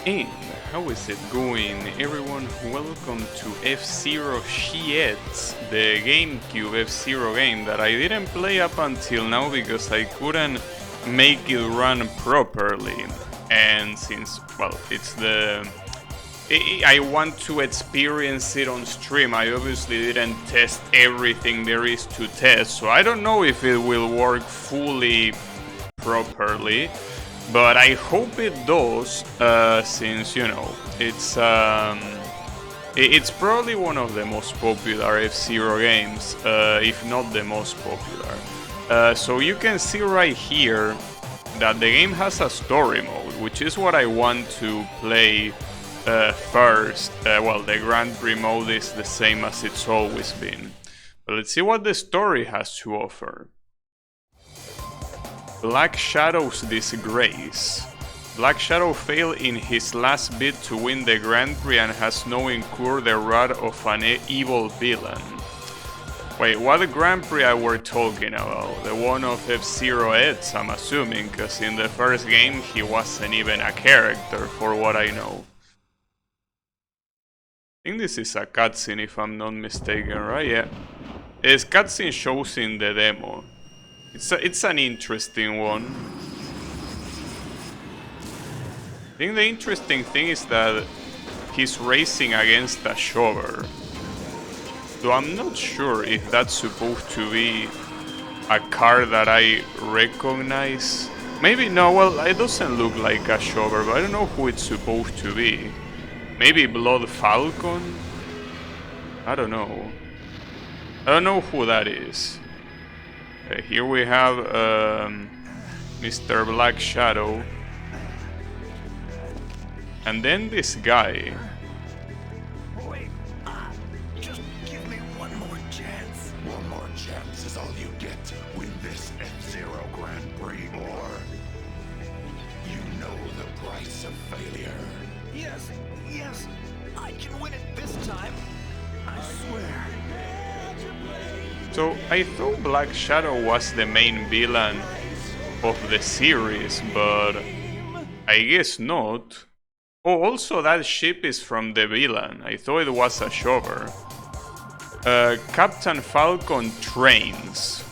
And how is it going, everyone? Welcome to F-Zero Shiets, the GameCube F-Zero game that I didn't play up until now because I couldn't make it run properly. And since, well, I want to experience it on stream. I obviously didn't test everything there is to test, so I don't know if it will work fully properly. But I hope it does, since, you know, it's probably one of the most popular F-Zero games, if not the most popular. So you can see right here that the game has a story mode, which is what I want to play first. Well, the Grand Prix mode is the same as it's always been. But let's see what the story has to offer. Black Shadow's disgrace. Black Shadow failed in his last bid to win the Grand Prix and has now incurred the wrath of an evil villain. Wait, what Grand Prix are we talking about? The one of F-Zero Ed's, I'm assuming, because in the first game he wasn't even a character, for what I know. I think this is a cutscene, if I'm not mistaken, right? Yeah. This cutscene shows in the demo. It's an interesting one. I think the interesting thing is that he's racing against a shover. So I'm not sure if that's supposed to be a car that I recognize. Maybe no, well, it doesn't look like a shover, but I don't know who it's supposed to be. Maybe Blood Falcon? I don't know. I don't know who that is. Okay, here we have Mr. Black Shadow. And then this guy. Wait, just give me one more chance. One more chance is all you get to win this F-Zero Grand Prix, or you know the price of failure. Yes, I can win it this time. I swear. So I thought Black Shadow was the main villain of the series, but I guess not. Oh, also that ship is from the villain. I thought it was a shover. Captain Falcon trains.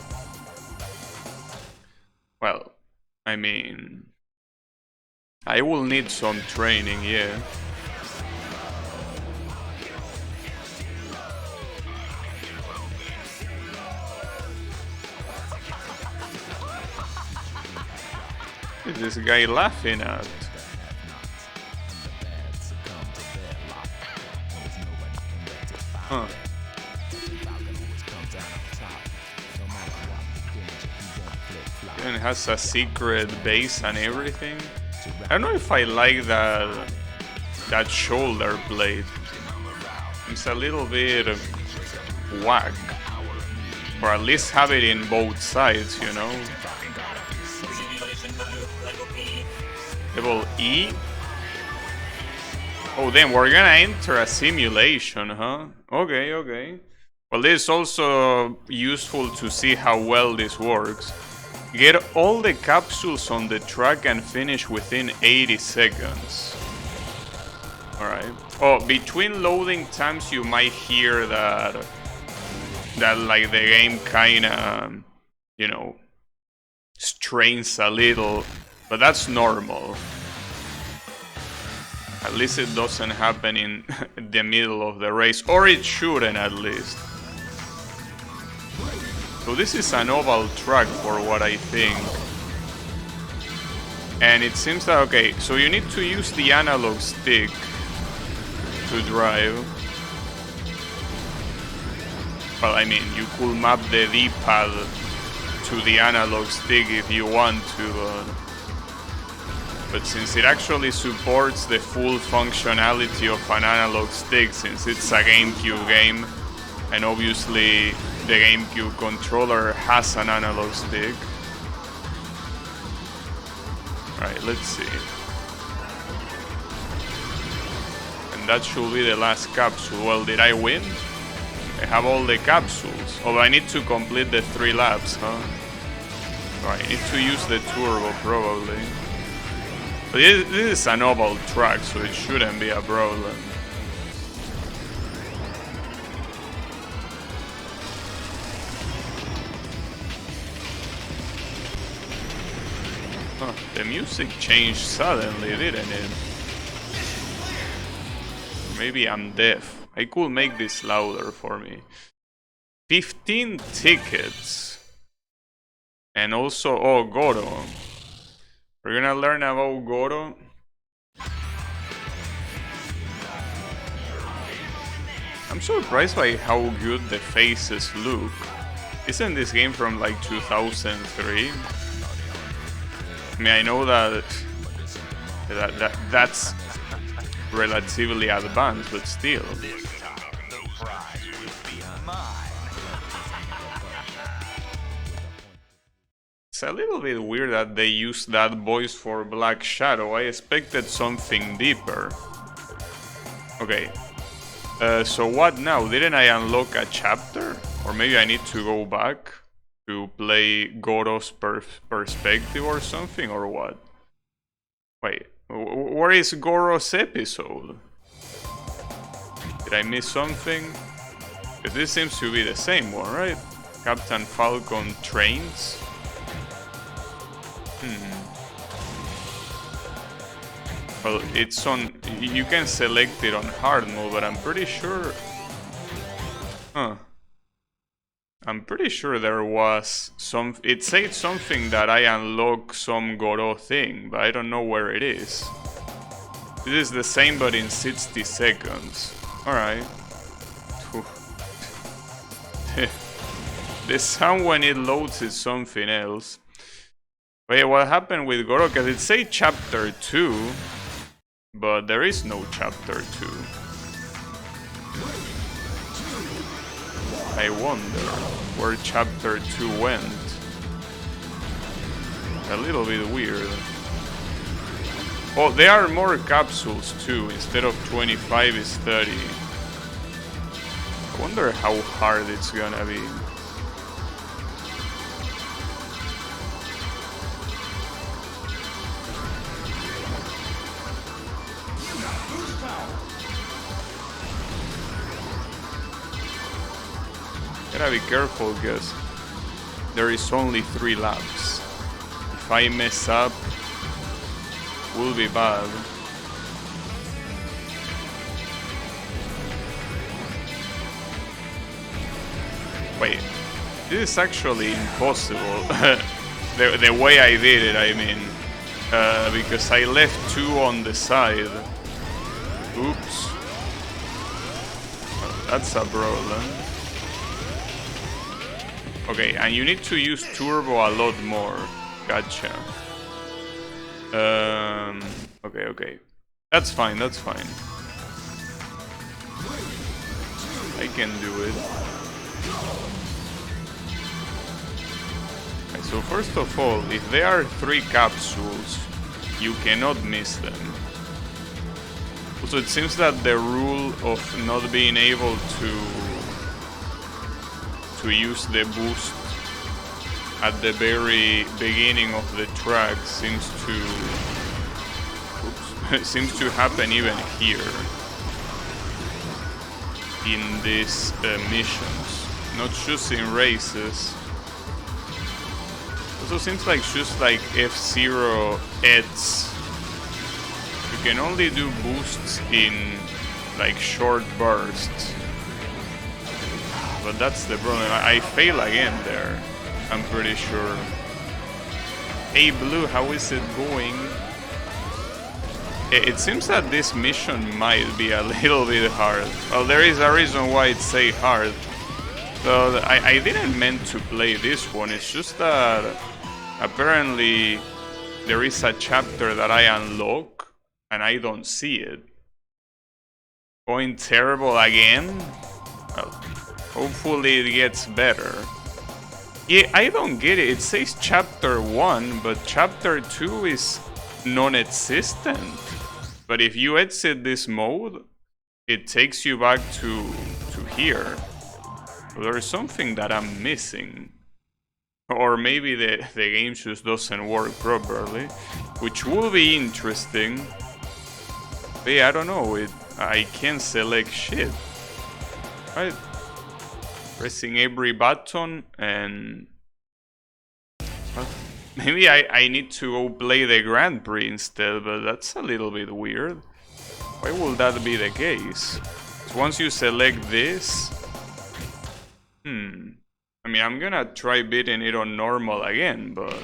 Well, I mean, I will need some training, yeah. What is this guy laughing at? Huh. And it has a secret base and everything. I don't know if I like that shoulder blade. It's a little bit whack. Or at least have it in both sides, you know. Level E? Oh damn, we're gonna enter a simulation, huh? Okay. Well, this is also useful to see how well this works. Get all the capsules on the track and finish within 80 seconds. Alright. Oh, between loading times you might hear that like the game kinda, you know, strains a little. But that's normal. At least it doesn't happen in the middle of the race. Or it shouldn't, at least. So this is an oval track for what I think. And it seems that, okay, so you need to use the analog stick to drive. Well, I mean, you could map the D-pad to the analog stick if you want to, but since it actually supports the full functionality of an analog stick, since it's a GameCube game, and obviously the GameCube controller has an analog stick. Right, let's see. And that should be the last capsule. Well, did I win? I have all the capsules. Oh, I need to complete the 3 laps, huh? Right, I need to use the turbo, probably. But this is an oval track, so it shouldn't be a problem. Huh, the music changed suddenly, didn't it? Maybe I'm deaf. I could make this louder for me. 15 tickets. And also, oh, Goro. We're gonna learn about Goro. I'm surprised by how good the faces look. Isn't this game from like 2003? I mean, I know that's relatively advanced, but still. It's a little bit weird that they used that voice for Black Shadow. I expected something deeper. Okay. So what now? Didn't I unlock a chapter? Or maybe I need to go back to play Goro's perspective or something, or what? Wait, where is Goro's episode? Did I miss something? Because this seems to be the same one, right? Captain Falcon trains? Well, it's on... You can select it on hard mode, but I'm pretty sure... Huh. I'm pretty sure there was some... It said something that I unlock some Goro thing, but I don't know where it is. This is the same, but in 60 seconds. Alright. The sound when it loads is something else. Wait, what happened with Goro? Because it said chapter 2, but there is no chapter 2. I wonder where chapter 2 went. A little bit weird. Oh, there are more capsules too. Instead of 25, it's 30. I wonder how hard it's gonna be. Gotta be careful because there is only 3 laps. If I mess up, will be bad. Wait, this is actually impossible. the way I did it, I mean. Because I left 2 on the side. Oops. Oh, that's a problem. Okay, and you need to use turbo a lot more. Gotcha. Okay. That's fine, that's fine. I can do it. Okay, so first of all, if there are 3 capsules, you cannot miss them. Also, it seems that the rule of not being able to use the boost at the very beginning of the track seems to happen even here in these missions, not just in races. Also seems like just like F-Zero ETS, you can only do boosts in like short bursts. But that's the problem. I fail again there, I'm pretty sure. Hey Blue, how is it going? It seems that this mission might be a little bit hard. Well, there is a reason why it say hard. So I didn't meant to play this one, it's just that apparently there is a chapter that I unlock and I don't see it. Going terrible again? Well, hopefully it gets better. Yeah, I don't get it. It says chapter 1, but chapter 2 is non-existent. But if you exit this mode, it takes you back to here. So there's something that I'm missing. Or maybe the game just doesn't work properly. which will be interesting. But yeah, I don't know, I can't select shit. Right? Pressing every button and... Maybe I need to go play the Grand Prix instead, but that's a little bit weird. Why would that be the case? So once you select this... I mean, I'm gonna try beating it on normal again, but...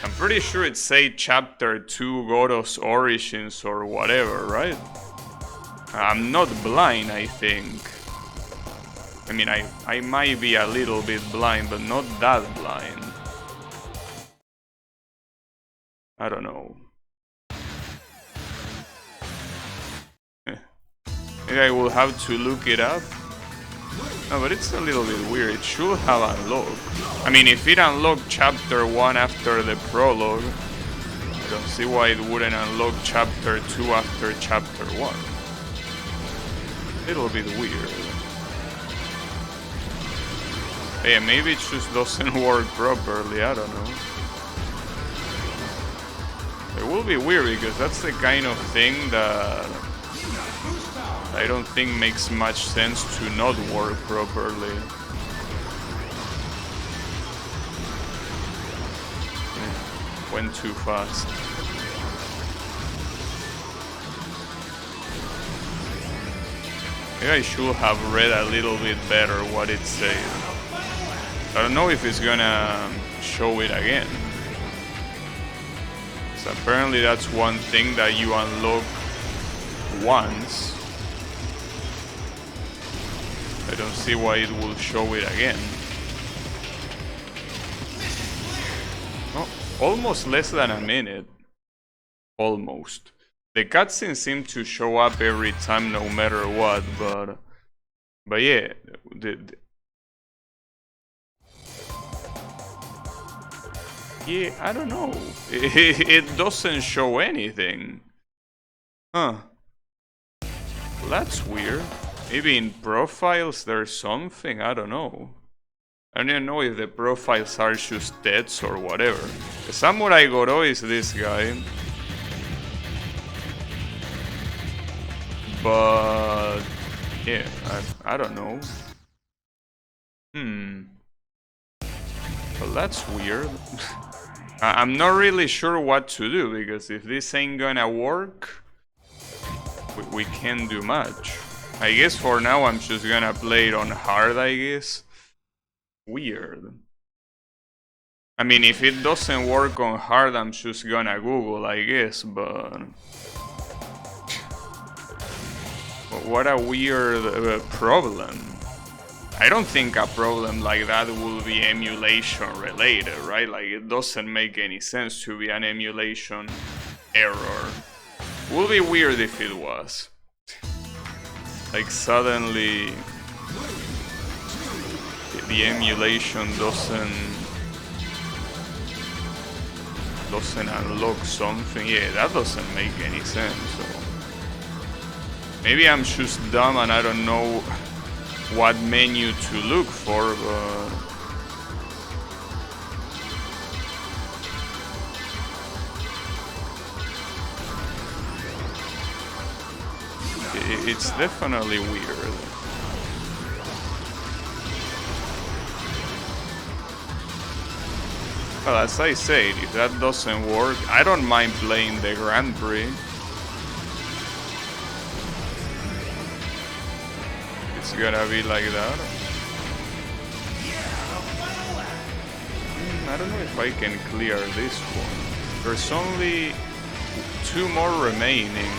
I'm pretty sure it say Chapter 2 Godos Origins or whatever, right? I'm not blind, I think. I mean, I might be a little bit blind, but not that blind. I don't know. Maybe I will have to look it up. No, but it's a little bit weird. It should have unlocked. I mean, if it unlocked Chapter 1 after the prologue, I don't see why it wouldn't unlock Chapter 2 after Chapter 1. A little bit weird. Yeah, maybe it just doesn't work properly, I don't know. It will be weird because that's the kind of thing that I don't think makes much sense to not work properly. Went too fast. Maybe I should have read a little bit better what it said. I don't know if it's gonna show it again. So apparently that's one thing that you unlock once. I don't see why it will show it again. Oh, almost less than a minute. Almost. The cutscenes seem to show up every time no matter what, but yeah, yeah, I don't know. It doesn't show anything. Huh. Well, that's weird. Maybe in profiles there's something, I don't know. I don't even know if the profiles are just deaths or whatever. The Samurai Goro is this guy. But yeah, I don't know. Well, that's weird. I'm not really sure what to do, because if this ain't gonna work, we can't do much. I guess for now I'm just gonna play it on hard, I guess. Weird. I mean, if it doesn't work on hard, I'm just gonna Google, I guess, but... What a weird problem. I don't think a problem like that will be emulation related, right? Like, it doesn't make any sense to be an emulation error. Would be weird if it was. Like, suddenly the emulation doesn't unlock something. Yeah, that doesn't make any sense. So maybe I'm just dumb and I don't know what menu to look for, but... It's definitely weird. Well, as I said, if that doesn't work, I don't mind playing the Grand Prix. It's gonna be like that. I don't know if I can clear this one. There's only 2 more remaining.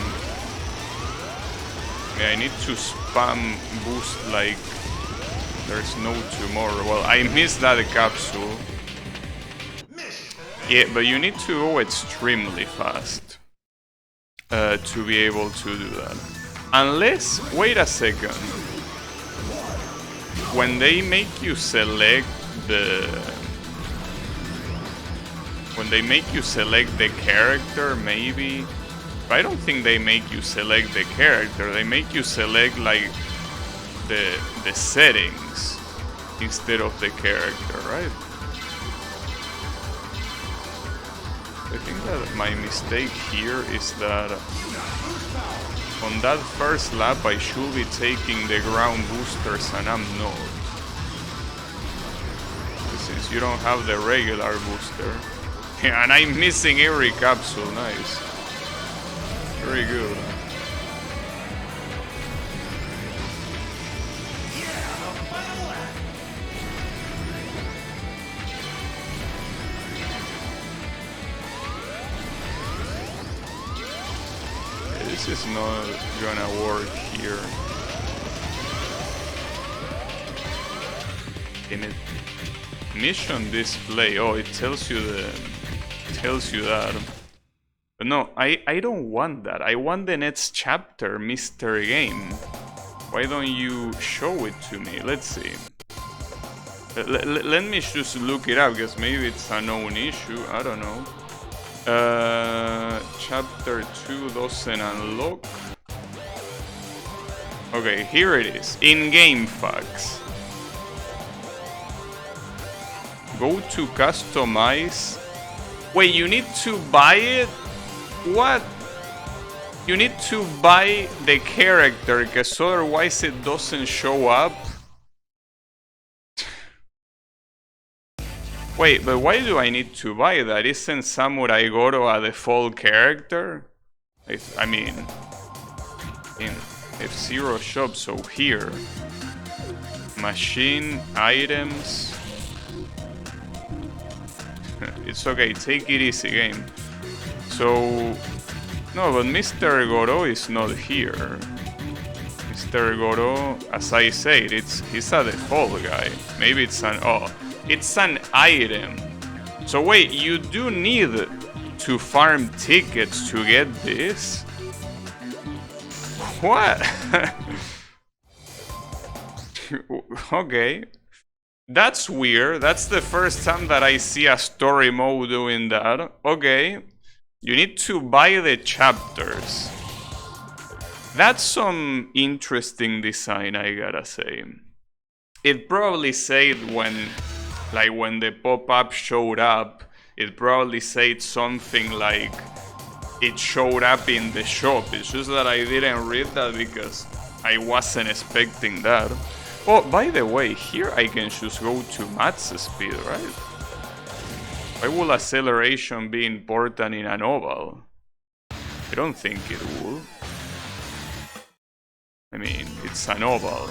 Yeah, I need to spam boost like there's no tomorrow. Well, I missed that capsule. Yeah, but you need to go extremely fast to be able to do that. Unless, wait a second. When they make you select the... When they make you select the character, maybe... But I don't think they make you select the character. They make you select, like, the settings instead of the character, right? I think that my mistake here is that on that first lap I should be taking the ground boosters and I'm not. Since you don't have the regular booster. And I'm missing every capsule, nice. Very good. This is not gonna work here. In it, mission display. Oh, it tells you that. But no, I don't want that. I want the next chapter, Mr. Game. Why don't you show it to me? Let's see. Let me just look it up, because maybe it's a known issue. I don't know. Chapter 2 doesn't unlock. Okay, here it is. In-game facts. Go to customize. Wait, you need to buy it? What? You need to buy the character, because otherwise it doesn't show up. Wait, but why do I need to buy that? Isn't Samurai Goro a default character? I mean, in F-Zero shop, so here. Machine, items. It's okay, take it easy, game. So, no, but Mr. Goro is not here. Mr. Goro, as I said, he's a default guy. Maybe it's it's an item. So wait, you do need to farm tickets to get this? What? Okay. That's weird. That's the first time that I see a story mode doing that. Okay. You need to buy the chapters. That's some interesting design, I gotta say. It probably said when the pop-up showed up, it probably said something like it showed up in the shop. It's just that I didn't read that because I wasn't expecting that. Oh, by the way, here I can just go to max speed, right? Why will acceleration be important in an oval? I don't think it will. I mean, it's an oval.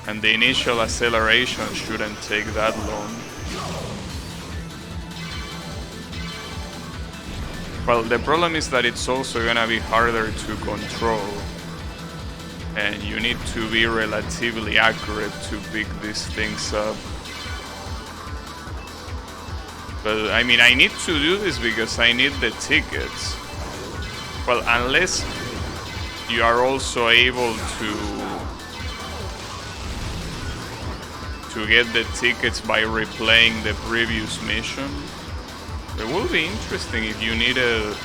And the initial acceleration shouldn't take that long. Well, the problem is that it's also gonna be harder to control. And you need to be relatively accurate to pick these things up. But I mean, I need to do this because I need the tickets. Well, unless you are also able to get the tickets by replaying the previous mission. It will be interesting if you needed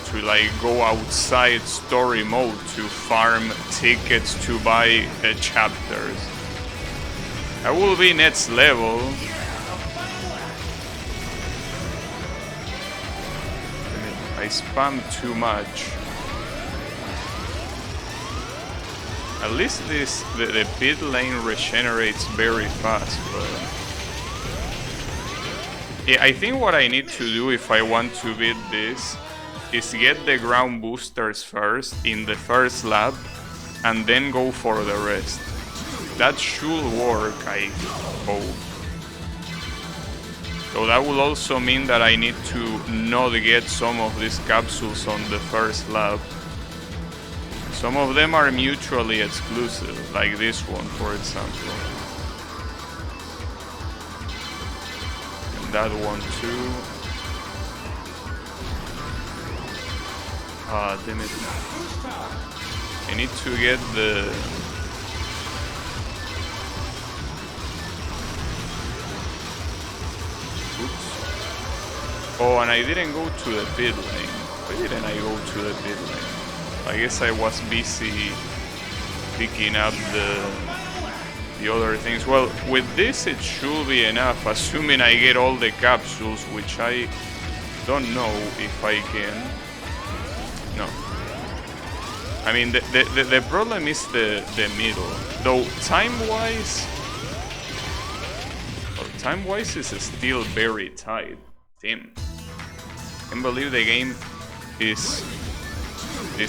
to like go outside story mode to farm tickets to buy chapters. That will be next level. I spam too much. At least the pit lane regenerates very fast, but yeah, I think what I need to do if I want to beat this is get the ground boosters first in the first lap and then go for the rest. That should work, I hope. So that will also mean that I need to not get some of these capsules on the first lap. Some of them are mutually exclusive, like this one, for example. And that one too. Ah, damn it. I need to get the... Oops. Oh, and I didn't go to the pit lane. Why didn't I go to the pit lane? I guess I was busy picking up the other things. Well, with this it should be enough, assuming I get all the capsules, which I don't know if I can. No. I mean, the problem is the middle. Though time-wise is still very tight. Damn. I can't believe the game is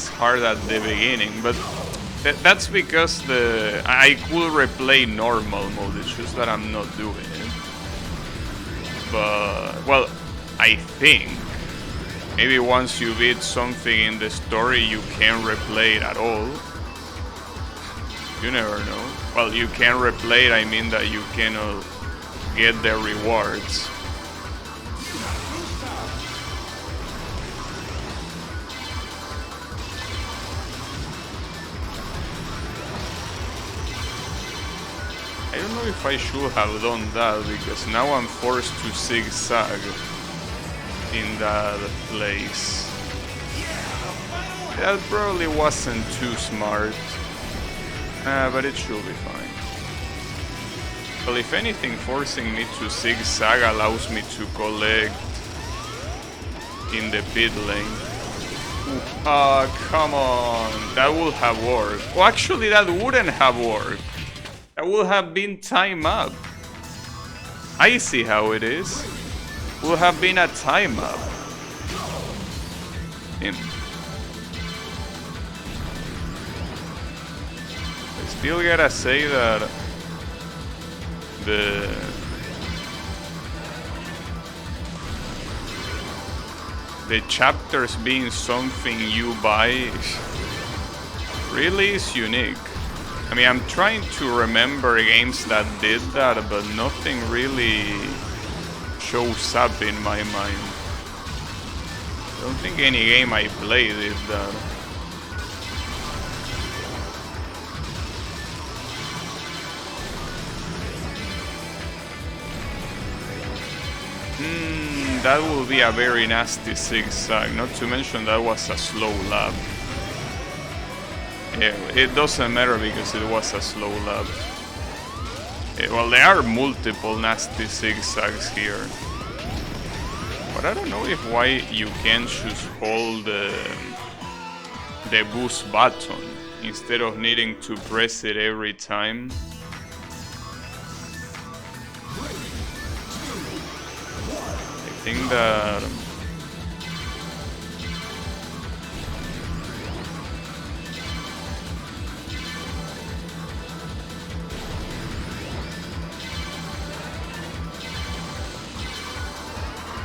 hard at the beginning, but that's because I could replay normal mode. It's just that I'm not doing it. But well, I think maybe once you beat something in the story, you can't replay it at all. You never know. Well, you can replay it. I mean that you cannot get the rewards. I don't know if I should have done that, because now I'm forced to zigzag in that place. That probably wasn't too smart, but it should be fine. Well, if anything, forcing me to zigzag allows me to collect in the pit lane. Ah, come on, that would have worked. Well, actually, that wouldn't have worked. That would have been time up. I see how it is. Would have been a time up. I still gotta say that the chapters being something you buy really is unique. I mean, I'm trying to remember games that did that, but nothing really shows up in my mind. I don't think any game I played did that. That would be a very nasty zigzag, not to mention that was a slow lap. Yeah, it doesn't matter because it was a slow lap. Yeah, well, there are multiple nasty zigzags here. But I don't know if why you can't just hold the boost button instead of needing to press it every time. I think that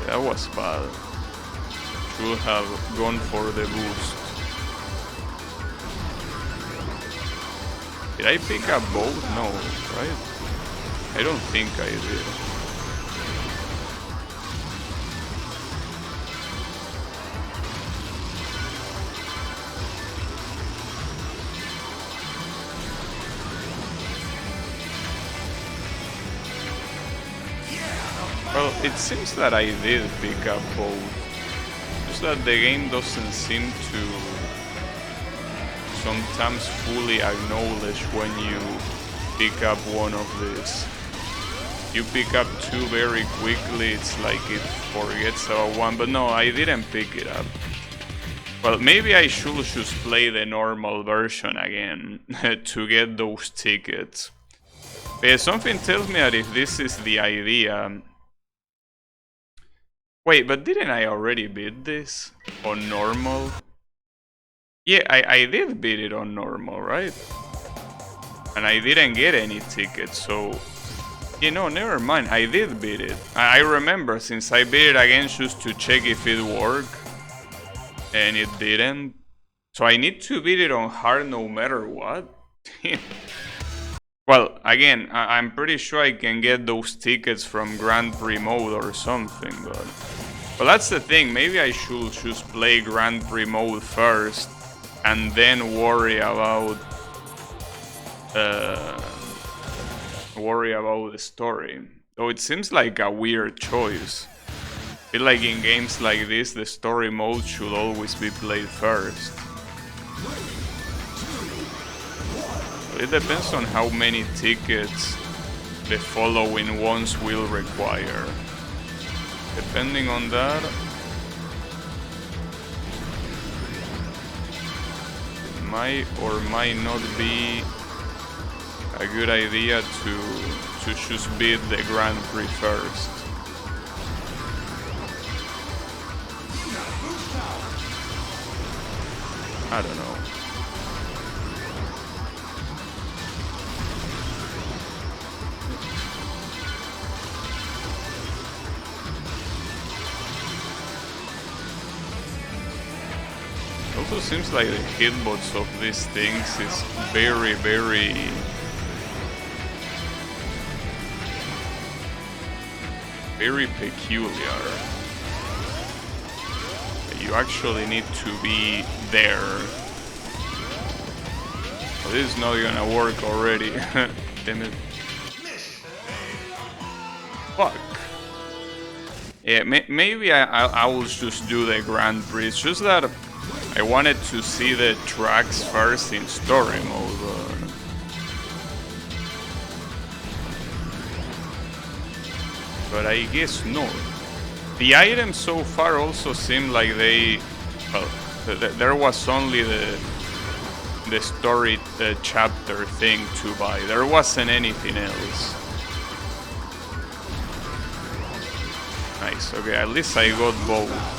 that was bad. Should have gone for the boost. Did I pick up both? No, right? I don't think I did. Well, it seems that I did pick up both. Just that the game doesn't seem to sometimes fully acknowledge when you pick up one of these. You pick up two very quickly, it's like it forgets about one, but no, I didn't pick it up. Well, maybe I should just play the normal version again to get those tickets. Something tells me that if this is the idea... Wait, but didn't I already beat this on normal? Yeah, I did beat it on normal, right? And I didn't get any tickets, so... You know, never mind, I did beat it. I remember, since I beat it again just to check if it worked. And it didn't. So I need to beat it on hard no matter what? Well, again, I'm pretty sure I can get those tickets from Grand Prix mode or something, but... But that's the thing, maybe I should just play Grand Prix mode first and then worry about the story. Though it seems like a weird choice. I feel like in games like this, the story mode should always be played first. But it depends on how many tickets the following ones will require. Depending on that, might or might not be a good idea to just beat the Grand Prix first. I don't know. It also seems like the hitbox of these things is very peculiar. You actually need to be there. Well, this is not gonna work already. Damn it. Fuck. Yeah, maybe I will just do the Grand Prix. It's just that I wanted to see the tracks first in story mode. But I guess no. The items so far also seem like they... Well, there was only the story chapter thing to buy. There wasn't anything else. Nice, okay, at least I got both.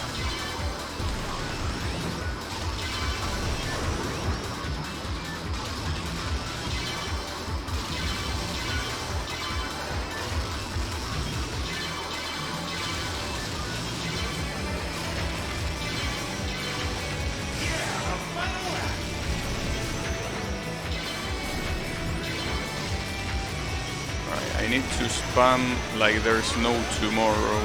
I need to spam like there's no tomorrow.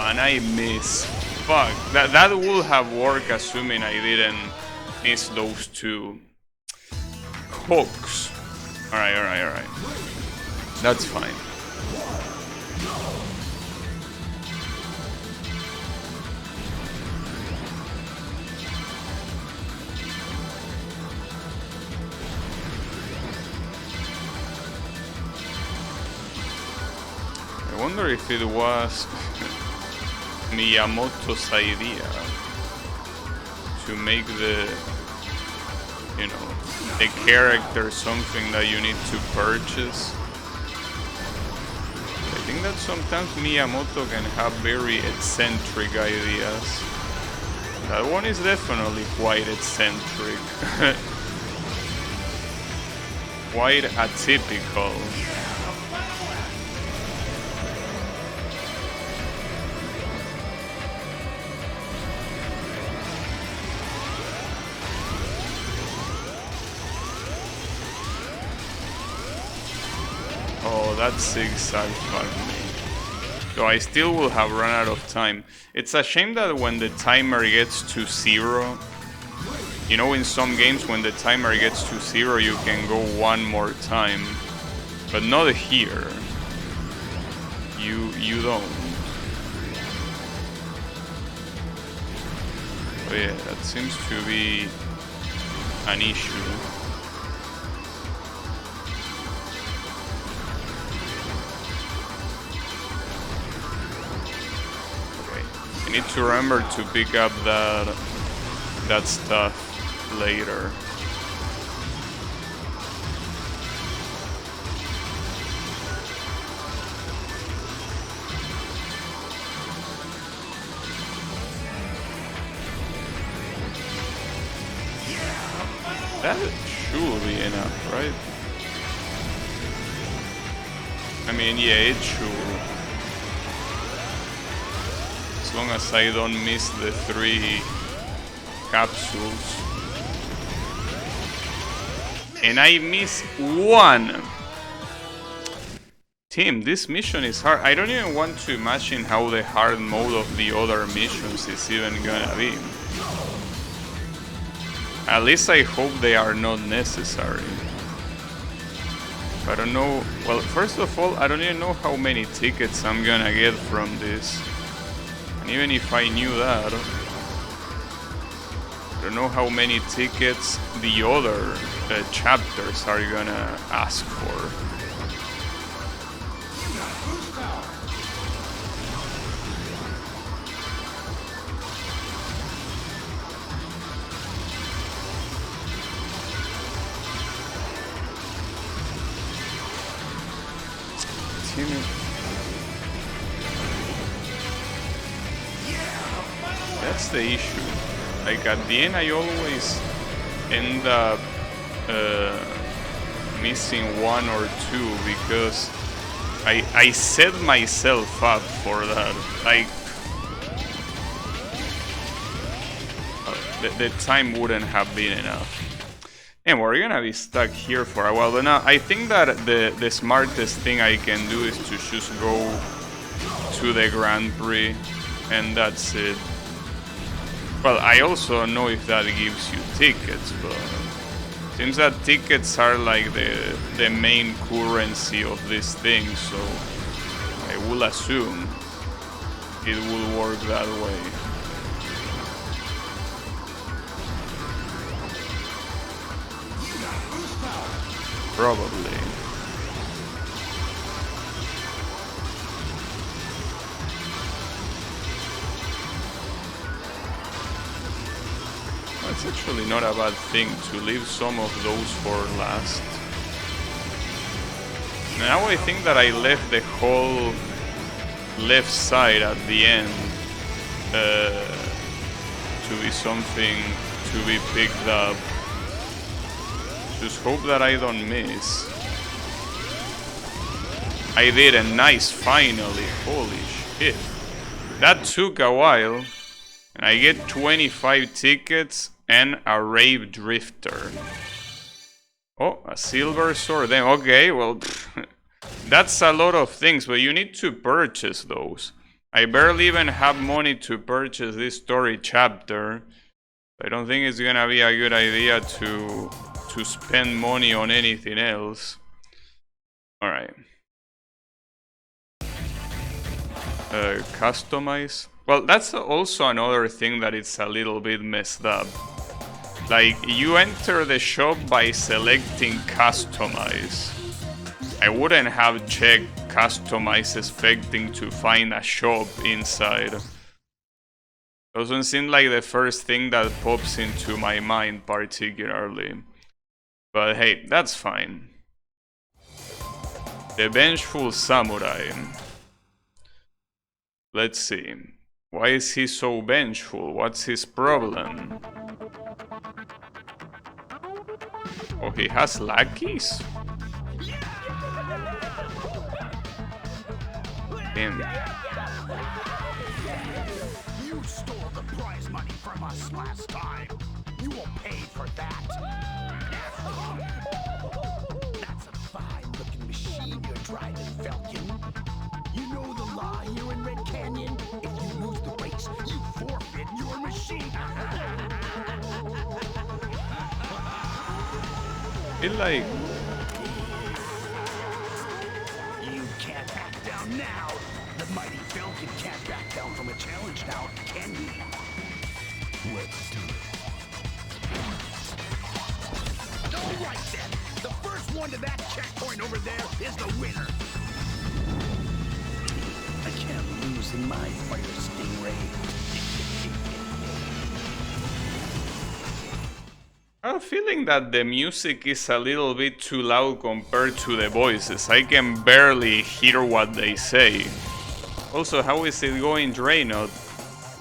And I miss. Fuck. That would have worked assuming I didn't miss those two hooks. Alright. That's fine. I wonder if it was Miyamoto's idea to make the, you know, the character something that you need to purchase. I think that sometimes Miyamoto can have very eccentric ideas. That one is definitely quite eccentric. Quite atypical. Oh, that zigzag fucked me. So I still will have run out of time. It's a shame that when the timer gets to 0, you know, in some games when the timer gets to 0 you can go one more time. But not here. You don't. Oh yeah, that seems to be an issue. I need to remember to pick up that stuff later. That should be enough, right? I mean, yeah, it should. As long as I don't miss the 3 capsules. And I miss 1! Team, this mission is hard. I don't even want to imagine how the hard mode of the other missions is even gonna be. At least I hope they are not necessary. I don't know. Well, first of all, I don't even know how many tickets I'm gonna get from this. And even if I knew that, I don't know how many tickets the other chapters are gonna ask for. That's the issue. Like at the end, I always end up missing one or two because I set myself up for that. Like the time wouldn't have been enough. And we're gonna be stuck here for a while. But now I think that the smartest thing I can do is to just go to the Grand Prix, and that's it. Well, I also don't know if that gives you tickets, but seems that tickets are like the main currency of this thing, so I will assume it will work that way. Probably. That's actually not a bad thing to leave some of those for last. Now I think that I left the whole left side at the end to be something to be picked up. Just hope that I don't miss. I did a nice finally. Holy shit. That took a while. And I get 25 tickets and a Rave Drifter. Oh, a silver sword. Then okay, well, that's a lot of things, but you need to purchase those. I barely even have money to purchase this story chapter. I don't think it's gonna be a good idea to spend money on anything else. All right. Customize. Well, that's also another thing that it's a little bit messed up. Like, you enter the shop by selecting customize. I wouldn't have checked customize expecting to find a shop inside. Doesn't seem like the first thing that pops into my mind particularly. But hey, that's fine. The Vengeful Samurai. Let's see. Why is he so vengeful? What's his problem? Oh, he has lackeys? Damn. You stole the prize money from us last time. You will pay for that. That's a fine-looking machine you're driving, Falcon. You know the law here in Red Canyon? If you lose the race, you forfeit your machine. Feel like You can't back down now. The mighty Falcon can't back down from a challenge now, can he? Let's do it. All right then. The first one to that checkpoint over there is the winner. I can't lose in my fire stingray. I have a feeling that the music is a little bit too loud compared to the voices. I can barely hear what they say. Also, how is it going, Draynot?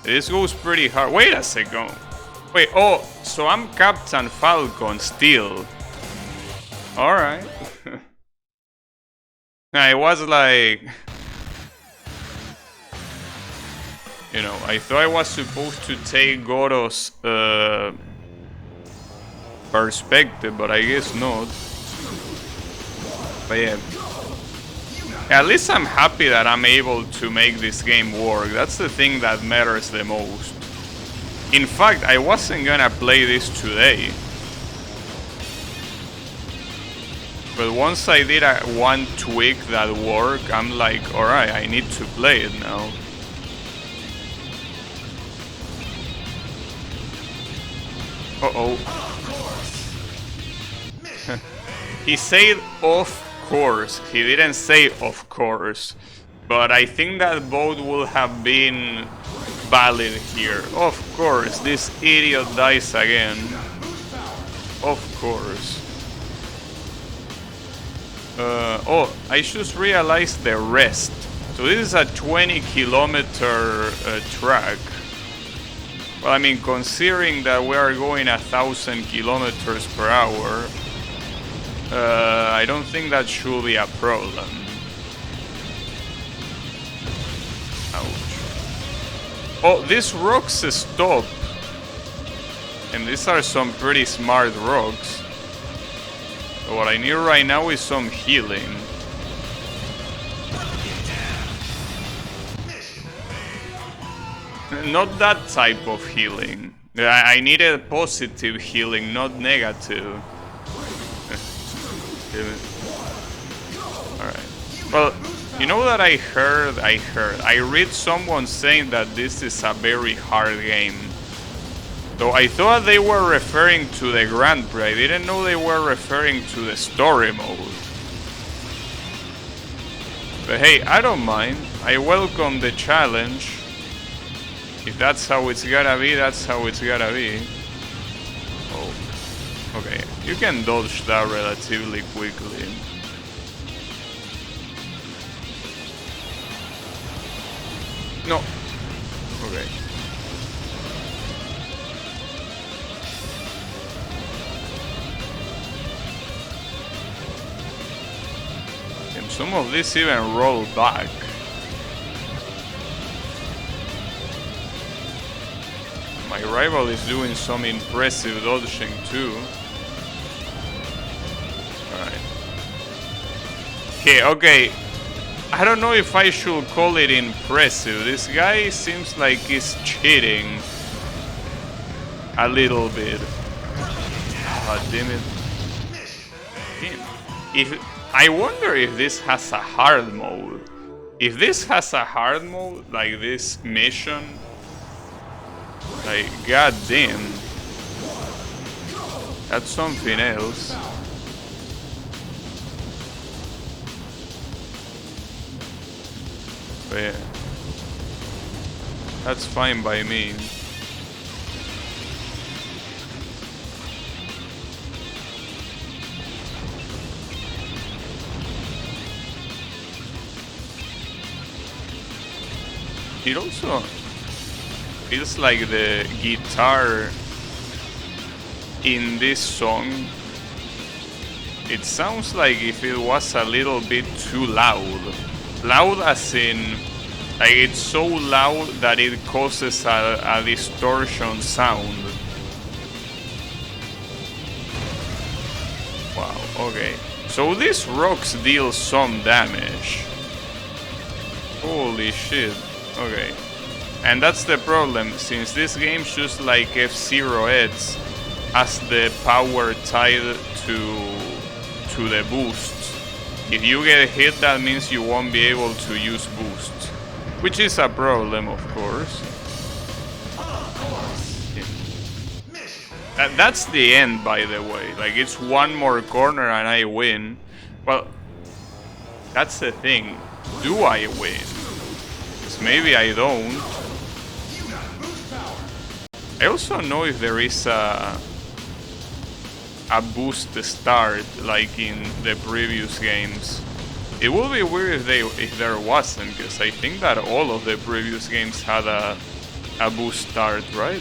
This goes pretty hard. Wait a second. Wait, oh, so I'm Captain Falcon still. Alright. I was like... You know, I thought I was supposed to take Goro's perspective, but I guess not. But yeah. At least I'm happy that I'm able to make this game work. That's the thing that matters the most. In fact, I wasn't gonna play this today. But once I did one tweak that worked, I'm like, alright, I need to play it now. Uh-oh. He said of course. He didn't say of course. But I think that both will have been valid here. Of course, this idiot dies again. Of course. Oh, I just realized the rest. So this is a 20-kilometer track. Well, I mean, considering that we are going 1,000 kilometers per hour, I don't think that should be a problem. Ouch. Oh, these rocks stop. And these are some pretty smart rocks. So what I need right now is some healing. Not that type of healing. I needed positive healing, not negative. Alright. Well, you know that I read someone saying that this is a very hard game. Though I thought they were referring to the Grand Prix. I didn't know they were referring to the story mode. But hey, I don't mind. I welcome the challenge. If that's how it's gotta be, that's how it's gotta be. Oh, okay. You can dodge that relatively quickly. No. Okay. And some of this even roll back. My rival is doing some impressive dodging too. Alright. Okay. I don't know if I should call it impressive. This guy seems like he's cheating. A little bit. Ah, damn it. I wonder if this has a hard mode. If this has a hard mode, like this mission, like, goddamn, that's something else. But yeah, that's fine by me. It also feels like the guitar in this song, it sounds like if it was a little bit too loud. Loud as in, like it's so loud that it causes a distortion sound. Wow, okay. So these rocks deal some damage. Holy shit, okay. And that's the problem, since this game just like F-Zero X has the power tied to the boost. If you get hit, that means you won't be able to use boost. Which is a problem, of course. Yeah. That's the end, by the way. Like, it's one more corner and I win. Well, that's the thing. Do I win? Because maybe I don't. I also know if there is a boost start like in the previous games. It would be weird if there wasn't, because I think that all of the previous games had a boost start, right?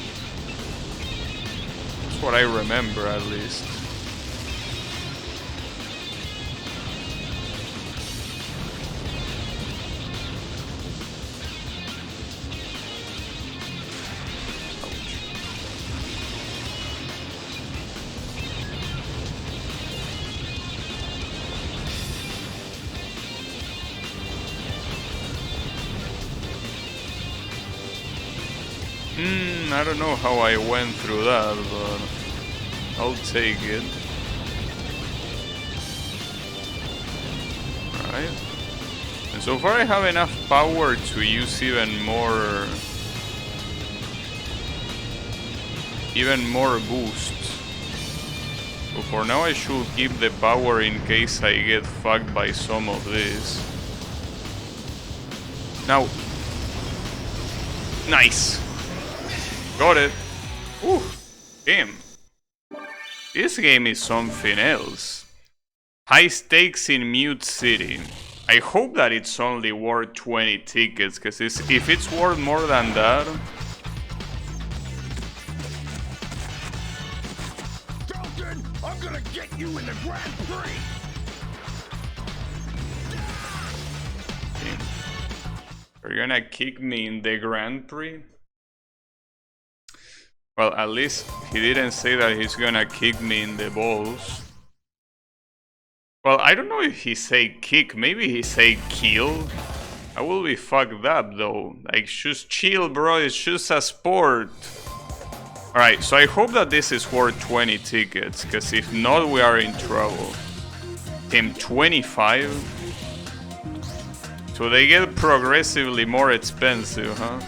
That's what I remember, at least. I don't know how I went through that, but I'll take it. Alright. And so far I have enough power to use even more boosts. So for now I should keep the power in case I get fucked by some of this. Now. Nice. Got it. Ooh, damn. This game is something else. High stakes in Mute City. I hope that it's only worth 20 tickets, because if it's worth more than that, I'm gonna get you in the Grand Prix! You're gonna kick me in the Grand Prix? Well, at least he didn't say that he's gonna kick me in the balls. Well, I don't know if he say kick, maybe he say kill. I will be fucked up though. Like, just chill, bro, it's just a sport. Alright, so I hope that this is worth 20 tickets, because if not, we are in trouble. Team 25? So they get progressively more expensive, huh?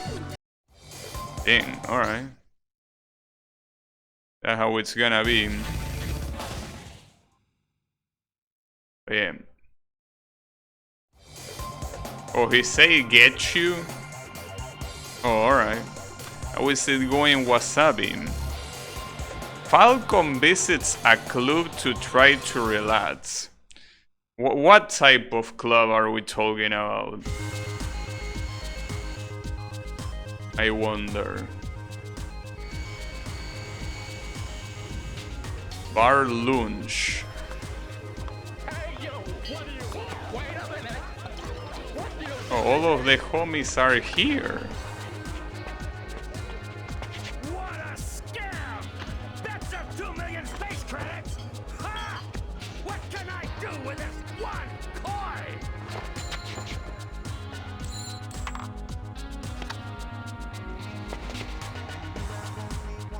Dang, alright. That's how it's gonna be. Yeah. Oh, he say get you? Oh, alright. How is it going, Wasabi? Falcon visits a club to try to relax. What type of club are we talking about? I wonder. Bar lunch. Oh, all of the homies are here. What a scam! That's a 2 million space credits! Ha! What can I do with this one coin?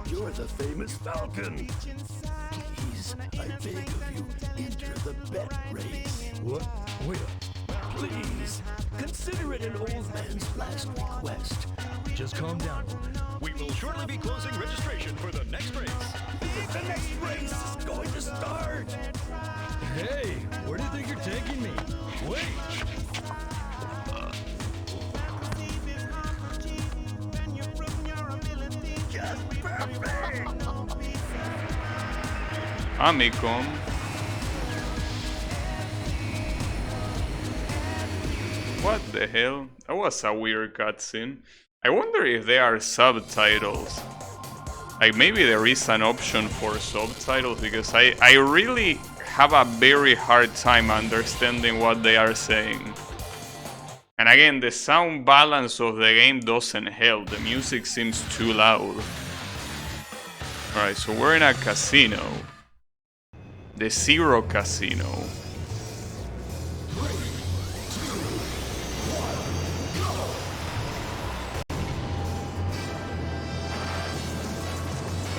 You're the famous Falcon. Please, I beg of you, enter the bet race. What? Wait. Please, consider it an old man's last request. Just calm down. We will shortly be closing registration for the next race. The next race is going to start. Hey, where do you think you're taking me? Wait. Just perfect. Amicom. What the hell? That was a weird cutscene. I wonder if there are subtitles. Like, maybe there is an option for subtitles, because I really have a very hard time understanding what they are saying. And again, the sound balance of the game doesn't help. The music seems too loud. Alright, so we're in a casino. The Zero Casino.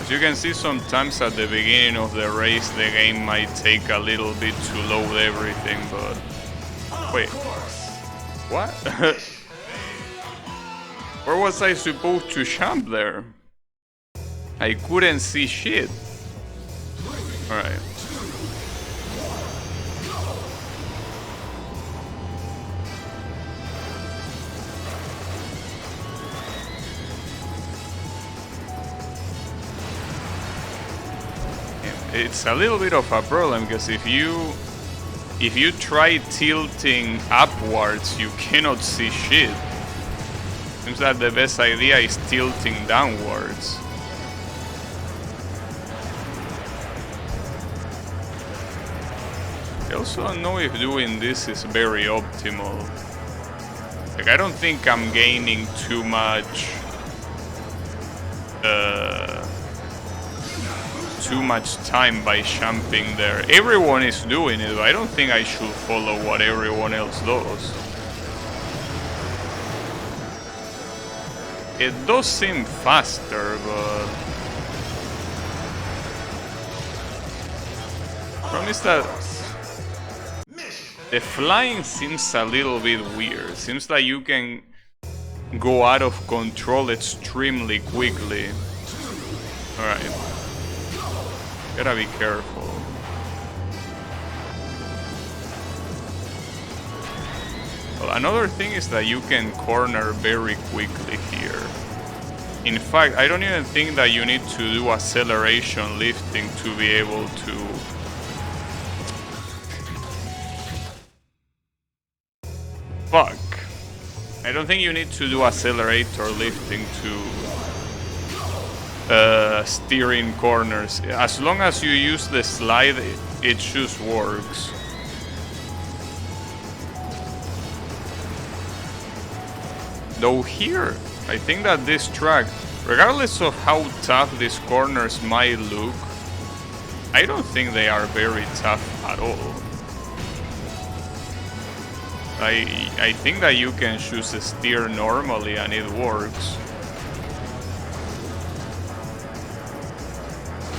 As you can see, sometimes at the beginning of the race the game might take a little bit to load everything, but... Wait. What? Where was I supposed to jump there? I couldn't see shit. Alright. It's a little bit of a problem, because if you try tilting upwards, you cannot see shit. Seems that the best idea is tilting downwards. I also don't know if doing this is very optimal. Like, I don't think I'm gaining too much time by jumping there. Everyone is doing it, but I don't think I should follow what everyone else does. It does seem faster, but... the problem is that the flying seems a little bit weird. Seems like you can go out of control extremely quickly. Alright. Gotta be careful. Well, another thing is that you can corner very quickly here. In fact, I don't even think that you need to do acceleration lifting to be able to... Fuck. I don't think you need to do accelerator lifting to steering corners. As long as you use the slide, it just works. Though here, I think that this track, regardless of how tough these corners might look, I don't think they are very tough at all. I think that you can choose a steer normally and it works.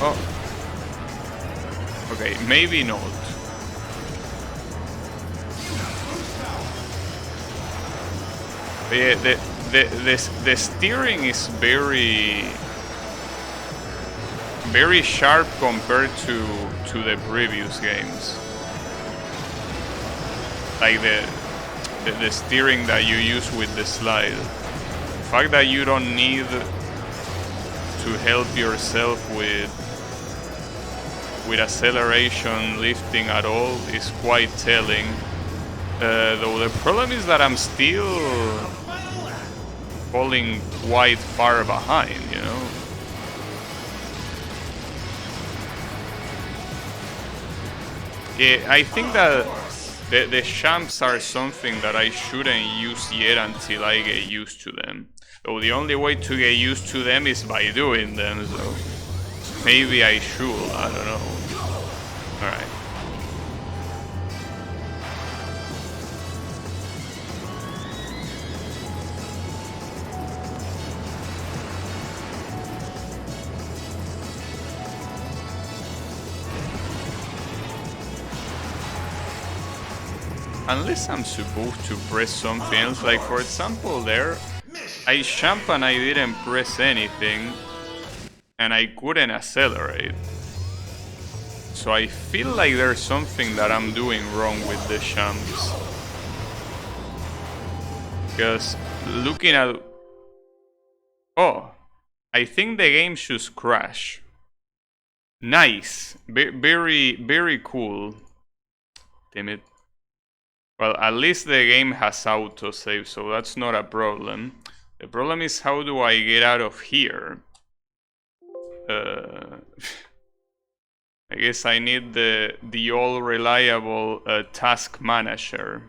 Oh. Okay, maybe not. Yeah, the steering is very sharp compared to the previous games. Like the steering that you use with the slide. The fact that you don't need to help yourself with acceleration lifting at all is quite telling. Though the problem is that I'm still falling quite far behind, you know. Yeah, I think that the champs are something that I shouldn't use yet until I get used to them. Though the only way to get used to them is by doing them, so maybe I should, I don't know. Alright. Unless I'm supposed to press something else, like for example there, I jump and I didn't press anything, and I couldn't accelerate. So I feel like there's something that I'm doing wrong with the jumps. Because looking at... Oh, I think the game should crash. Nice, very cool. Damn it. Well, at least the game has autosave, so that's not a problem. The problem is, how do I get out of here? I guess I need the all-reliable task manager.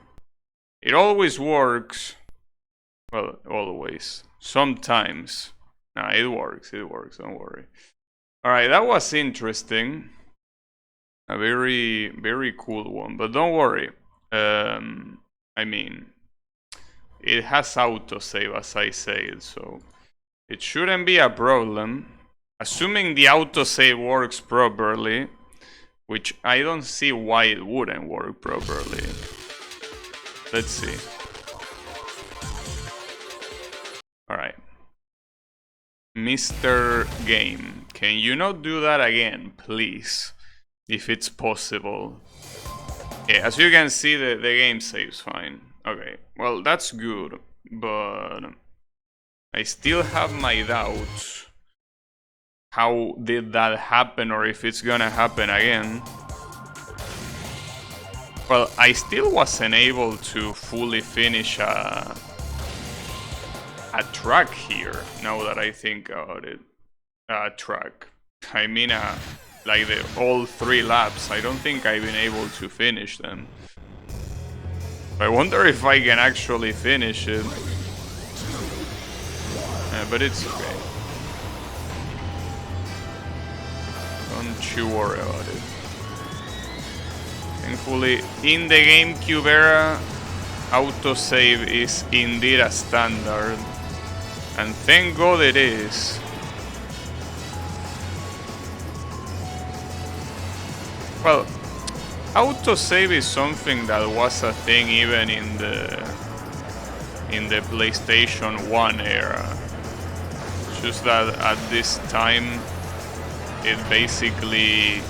It always works. Well, always. Sometimes. Nah, it works, don't worry. Alright, that was interesting. A very cool one, but don't worry. I mean, it has autosave, as I said, so it shouldn't be a problem. Assuming the autosave works properly, which I don't see why it wouldn't work properly. Let's see. Alright. Mr. Game, can you not do that again, please? If it's possible. Yeah, as you can see, the game saves fine. Okay, well, that's good, but I still have my doubts. How did that happen, or if it's gonna happen again? Well, I still wasn't able to fully finish a track here, now that I think about it. A track. I mean, like all 3 laps. I don't think I've been able to finish them. I wonder if I can actually finish it. But it's okay. Don't you worry about it. Thankfully, in the GameCube era, autosave is indeed a standard. And thank God it is. Well, autosave is something that was a thing even in the PlayStation 1 era. It's just that at this time, it basically,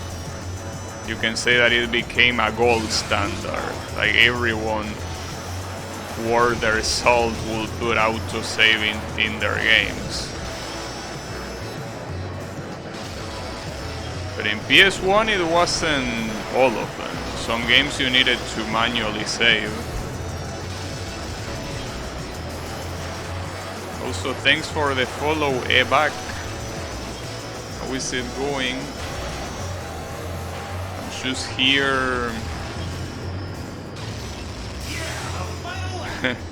you can say that it became a gold standard. Like everyone worth their salt will put autosave in their games. But in PS1 it wasn't all of them. Some games you needed to manually save. Also, thanks for the follow, Ebac. How is it going? I'm just here.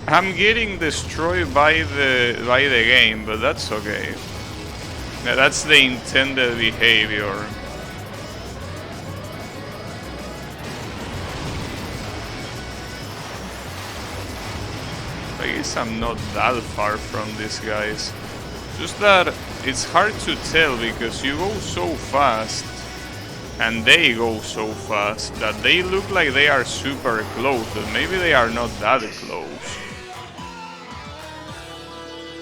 I'm getting destroyed by the game, but that's okay. That's the intended behavior. I guess I'm not that far from these guys. Just that it's hard to tell because you go so fast and they go so fast that they look like they are super close, but maybe they are not that close.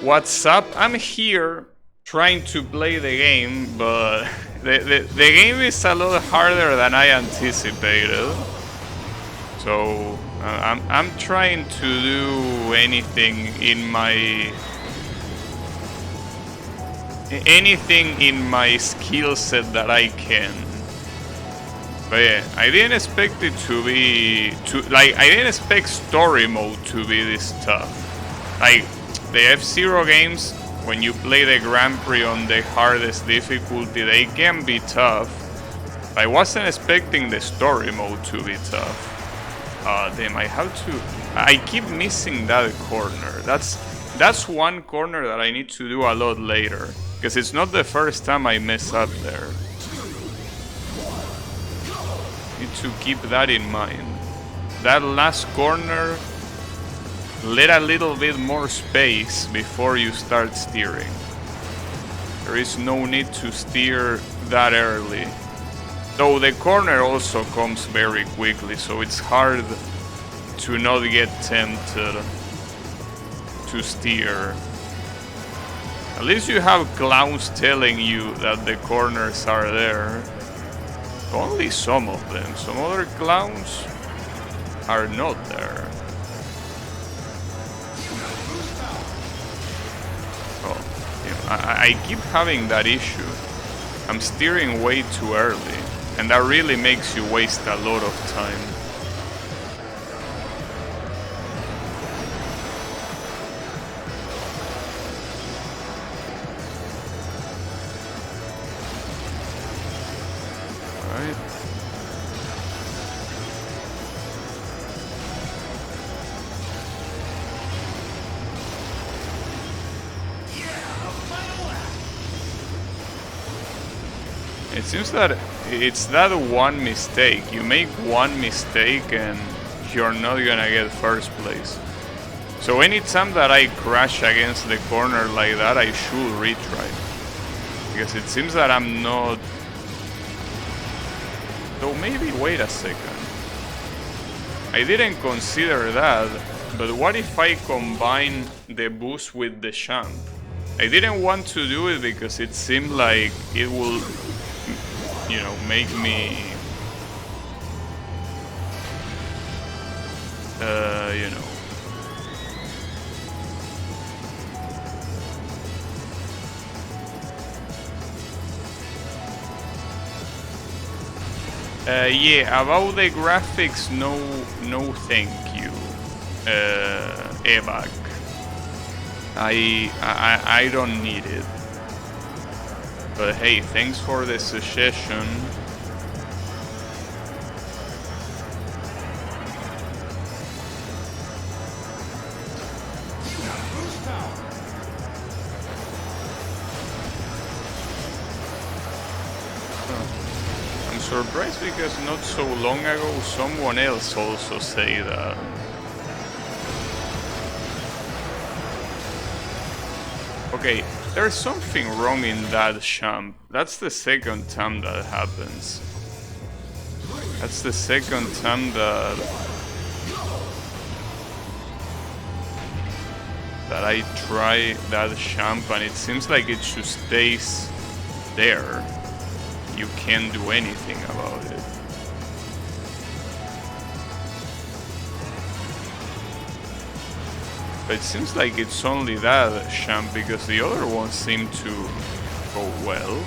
What's up? I'm here trying to play the game, but the game is a lot harder than I anticipated. So I'm trying to do anything in my skill set that I can. But yeah, I didn't expect it to be I didn't expect story mode to be this tough. Like the F-Zero games, when you play the Grand Prix on the hardest difficulty, they can be tough. I wasn't expecting the story mode to be tough. Damn, I keep missing that corner. That's one corner that I need to do a lot later, because it's not the first time I mess up there. Need to keep that in mind. That last corner, let a little bit more space before you start steering. There is no need to steer that early. Though the corner also comes very quickly, so it's hard to not get tempted to steer. At least you have clowns telling you that the corners are there. Only some of them. Some other clowns are not there. Oh, yeah, I keep having that issue. I'm steering way too early, and that really makes you waste a lot of time. Alright. It seems that it's that one mistake. You make one mistake and you're not gonna get first place. So anytime that I crash against the corner like that, I should retry. Because it seems that I'm not... Though maybe, wait a second. I didn't consider that, but what if I combine the boost with the champ? I didn't want to do it because it seemed like it will... you know, make me, you know. Yeah, about the graphics, no thank you, Evac. I don't need it. But hey, thanks for the suggestion. I'm surprised because not so long ago someone else also said that. Okay, there's something wrong in that champ. That's the second time that happens. That's the second time that I try that champ and it seems like it just stays there. You can't do anything about it. But it seems like it's only that champ because the other ones seem to go well,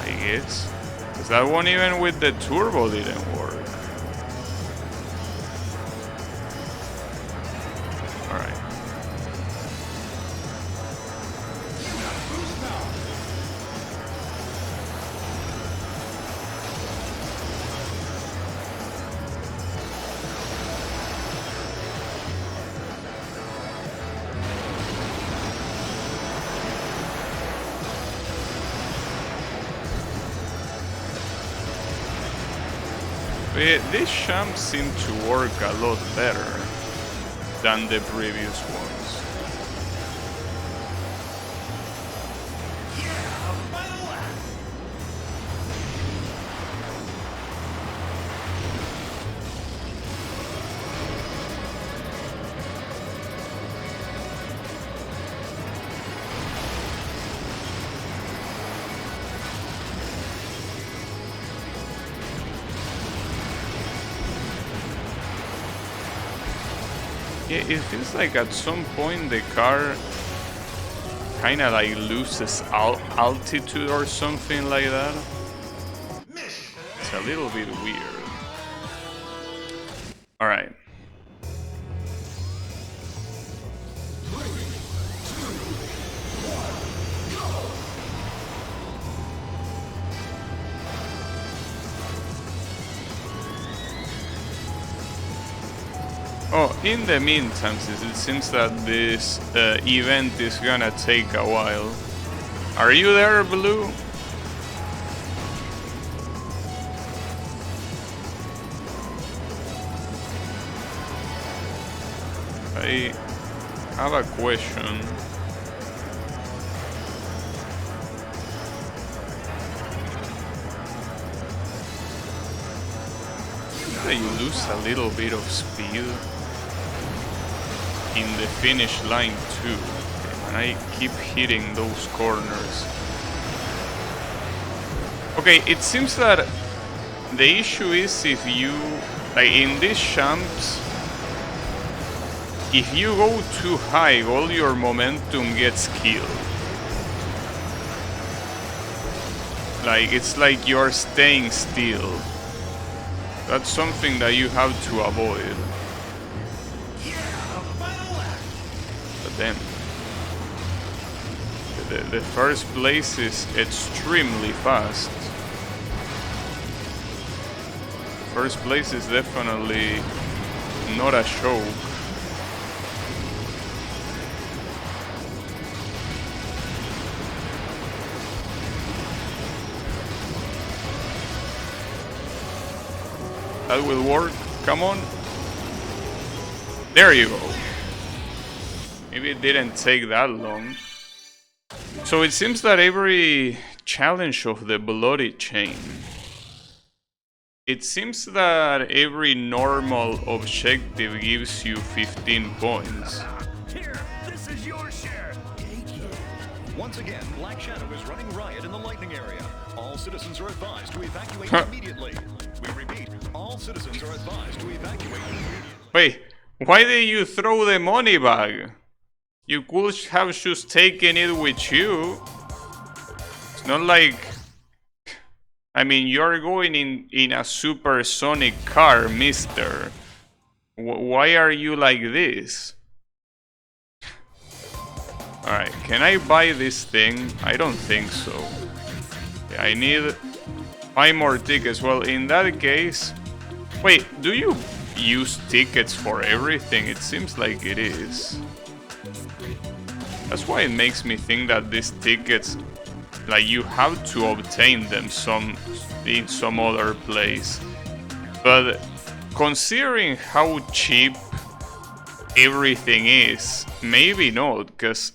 I guess. Because that one even with the turbo didn't work. Alright. These champs seem to work a lot better than the previous ones. Yeah, it feels like at some point the car kinda like loses altitude or something like that. It's a little bit weird. Alright. Oh, in the meantime, it seems that this event is gonna take a while. Are you there, Blue? I have a question. You lose a little bit of speed in the finish line too, and I keep hitting those corners. Okay, it seems that the issue is if you, like in these champs, if you go too high, all your momentum gets killed. Like, it's like you're staying still. That's something that you have to avoid. But then, the first place is extremely fast. First place is definitely not a joke. That will work. Come on. There you go. Maybe it didn't take that long. So it seems that every challenge of the Bloody Chain, it seems that every normal objective gives you 15 points. Here, this is your share. Once again, Black Shadow is running riot in the lightning area. All citizens are advised to evacuate immediately. We repeat, all citizens are advised to evacuate immediately. Wait, why did you throw the money bag? You could have just taken it with you. It's not like... I mean, you're going in a supersonic car, mister. Why are you like this? Alright, can I buy this thing? I don't think so. Yeah, I need 5 more tickets. Well, in that case... Wait, do you use tickets for everything? It seems like it is. That's why it makes me think that these tickets, like, you have to obtain them in some other place. But considering how cheap everything is, maybe not, because...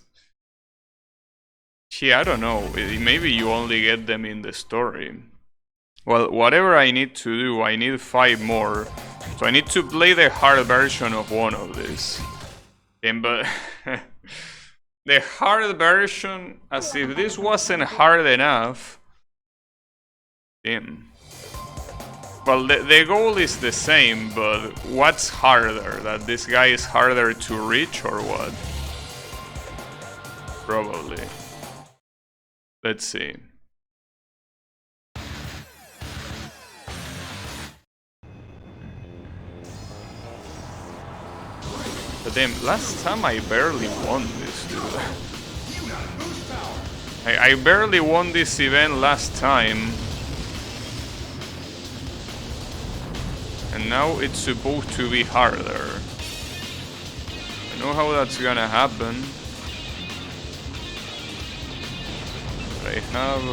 Yeah, I don't know, maybe you only get them in the story. Well, whatever I need to do, I need 5 more. So I need to play the hard version of one of these. And but... the hard version, as if this wasn't hard enough. Damn. Well, the goal is the same, but what's harder? That this guy is harder to reach or what? Probably. Let's see. But damn, last time I barely won this, dude. I barely won this event last time. And now it's supposed to be harder. I know how that's gonna happen. But I have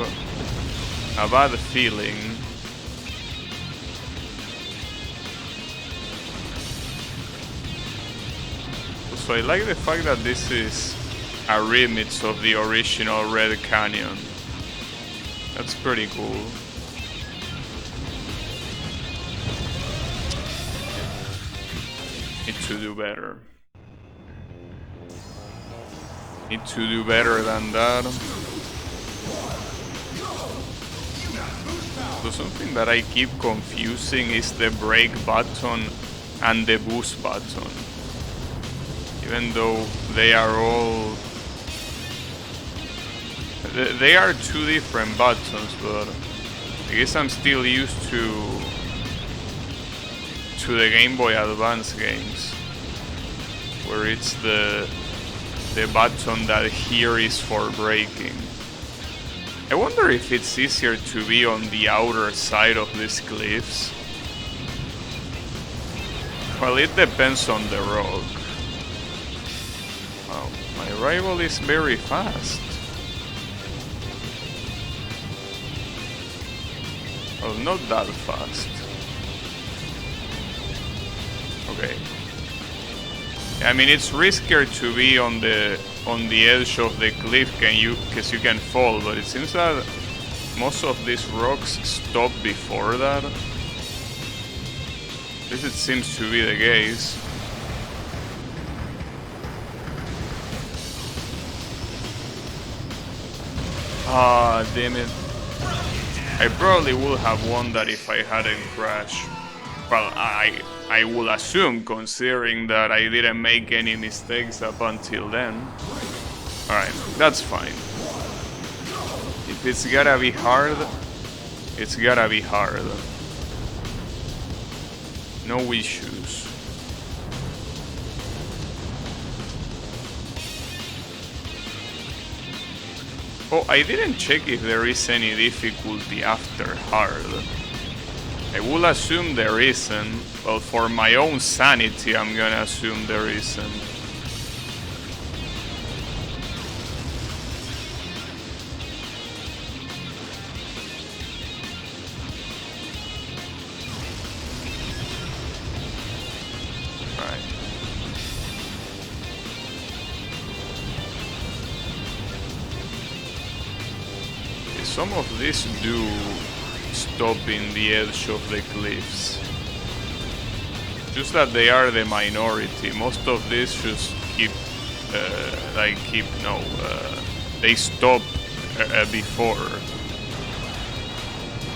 a bad feeling. Also, I like the fact that this is a remix of the original Red Canyon. That's pretty cool. Need to do better. Need to do better than that. So something that I keep confusing is the brake button and the boost button. Even though they are all... They are two different buttons, but I guess I'm still used to the Game Boy Advance games, where it's the button that here is for braking. I wonder if it's easier to be on the outer side of these cliffs. Well, it depends on the rock. Wow, my rival is very fast. Well, not that fast. Okay. I mean, it's riskier to be on the edge of the cliff, because you can fall, but it seems that most of these rocks stop before that. At least it seems to be the case. Ah, damn it. I probably would have won that if I hadn't crashed. Well, I will assume, considering that I didn't make any mistakes up until then. Alright, that's fine. If it's gotta be hard, it's gotta be hard. No issues. Oh, I didn't check if there is any difficulty after hard. I will assume there isn't. Well, for my own sanity, I'm gonna assume there isn't. Alright. Some of these do stop in the edge of the cliffs. Just that they are the minority. Most of these just keep, they stop before.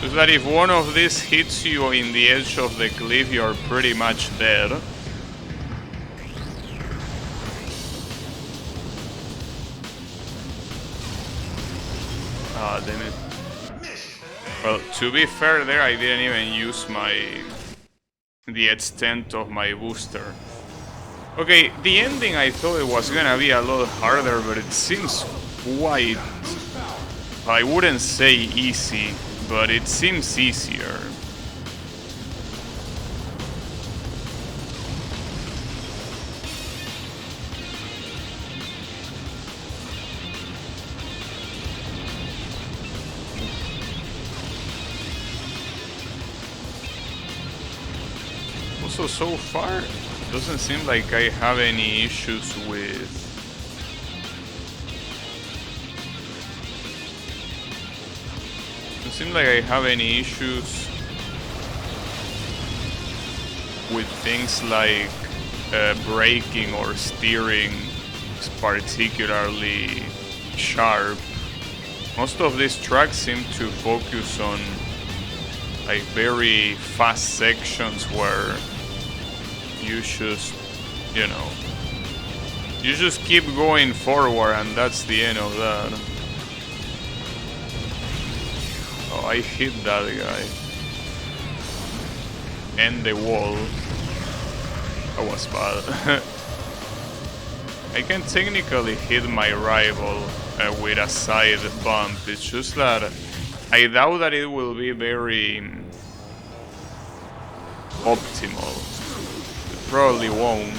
Just that if one of these hits you in the edge of the cliff, you're pretty much dead. Ah, damn it. Well, to be fair there, I didn't even use the extent of my booster. Okay, the ending I thought it was gonna be a lot harder, but it seems quite... I wouldn't say easy, but it seems easier. So far, it doesn't seem like I have any issues with... Doesn't seem like I have any issues with things like braking or steering is particularly sharp. Most of these tracks seem to focus on like very fast sections where you just, you just keep going forward, and that's the end of that. Oh, I hit that guy. And the wall. That was bad. I can technically hit my rival with a side bump. It's just that I doubt that it will be very optimal. Probably won't.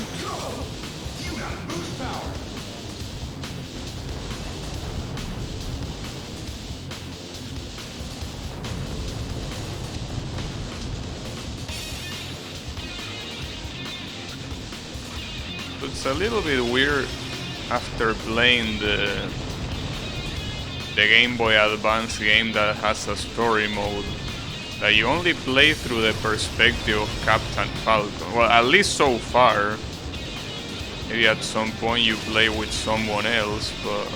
it's a little bit weird after playing the Game Boy Advance game that has a story mode, that you only play through the perspective of Captain Falcon. Well, at least so far. Maybe at some point you play with someone else, but...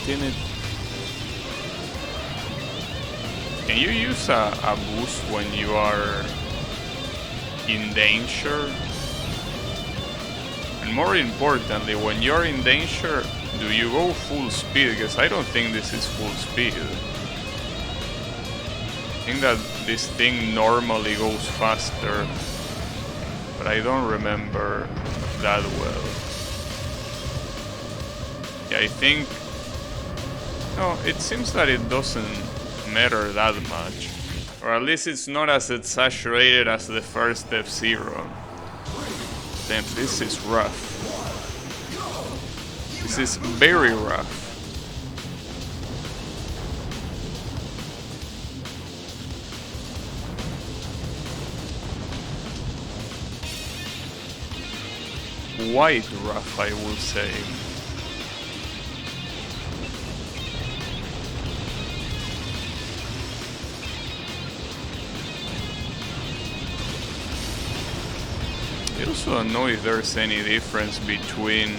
Damn it. Can you use a boost when you are in danger? And more importantly, when you're in danger, do you go full speed? Because I don't think this is full speed. I think that this thing normally goes faster, but I don't remember that well. Yeah, I think... No, it seems that it doesn't matter that much. Or at least it's not as exaggerated as the first F-Zero. Damn, this is rough. This is very rough. Quite rough, I will say. I also don't know if there's any difference between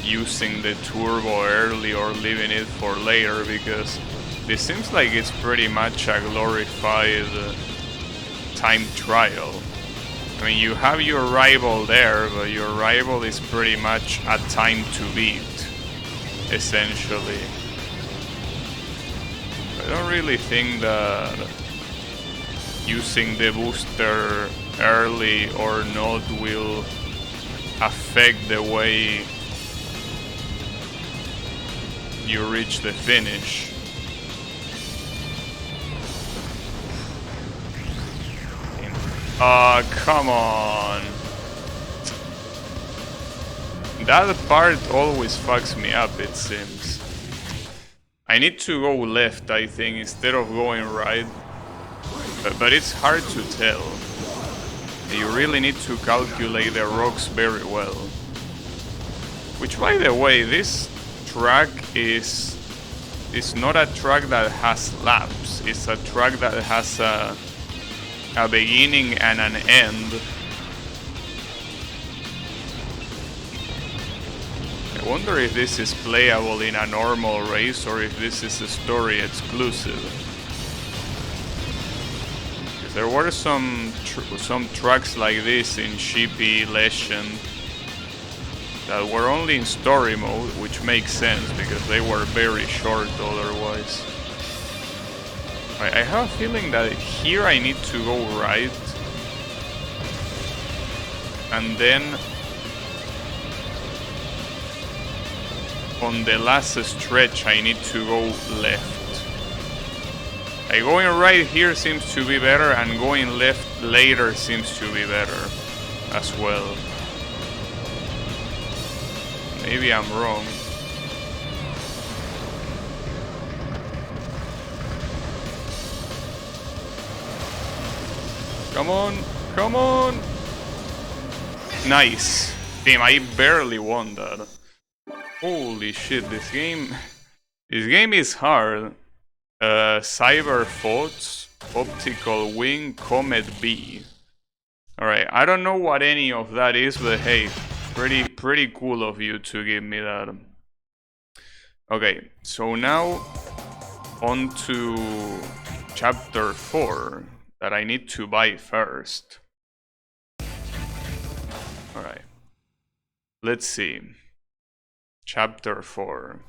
using the turbo early or leaving it for later, because this seems like it's pretty much a glorified time trial. I mean, you have your rival there, but your rival is pretty much a time to beat, essentially. I don't really think that using the booster early or not will affect the way you reach the finish. Come on. That part always fucks me up, it seems. I need to go left, I think, instead of going right. But it's hard to tell. You really need to calculate the rocks very well. Which, by the way, this track is not a track that has laps. It's a track that has a beginning and an end. I wonder if this is playable in a normal race or if this is a story exclusive. There were some tracks like this in Shippy Legend that were only in story mode, which makes sense because they were very short otherwise. I have a feeling that here I need to go right, and then on the last stretch I need to go left. Going right here seems to be better, and going left later seems to be better as well. Maybe I'm wrong. Come on, come on! Nice. Damn, I barely won that. Holy shit, this game is hard. Cyber Thoughts, Optical Wing, Comet B. Alright, I don't know what any of that is, but hey, pretty cool of you to give me that. Okay, so now on to chapter 4 that I need to buy first. Alright, let's see. Chapter 4.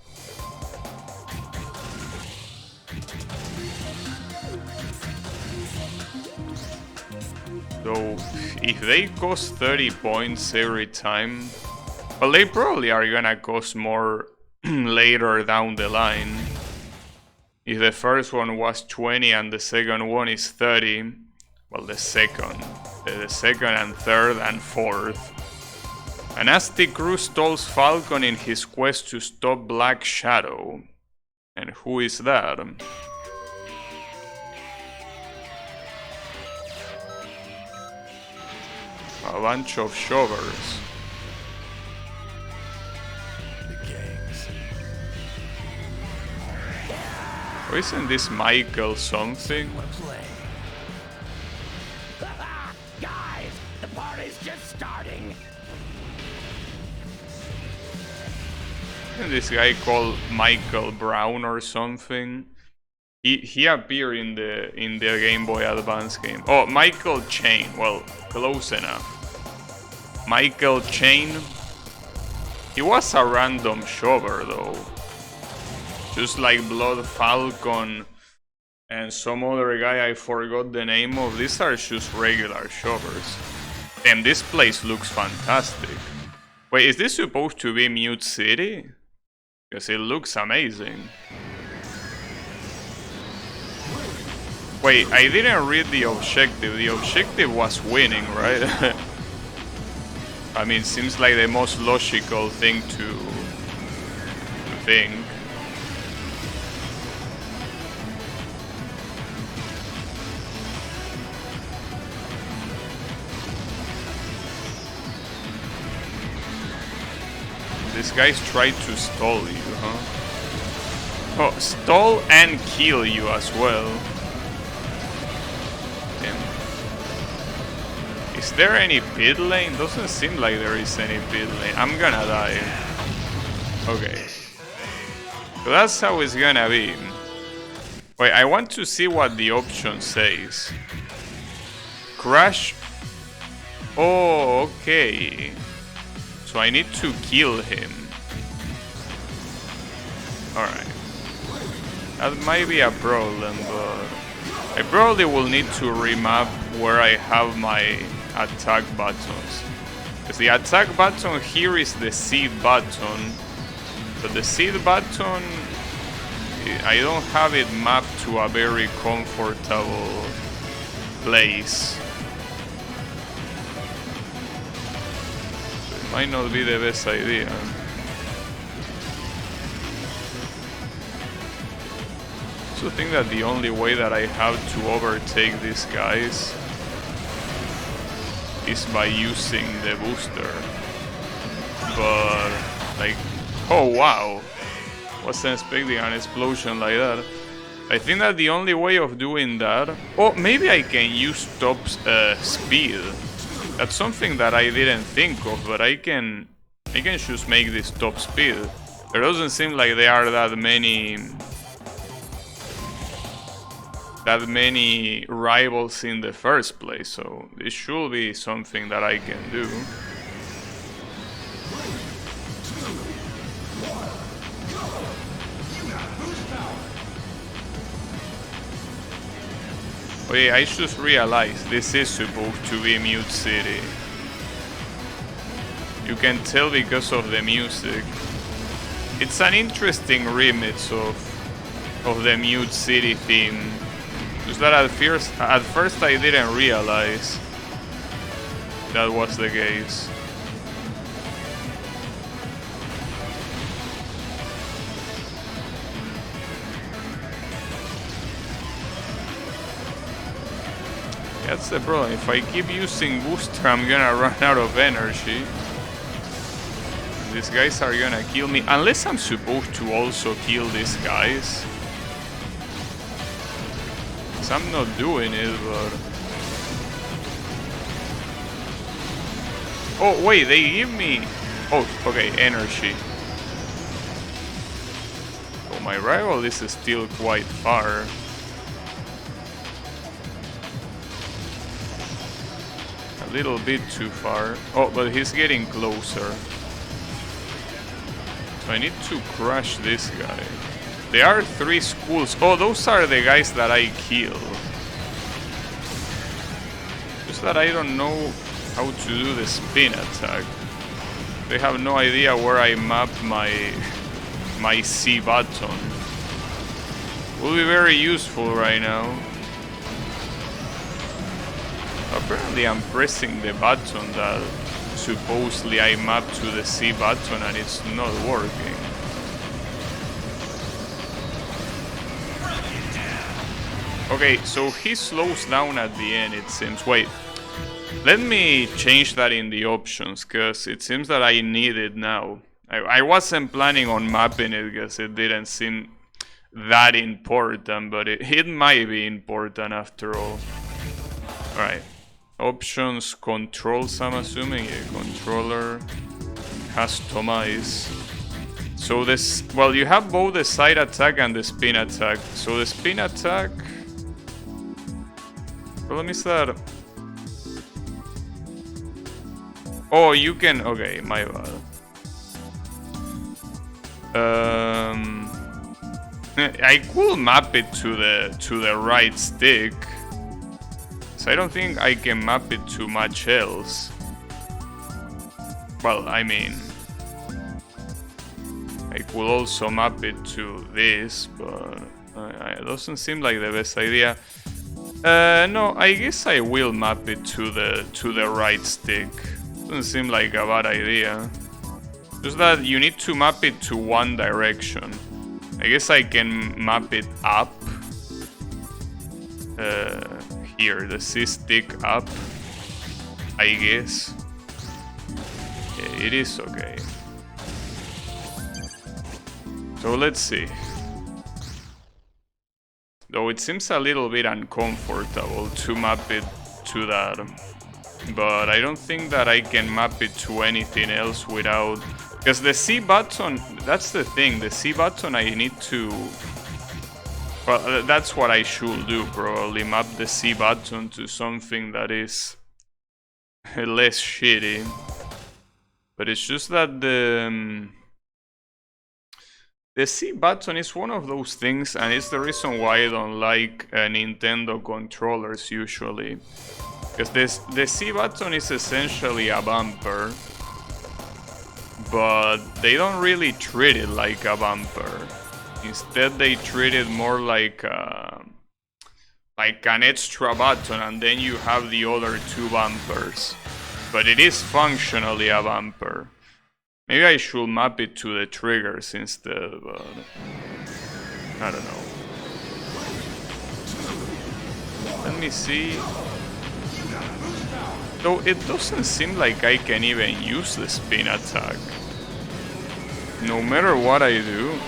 So, if they cost 30 points every time, well, they probably are gonna cost more later down the line. If the first one was 20 and the second one is 30, well, the second and third and fourth. An Aztec crew stalls Falcon in his quest to stop Black Shadow. And who is that? A bunch of shovers. The gangs. Oh, isn't this Michael something? Guys, the party's just starting. Isn't this guy called Michael Brown or something? He appeared in the Game Boy Advance game. Oh, Michael Chain. Well, close enough. Michael Chain. He was a random shover though. Just like Blood Falcon and some other guy I forgot the name of. These are just regular shovers. And this place looks fantastic. Wait, is this supposed to be Mute City? Because it looks amazing. Wait, I didn't read the objective. The objective was winning, right? I mean, seems like the most logical thing to think. These guys tried to stall you, huh? Oh, stall and kill you as well. Damn. Is there any pit lane? Doesn't seem like there is any pit lane. I'm gonna die. Okay. So that's how it's gonna be. Wait, I want to see what the option says. Crash. Oh, okay. So I need to kill him. Alright. That might be a problem, but I probably will need to remap where I have my attack buttons. Because the attack button here is the C button. But the C button, I don't have it mapped to a very comfortable place. Might not be the best idea. So I think that the only way that I have to overtake these guys is by using the booster. But like, oh wow, wasn't expecting an explosion like that. I think that the only way of doing that, oh, maybe I can use top speed. That's something that I didn't think of, but I can just make this top speed. There doesn't seem like there are that many rivals in the first place, so this should be something that I can do. Oh yeah, I just realized this is supposed to be Mute City. You can tell because of the music. It's an interesting remix of the Mute City theme. Just that at first I didn't realize that was the case. That's the problem. If I keep using booster, I'm gonna run out of energy. These guys are gonna kill me. Unless I'm supposed to also kill these guys. 'Cause I'm not doing it, but... Oh, wait, they give me... Oh, okay, energy. Oh, my rival is still quite far. Little bit too far. Oh, but he's getting closer. So I need to crush this guy. There are 3 schools. Oh, those are the guys that I kill. Just that I don't know how to do the spin attack. They have no idea where I mapped my C button. Will be very useful right now. Apparently I'm pressing the button that supposedly I mapped to the C button and it's not working. Okay, so he slows down at the end, it seems. Wait, let me change that in the options, because it seems that I need it now. I wasn't planning on mapping it because it didn't seem that important, but it might be important after all. Alright, options, controls, I'm assuming. Yeah, controller, customize. So this, well, you have both the side attack and the spin attack. So the spin attack, well, let me start. Oh, you can, okay, my bad. I could map it to the right stick. So I don't think I can map it to much else. Well, I mean, I could also map it to this, but it doesn't seem like the best idea. No, I guess I will map it to the right stick. Doesn't seem like a bad idea. Just that you need to map it to one direction. I guess I can map it up. Here, the C stick up. I guess. Yeah, it is okay. So let's see. Though it seems a little bit uncomfortable to map it to that. But I don't think that I can map it to anything else without... Because the C button, that's the thing, the C button I need to... Well, that's what I should do, probably, map the C button to something that is less shitty. But it's just that the C button is one of those things, and it's the reason why I don't like Nintendo controllers usually. Because the C button is essentially a bumper, but they don't really treat it like a bumper. Instead, they treat it more like an extra button, and then you have the other two bumpers. But it is functionally a bumper. Maybe I should map it to the triggers instead, but I don't know. Let me see. Though it doesn't seem like I can even use the spin attack. No matter what I do,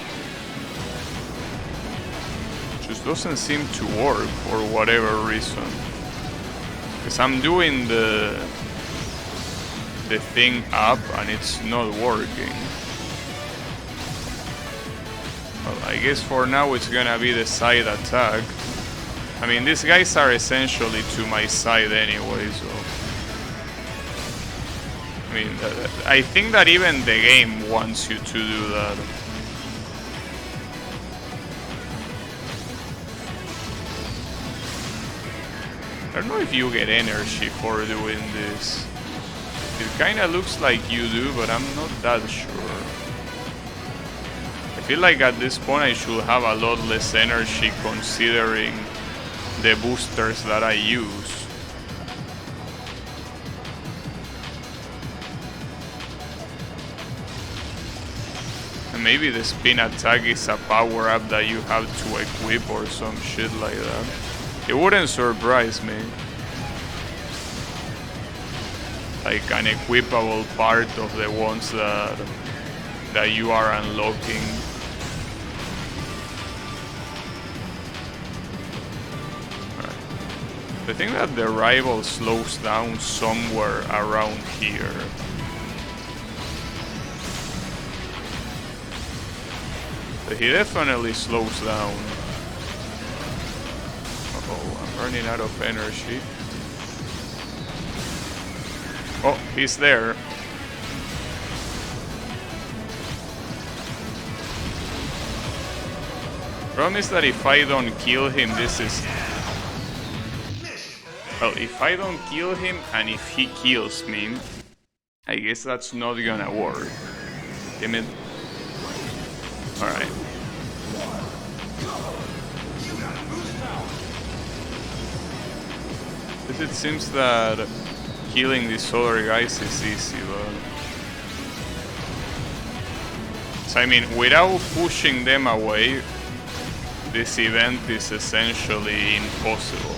it just doesn't seem to work for whatever reason. Because I'm doing the thing up and it's not working. Well, I guess for now it's gonna be the side attack. I mean, these guys are essentially to my side anyway, so... I mean, I think that even the game wants you to do that. I don't know if you get energy for doing this. It kinda looks like you do, but I'm not that sure. I feel like at this point I should have a lot less energy considering the boosters that I use. And maybe the spin attack is a power up that you have to equip or some shit like that. It wouldn't surprise me. Like an equipable part of the ones that you are unlocking. Right. I think that the rival slows down somewhere around here. But he definitely slows down. Uh-oh, I'm running out of energy. Oh, he's there. Problem is that if I don't kill him, this is... Well, if I don't kill him and if he kills me, I guess that's not gonna work. Damn it. Alright. It seems that killing these other guys is easy, but... So I mean, without pushing them away, this event is essentially impossible.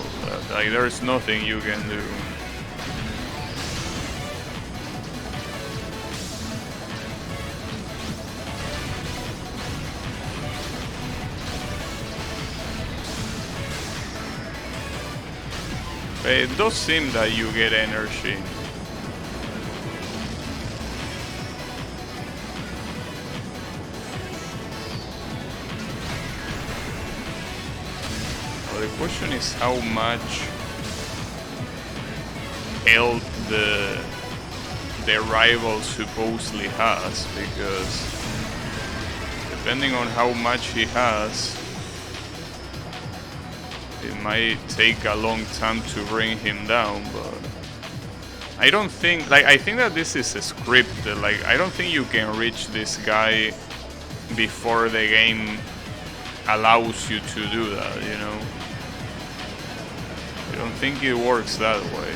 Like, there's nothing you can do. But it does seem that you get energy. The question is how much health the rival supposedly has, because depending on how much he has, it might take a long time to bring him down. But I don't think, like, I think that this is scripted. Like, I don't think you can reach this guy before the game allows you to do that, you know? I don't think it works that way.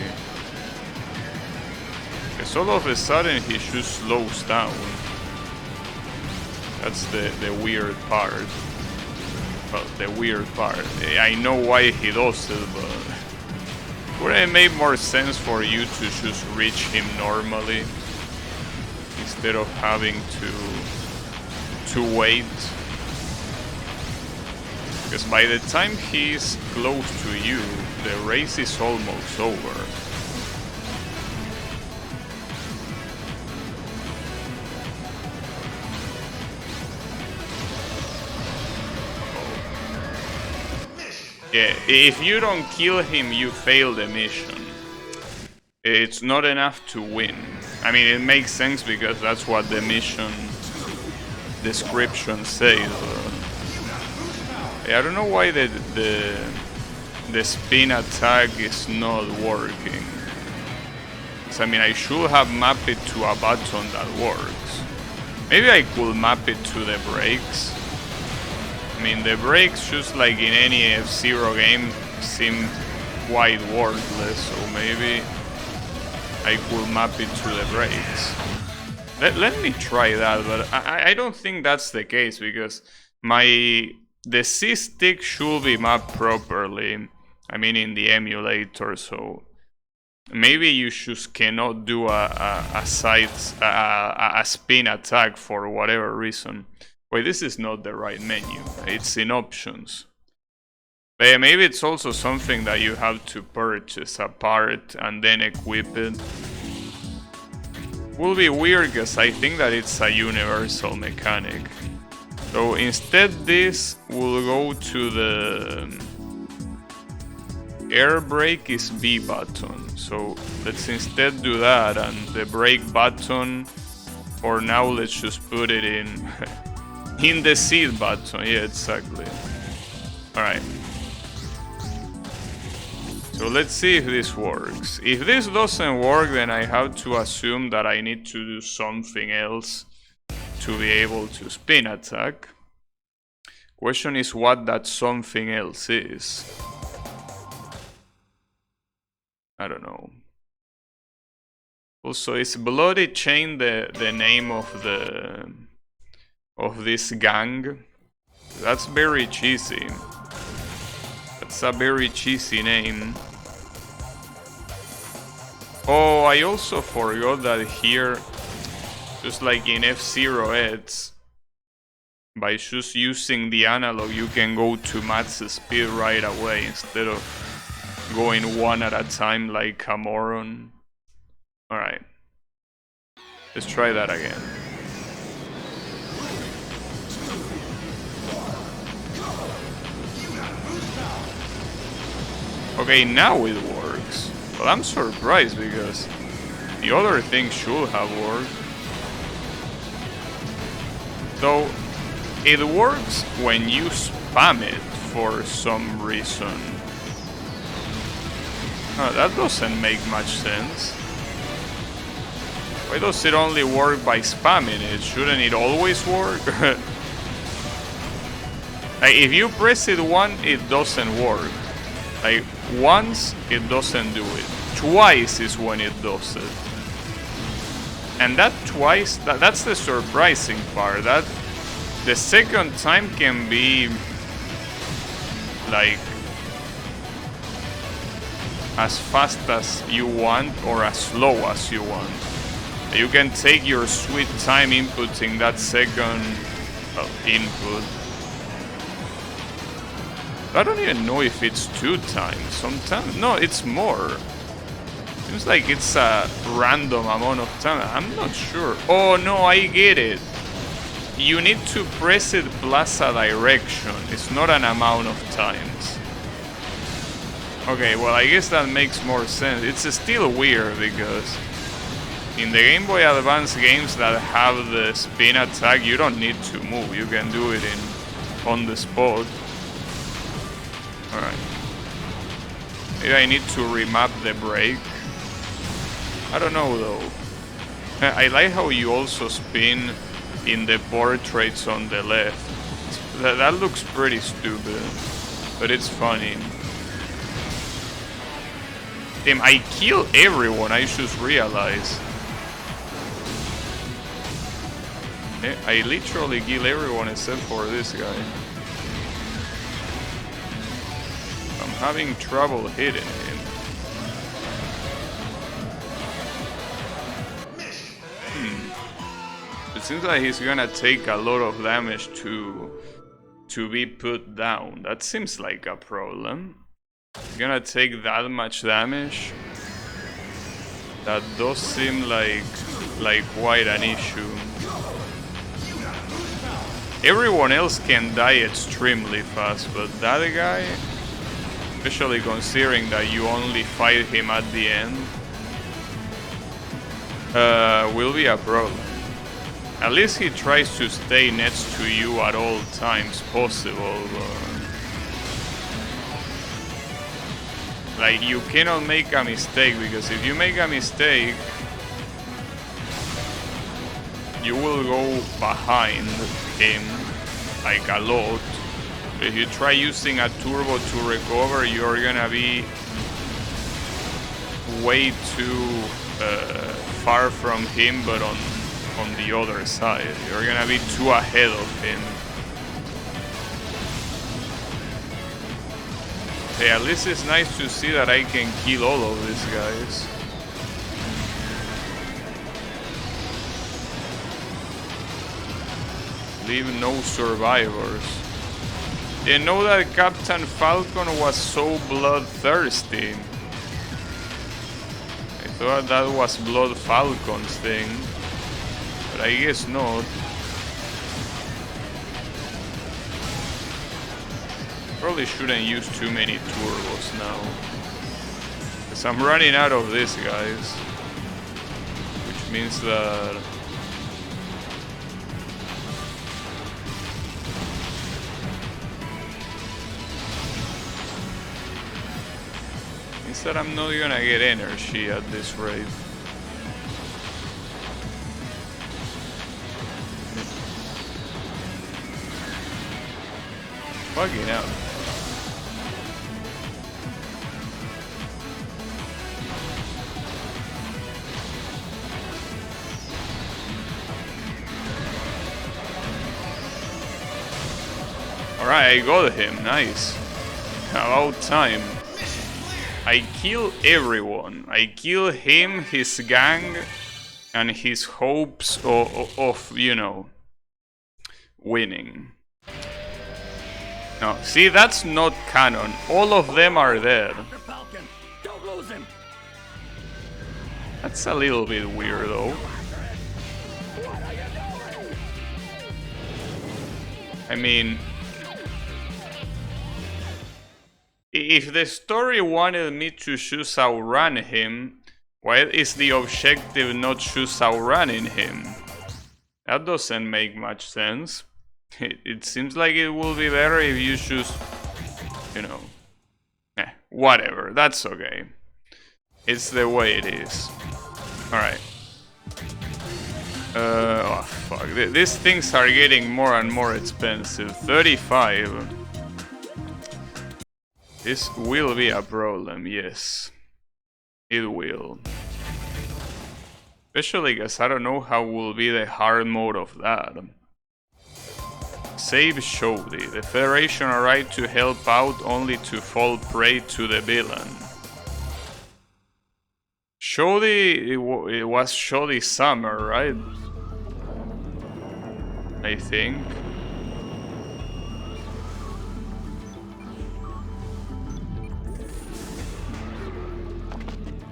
Because all of a sudden he just slows down. That's the weird part. Well, the weird part. I know why he does it, but would it make more sense for you to just reach him normally instead of having to wait? Because by the time he's close to you, the race is almost over. Yeah, if you don't kill him, you fail the mission. It's not enough to win. I mean, it makes sense because that's what the mission description says. I don't know why the spin attack is not working. So, I mean, I should have mapped it to a button that works. Maybe I could map it to the brakes. I mean, the brakes, just like in any F-Zero game, seem quite worthless, so maybe I could map it to the brakes. Let me try that, but I don't think that's the case, because the C-stick should be mapped properly. I mean, in the emulator, so maybe you just cannot do a spin attack for whatever reason. Wait, this is not the right menu. It's in options. But maybe it's also something that you have to purchase a part and then equip it. Will be weird because I think that it's a universal mechanic. So instead this will go to the air brake is B button. So let's instead do that, and the brake button for now let's just put it in in the seat button. Yeah, exactly. Alright. So let's see if this works. If this doesn't work, then I have to assume that I need to do something else to be able to spin attack. Question is what that something else is. I don't know. Also, is Bloody Chain the name of this gang? That's very cheesy. That's a very cheesy name. Oh, I also forgot that here, just like in F-Zero Eds, by just using the analog you can go to max speed right away instead of going one at a time like a moron. Alright. Let's try that again. Okay, now it works. Well, I'm surprised because the other thing should have worked. So, it works when you spam it for some reason. That doesn't make much sense. Why does it only work by spamming it? Shouldn't it always work? Like, if you press it once, it doesn't work. Like, once, it doesn't do it. Twice is when it does it. And that twice, that's the surprising part. That the second time can be like as fast as you want or as slow as you want. You can take your sweet time inputting that second input. I don't even know if it's 2 times. Sometimes no, it's more. Seems like it's a random amount of time. I'm not sure. Oh no, I get it. You need to press it plus a direction. It's not an amount of times. Okay, well I guess that makes more sense. It's still weird because in the Game Boy Advance games that have the spin attack, you don't need to move. You can do it on the spot. Alright. Maybe I need to remap the brake. I don't know though. I like how you also spin in the portraits on the left. That looks pretty stupid, but it's funny. Damn, I kill everyone, I just realized. I literally kill everyone except for this guy. I'm having trouble hitting him. It seems like he's gonna take a lot of damage to be put down. That seems like a problem. He's gonna take that much damage. That does seem like quite an issue. Everyone else can die extremely fast, but that guy, especially considering that you only fight him at the end, will be a problem. At least he tries to stay next to you at all times possible. Like, you cannot make a mistake, because if you make a mistake, you will go behind him like a lot. If you try using a turbo to recover, you're gonna be way too far from him, but on the other side. You're gonna be too ahead of him. Hey, at least it's nice to see that I can kill all of these guys. Leave no survivors. Didn't know that Captain Falcon was so bloodthirsty. I thought that was Blood Falcon's thing, but I guess not. Probably shouldn't use too many turbos now, because I'm running out of these guys, which means that I'm not gonna get energy at this rate. Fucking hell. Alright, I got him, nice. About time. I kill everyone. I kill him, his gang, and his hopes of you know, winning. No, see, that's not canon. All of them are dead. Falcon, don't lose him. That's a little bit weird, though. I mean, if the story wanted me to choose outrun him, why is the objective not choose outrunning him? That doesn't make much sense. It seems like it will be better if you choose, you know, whatever, that's okay. It's the way it is. Alright. Oh fuck, these things are getting more and more expensive. 35. This will be a problem, yes. It will. Especially because I don't know how will be the hard mode of that. Save Shodi. The Federation arrived to help out only to fall prey to the villain. Shodi, it was Shodi Summer, right? I think.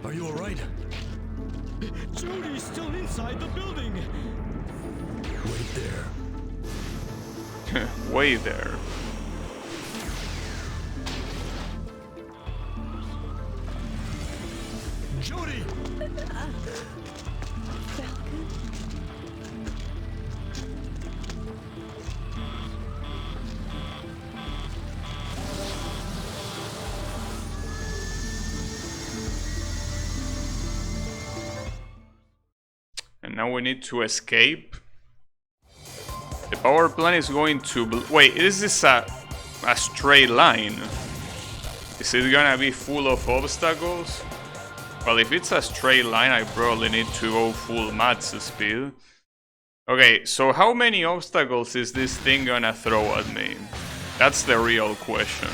Are you alright? Jody's still inside the building. Wait there. Way there. Jody! And now we need to escape. The power plant is going to... Wait, is this a straight line? Is it gonna be full of obstacles? Well, if it's a straight line, I probably need to go full max speed. Okay, so how many obstacles is this thing gonna throw at me? That's the real question.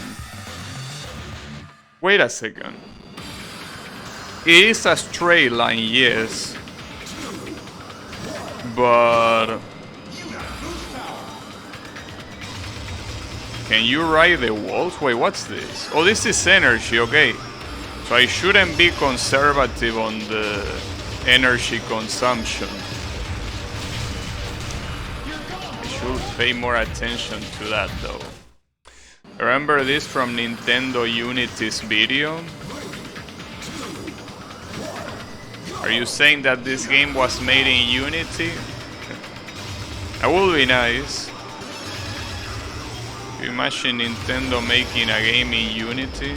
Wait a second. It is a straight line, yes. But... Can you ride the walls? Wait, what's this? Oh, this is energy, okay. So I shouldn't be conservative on the energy consumption. I should pay more attention to that though. Remember this from Nintendo Unity's video? Are you saying that this game was made in Unity? That would be nice. You imagine Nintendo making a game in Unity?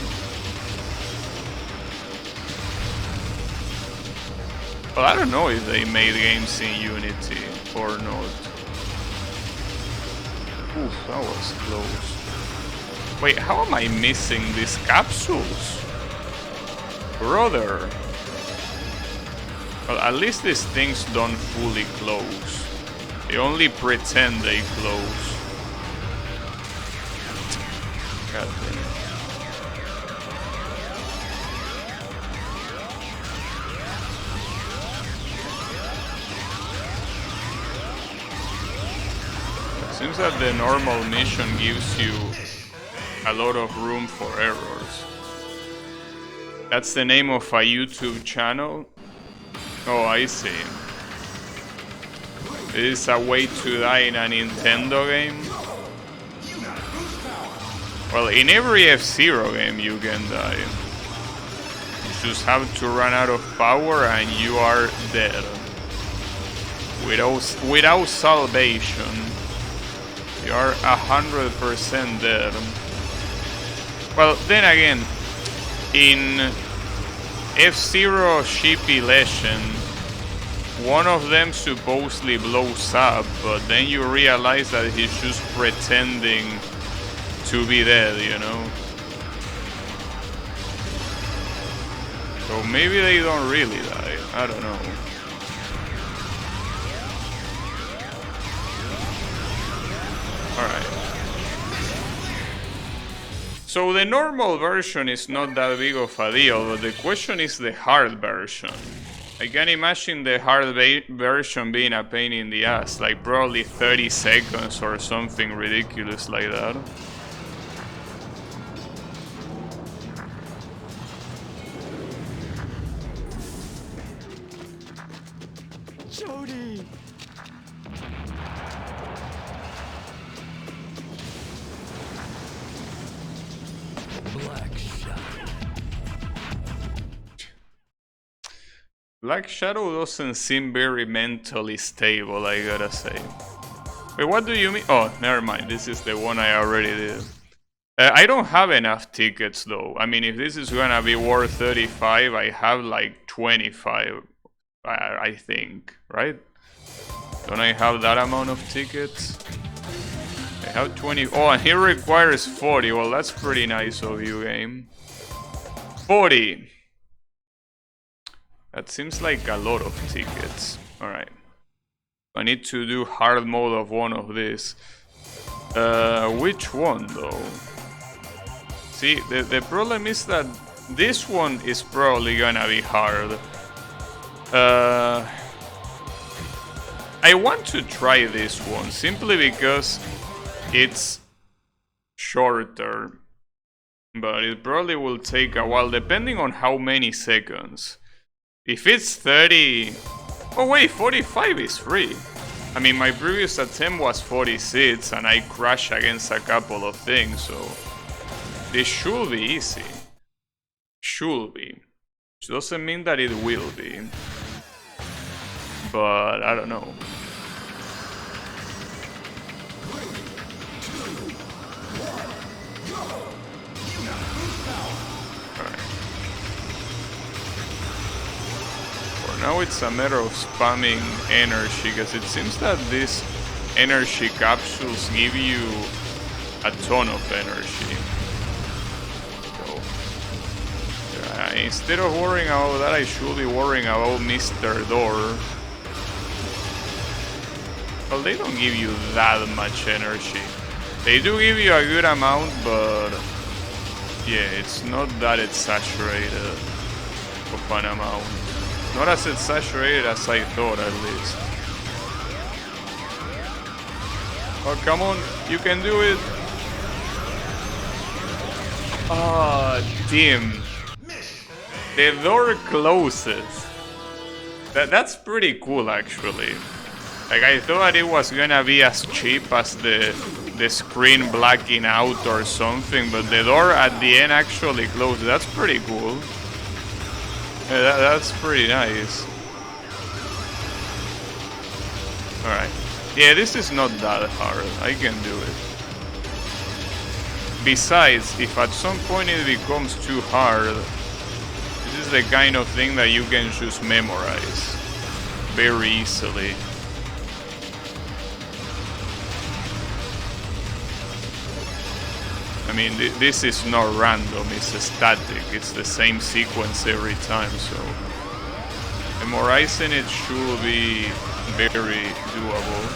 Well, I don't know if they made games in Unity or not. Oof, that was close. Wait, how am I missing these capsules? Brother. Well, at least these things don't fully close. They only pretend they close. God damn it. Seems that the normal mission gives you a lot of room for errors. That's the name of a YouTube channel? Oh, I see. This is a way to die in a Nintendo game? Well, in every F-Zero game you can die. You just have to run out of power and you are dead. Without salvation. You are 100% dead. Well, then again, in F-Zero Shippy Legend, one of them supposedly blows up, but then you realize that he's just pretending to be dead, you know? So maybe they don't really die, I don't know. Alright. So the normal version is not that big of a deal, but the question is the hard version. I can imagine the hard version being a pain in the ass, like probably 30 seconds or something ridiculous like that. Jody! Black Shadow doesn't seem very mentally stable, I gotta say. Wait, what do you mean? Oh, never mind, this is the one I already did. I don't have enough tickets though. I mean, if this is gonna be worth 35, I have like 25, I think, right? Don't I have that amount of tickets? I have 20. Oh, and he requires 40. Well, that's pretty nice of you, game. 40. That seems like a lot of tickets. Alright. I need to do hard mode of one of these. Which one though? See, the problem is that this one is probably gonna be hard. I want to try this one simply because it's shorter, but it probably will take a while depending on how many seconds. If it's 30... Oh wait, 45 is free. I mean, my previous attempt was 46 and I crashed against a couple of things, so this should be easy. Should be. Which doesn't mean that it will be. But I don't know. Now it's a matter of spamming energy, because it seems that these energy capsules give you a ton of energy. So, instead of worrying about that, I should be worrying about Mr. Door. Well, they don't give you that much energy. They do give you a good amount, but yeah, it's not that exaggerated of an amount. Not as exaggerated as I thought, at least. Oh, come on, you can do it. Ah, damn. The door closes. That's pretty cool, actually. Like, I thought it was gonna be as cheap as the screen blacking out or something, but the door at the end actually closes. That's pretty cool. Yeah, that's pretty nice. Alright. Yeah, this is not that hard. I can do it. Besides, if at some point it becomes too hard, this is the kind of thing that you can just memorize very easily. I mean, this is not random, it's static, it's the same sequence every time, so memorizing it should be very doable.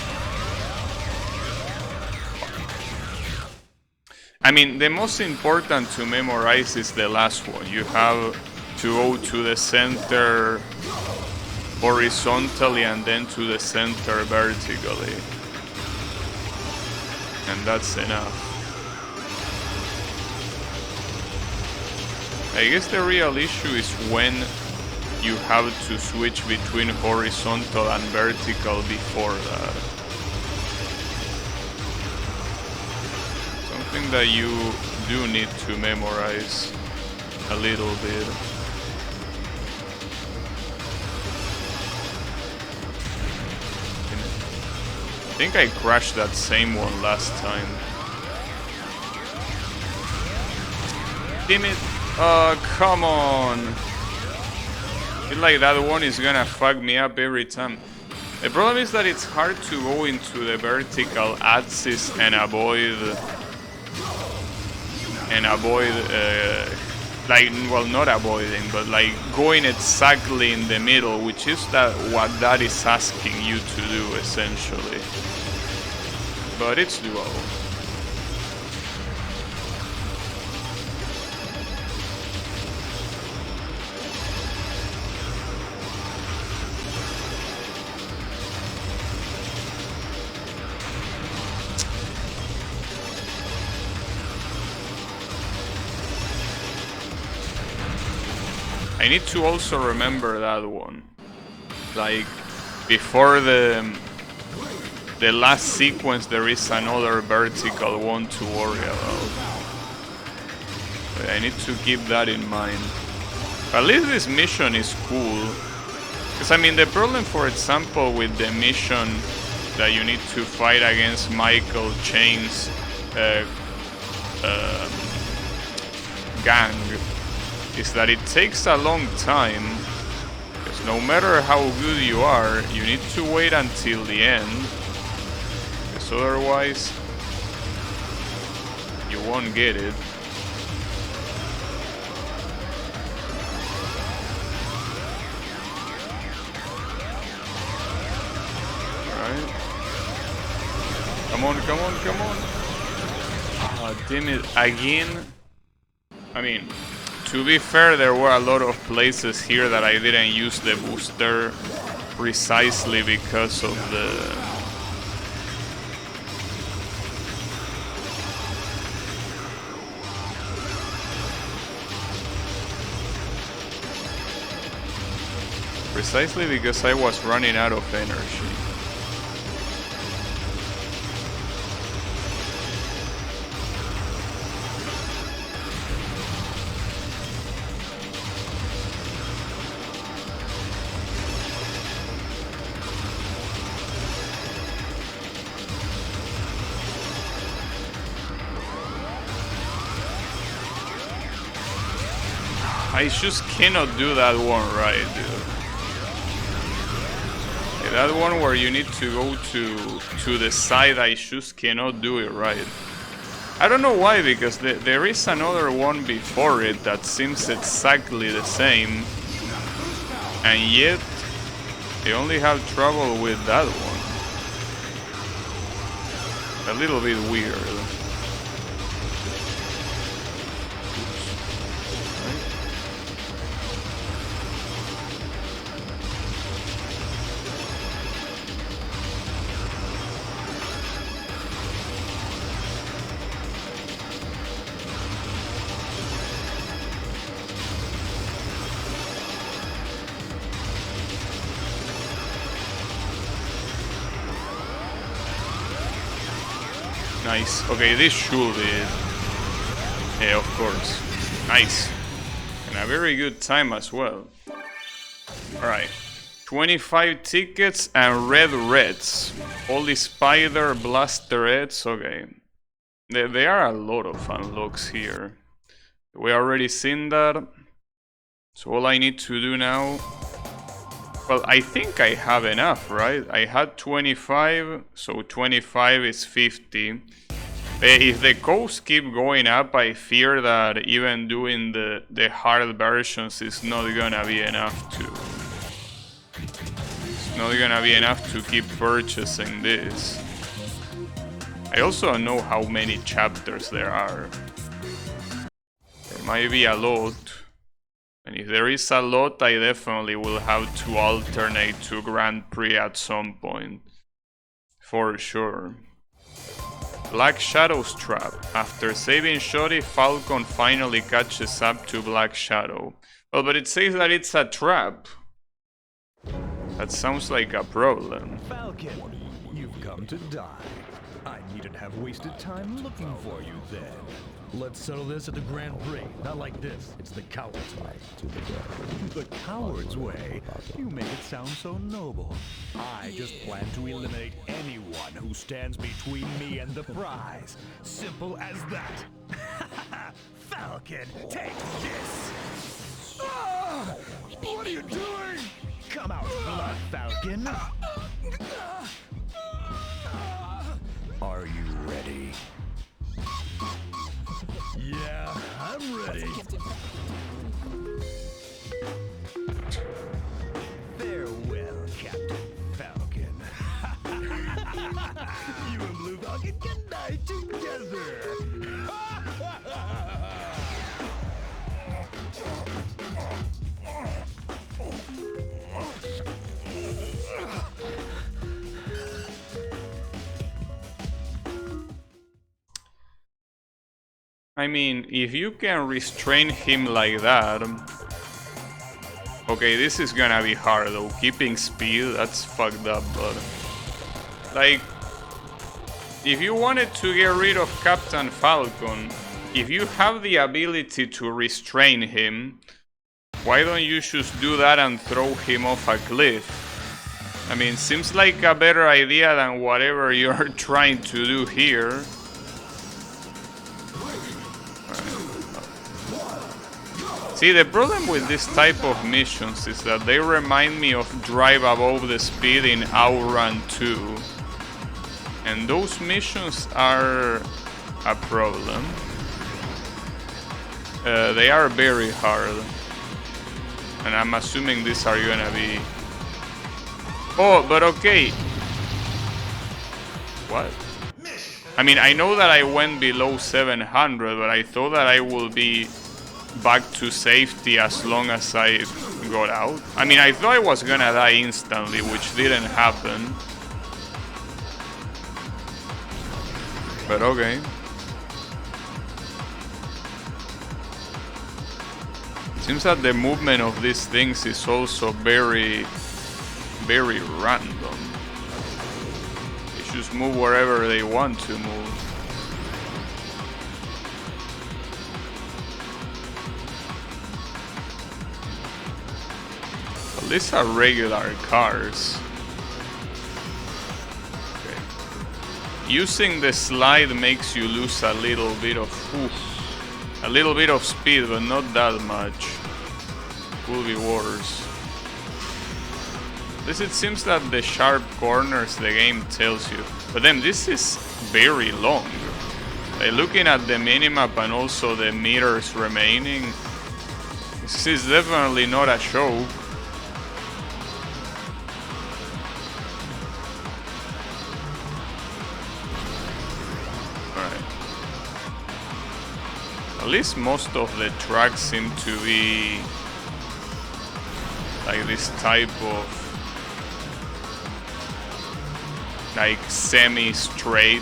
I mean, the most important to memorize is the last one. You have to go to the center horizontally and then to the center vertically. And that's enough. I guess the real issue is when you have to switch between horizontal and vertical before that. Something that you do need to memorize a little bit. I think I crashed that same one last time. Damn it. Oh, come on. I feel like that one is gonna fuck me up every time. The problem is that it's hard to go into the vertical axis and avoid like, well, not avoiding, but like going exactly in the middle, which is what that is asking you to do, essentially. But it's doable. I need to also remember that one. Like, before the last sequence, there is another vertical one to worry about. But I need to keep that in mind. At least this mission is cool. Because, I mean, the problem, for example, with the mission that you need to fight against Michael Chain's gang is that it takes a long time, because no matter how good you are, you need to wait until the end, because otherwise you won't get it. Alright. Come on, come on, come on. Damn it, again. I mean, to be fair, there were a lot of places here that I didn't use the booster precisely because of the... Precisely because I was running out of energy. I just cannot do that one right, dude. That one where you need to go to the side, I just cannot do it right. I don't know why, because there is another one before it that seems exactly the same, and yet I only have trouble with that one. A little bit weird. Nice. Okay, this should be it. Yeah, of course. Nice. And a very good time as well. Alright. 25 tickets and reds. Holy Spider, Blaster Reds. Okay. There are a lot of unlocks here. We already seen that. So all I need to do now... Well, I think I have enough, right? I had 25, so 25 is 50. If the costs keep going up, I fear that even doing the hard versions is not gonna be enough to... It's not gonna be enough to keep purchasing this. I also don't know how many chapters there are. There might be a lot. And if there is a lot, I definitely will have to alternate to Grand Prix at some point. For sure. Black Shadow's trap. After saving Shorty, Falcon finally catches up to Black Shadow. Well, but it says that it's a trap. That sounds like a problem. Falcon, you've come to die. I needn't have wasted time looking for you then. Let's settle this at the Grand Prix. Not like this. It's the coward's way. The coward's way? You make it sound so noble. I just plan to eliminate anyone who stands between me and the prize. Simple as that. Falcon, take this! Ah! What are you doing? Come out, Blood Falcon. Are you ready? Yeah, I'm ready. Farewell, Captain Falcon. You and Blue Falcon can die together. I mean, if you can restrain him like that... Okay, this is gonna be hard though. Keeping speed, that's fucked up, but... Like... If you wanted to get rid of Captain Falcon, if you have the ability to restrain him, why don't you just do that and throw him off a cliff? I mean, seems like a better idea than whatever you're trying to do here. See, the problem with this type of missions is that they remind me of Drive Above the Speed in Outrun 2. And those missions are a problem. They are very hard. And I'm assuming these are gonna be... Oh, but okay. What? Mission I mean, I know that I went below 700, but I thought that I will be back to safety as long as I got out. I mean, I thought I was gonna die instantly, which didn't happen. But okay. Seems that the movement of these things is also very, very random. They just move wherever they want to move. Well, these are regular cars. Okay. Using the slide makes you lose a little bit of speed, but not that much. Could be worse. This, it seems that the sharp corners the game tells you. But then this is very long. Like, looking at the minimap and also the meters remaining, this is definitely not a show. Alright. At least most of the tracks seem to be like this type of like semi-straight.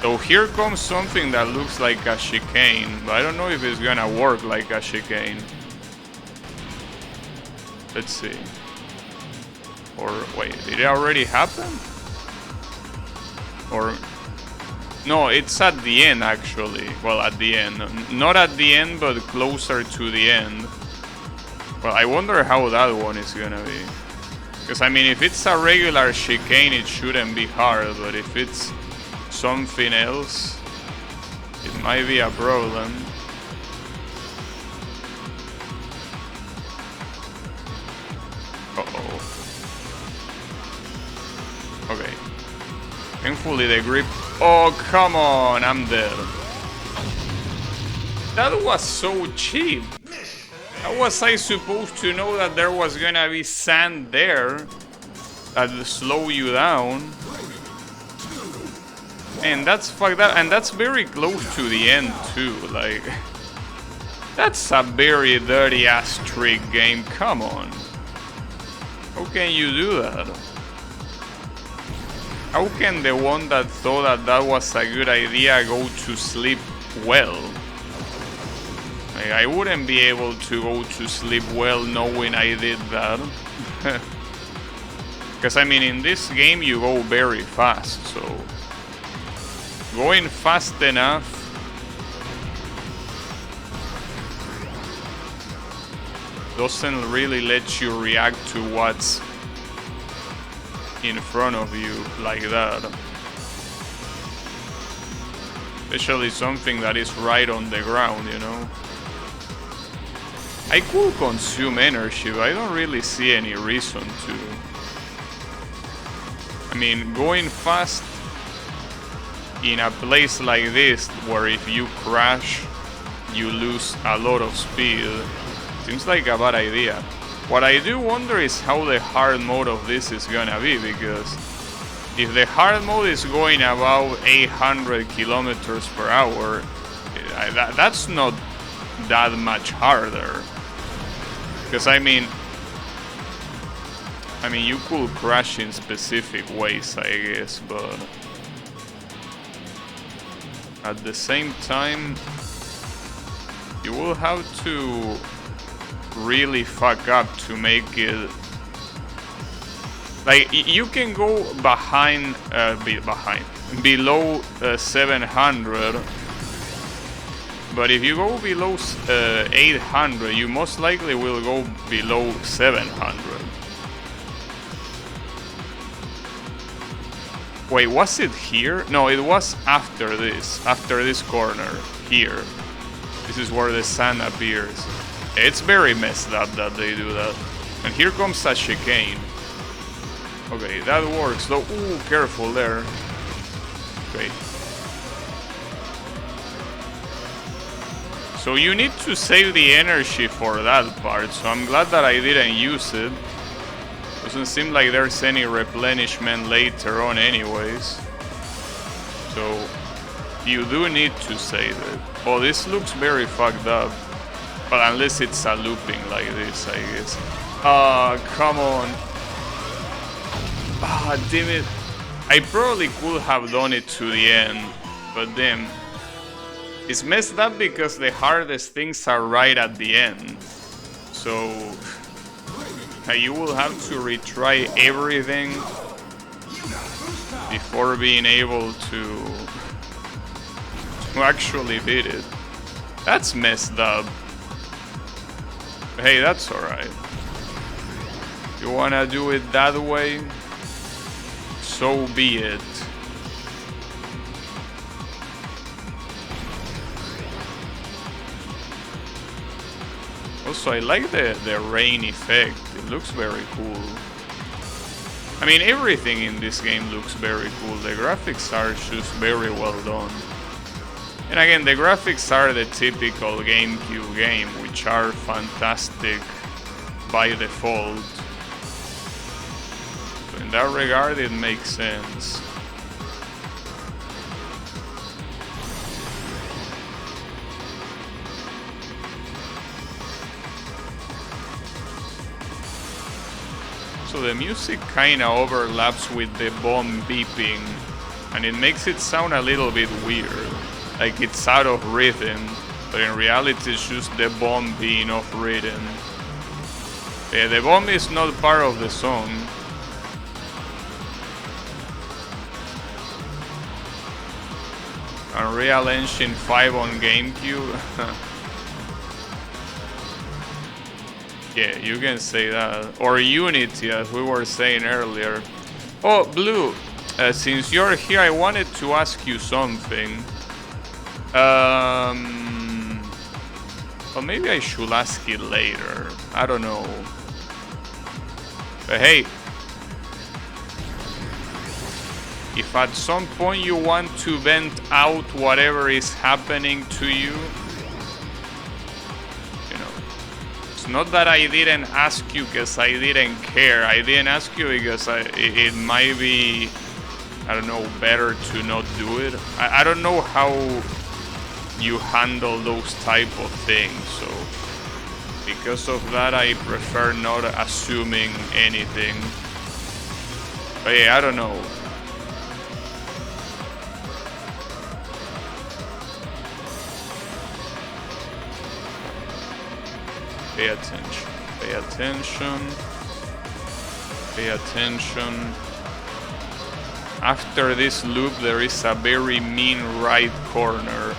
So here comes something that looks like a chicane, but I don't know if it's gonna work like a chicane. Let's see. Or wait, did it already happen? Or no, it's at the end actually. Well, at the end. Not at the end, but closer to the end. Well, I wonder how that one is gonna be. Because I mean, if it's a regular chicane, it shouldn't be hard, but if it's something else, it might be a problem. Uh-oh. Okay. Thankfully the grip... Oh, come on, I'm dead. That was so cheap. How was I supposed to know that there was gonna be sand there that would slow you down? And that's fucked up, and that's very close to the end too, like... That's a very dirty ass trick game, come on. How can you do that? How can the one that thought that that was a good idea go to sleep well? Like, I wouldn't be able to go to sleep well knowing I did that. Because I mean, in this game you go very fast, so... Going fast enough... doesn't really let you react to what's in front of you like that. Especially something that is right on the ground, you know? I could consume energy, but I don't really see any reason to. I mean, going fast in a place like this, where if you crash, you lose a lot of speed, seems like a bad idea. What I do wonder is how the hard mode of this is gonna be, because if the hard mode is going about 800 kilometers per hour, that's not that much harder. Because I mean you could crash in specific ways, I guess, but at the same time, you will have to really fuck up to make it. Like, you can go below 700, but if you go below 800, you most likely will go below 700. Wait, was it here? No, it was after this corner, here. This is where the sun appears. It's very messed up that they do that. And here comes a chicane. Okay, that works though. Ooh, careful there. Okay. So you need to save the energy for that part, so I'm glad that I didn't use it. Doesn't seem like there's any replenishment later on anyways. So you do need to save it. Oh, this looks very fucked up. But unless it's a looping like this, I guess. Ah, come on. Ah, damn it. I probably could have done it to the end, but damn. It's messed up because the hardest things are right at the end. So you will have to retry everything before being able to actually beat it. That's messed up. Hey, that's alright. You wanna do it that way? So be it. Also, I like the rain effect. It looks very cool. I mean, everything in this game looks very cool. The graphics are just very well done. And again, the graphics are the typical GameCube game, which are fantastic by default. So in that regard, it makes sense. So the music kinda overlaps with the bomb beeping, and it makes it sound a little bit weird. Like it's out of rhythm, but in reality it's just the bomb being off rhythm. Yeah, the bomb is not part of the song. Unreal Engine 5 on GameCube. Yeah, you can say that. Or Unity, as we were saying earlier. Oh, Blue, since you're here, I wanted to ask you something. Well, maybe I should ask it later. I don't know. But hey, if at some point you want to vent out whatever is happening to you, you know, it's not that I didn't ask you because I didn't care. I didn't ask you because it might be, I don't know, better to not do it. I don't know how you handle those type of things, so because of that I prefer not assuming anything. But yeah, I don't know. Pay attention, pay attention, pay attention. After this loop there is a very mean right corner.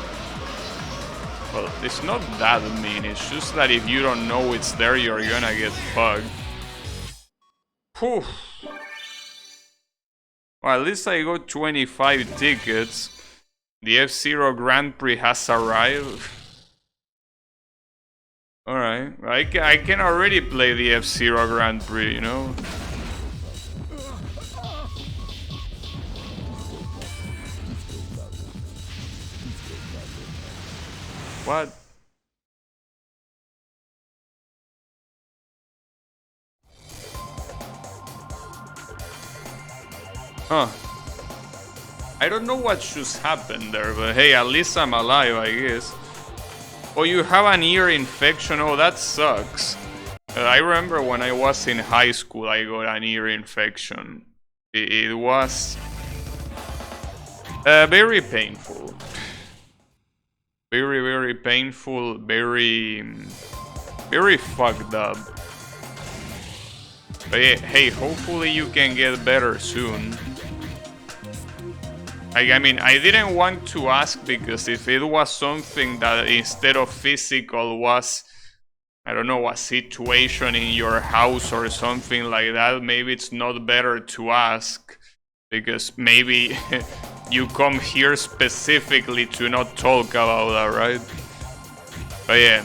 Well, it's not that mean, it's just that if you don't know it's there, you're gonna get fucked. Whew. Well, at least I got 25 tickets. The F-Zero Grand Prix has arrived. Alright, I can already play the F-Zero Grand Prix, you know? What? Huh. I don't know what just happened there, but hey, at least I'm alive, I guess. Oh, you have an ear infection? Oh, that sucks. I remember when I was in high school, I got an ear infection. It was very painful. Very, very painful, very fucked up. But yeah, hey, hopefully you can get better soon. I mean, I didn't want to ask because if it was something that instead of physical was, I don't know, a situation in your house or something like that, maybe it's not better to ask because maybe you come here specifically to not talk about that, right? But yeah,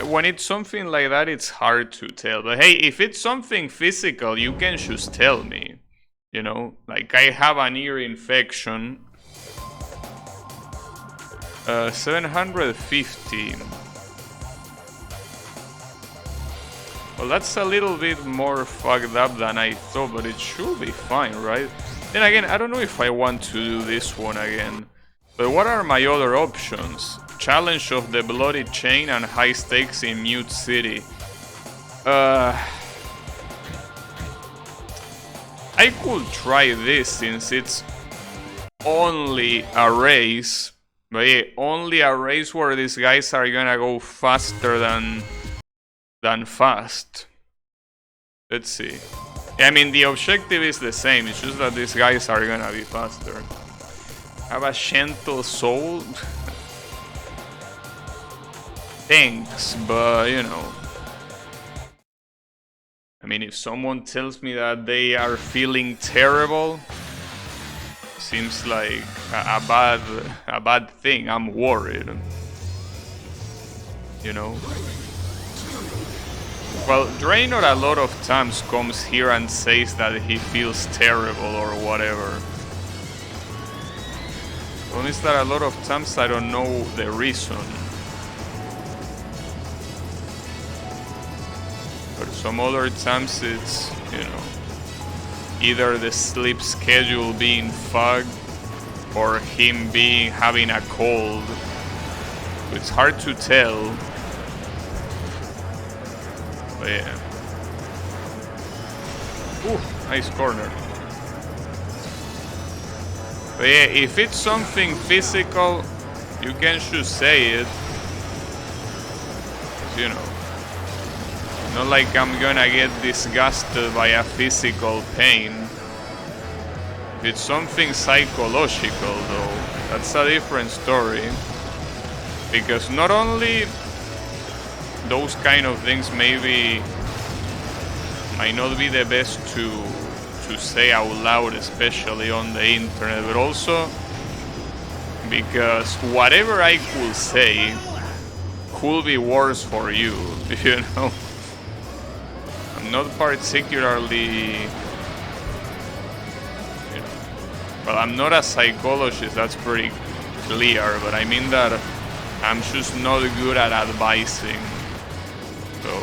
when it's something like that, it's hard to tell. But hey, if it's something physical, you can just tell me. You know, like I have an ear infection. 750. Well, that's a little bit more fucked up than I thought, but it should be fine, right? Then again, I don't know if I want to do this one again. But what are my other options? Challenge of the Bloody Chain and high stakes in Mute City. I could try this since it's only a race. But yeah, only a race where these guys are gonna go faster than fast. Let's see. I mean, the objective is the same, it's just that these guys are gonna be faster. Have a gentle soul? Thanks, but you know. I mean, if someone tells me that they are feeling terrible, seems like a bad thing. I'm worried. You know? Well, Draenor a lot of times comes here and says that he feels terrible or whatever. Only is that a lot of times I don't know the reason. But some other times it's, you know, either the sleep schedule being fucked or him having a cold. It's hard to tell. But yeah. Ooh, nice corner. But yeah, if it's something physical, you can just say it. You know, not like I'm gonna get disgusted by a physical pain. If it's something psychological though, that's a different story. Because not only those kind of things maybe might not be the best to say out loud, especially on the internet, but also because whatever I could say could be worse for you, you know? I'm not particularly, you know, well, I'm not a psychologist, that's pretty clear, but I mean that I'm just not good at advising. So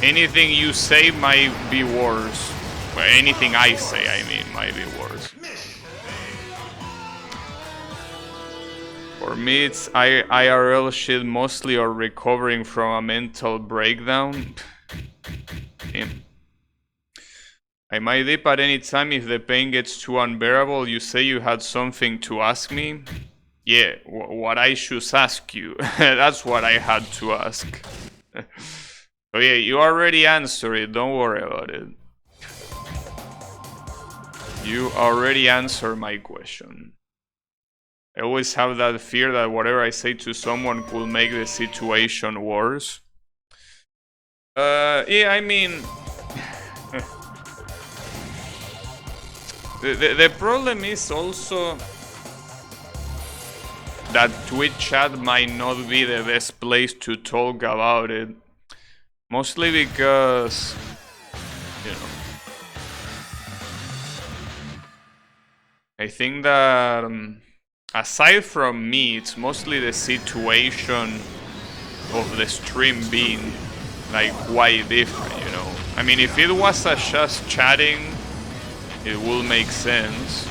anything you say might be worse. Well, anything I say, I mean, might be worse. For me, it's IRL shit mostly, or recovering from a mental breakdown. I might dip at any time if the pain gets too unbearable. You say you had something to ask me? Yeah, what I should ask you. That's what I had to ask. So yeah, you already answered it, don't worry about it. You already answered my question. I always have that fear that whatever I say to someone could make the situation worse. Yeah, I mean... the problem is also that Twitch chat might not be the best place to talk about it. Mostly because, you know, I think that aside from me, it's mostly the situation of the stream being like quite different, you know. I mean, if it was just chatting, it will make sense.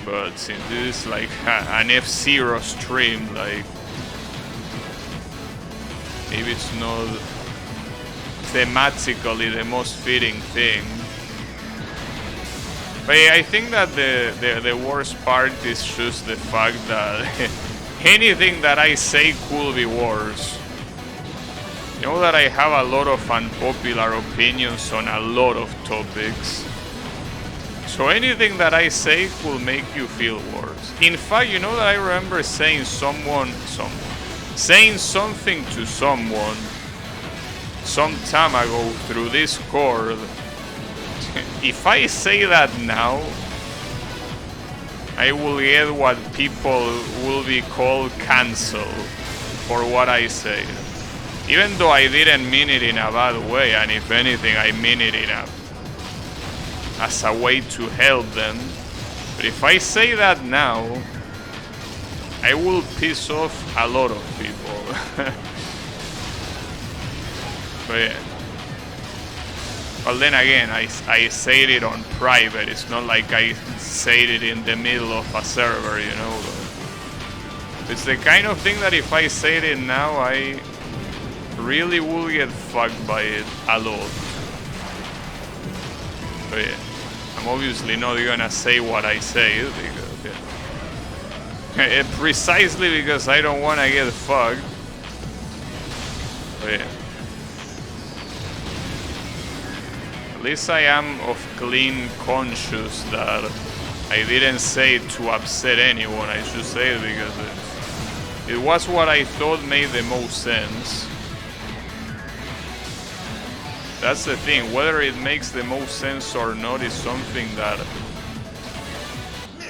But since this is like an F-Zero stream, like, maybe it's not thematically the most fitting thing. But yeah, I think that the worst part is just the fact that anything that I say could be worse. You know that I have a lot of unpopular opinions on a lot of topics. So anything that I say could make you feel worse. In fact, you know that I remember saying saying something to someone some time ago through Discord. If I say that now, I will get what people will be called cancel for what I say. Even though I didn't mean it in a bad way, and if anything, I mean it as a way to help them. But if I say that now, I will piss off a lot of people. But yeah. Well, then again, I said it on private. It's not like I said it in the middle of a server, you know. It's the kind of thing that if I said it now, I really will get fucked by it a lot. But yeah, I'm obviously not gonna say what I say because, yeah. Precisely because I don't wanna get fucked. But yeah. At least I am of clean conscience that I didn't say it to upset anyone. I should say it because it was what I thought made the most sense. That's the thing, whether it makes the most sense or not is something that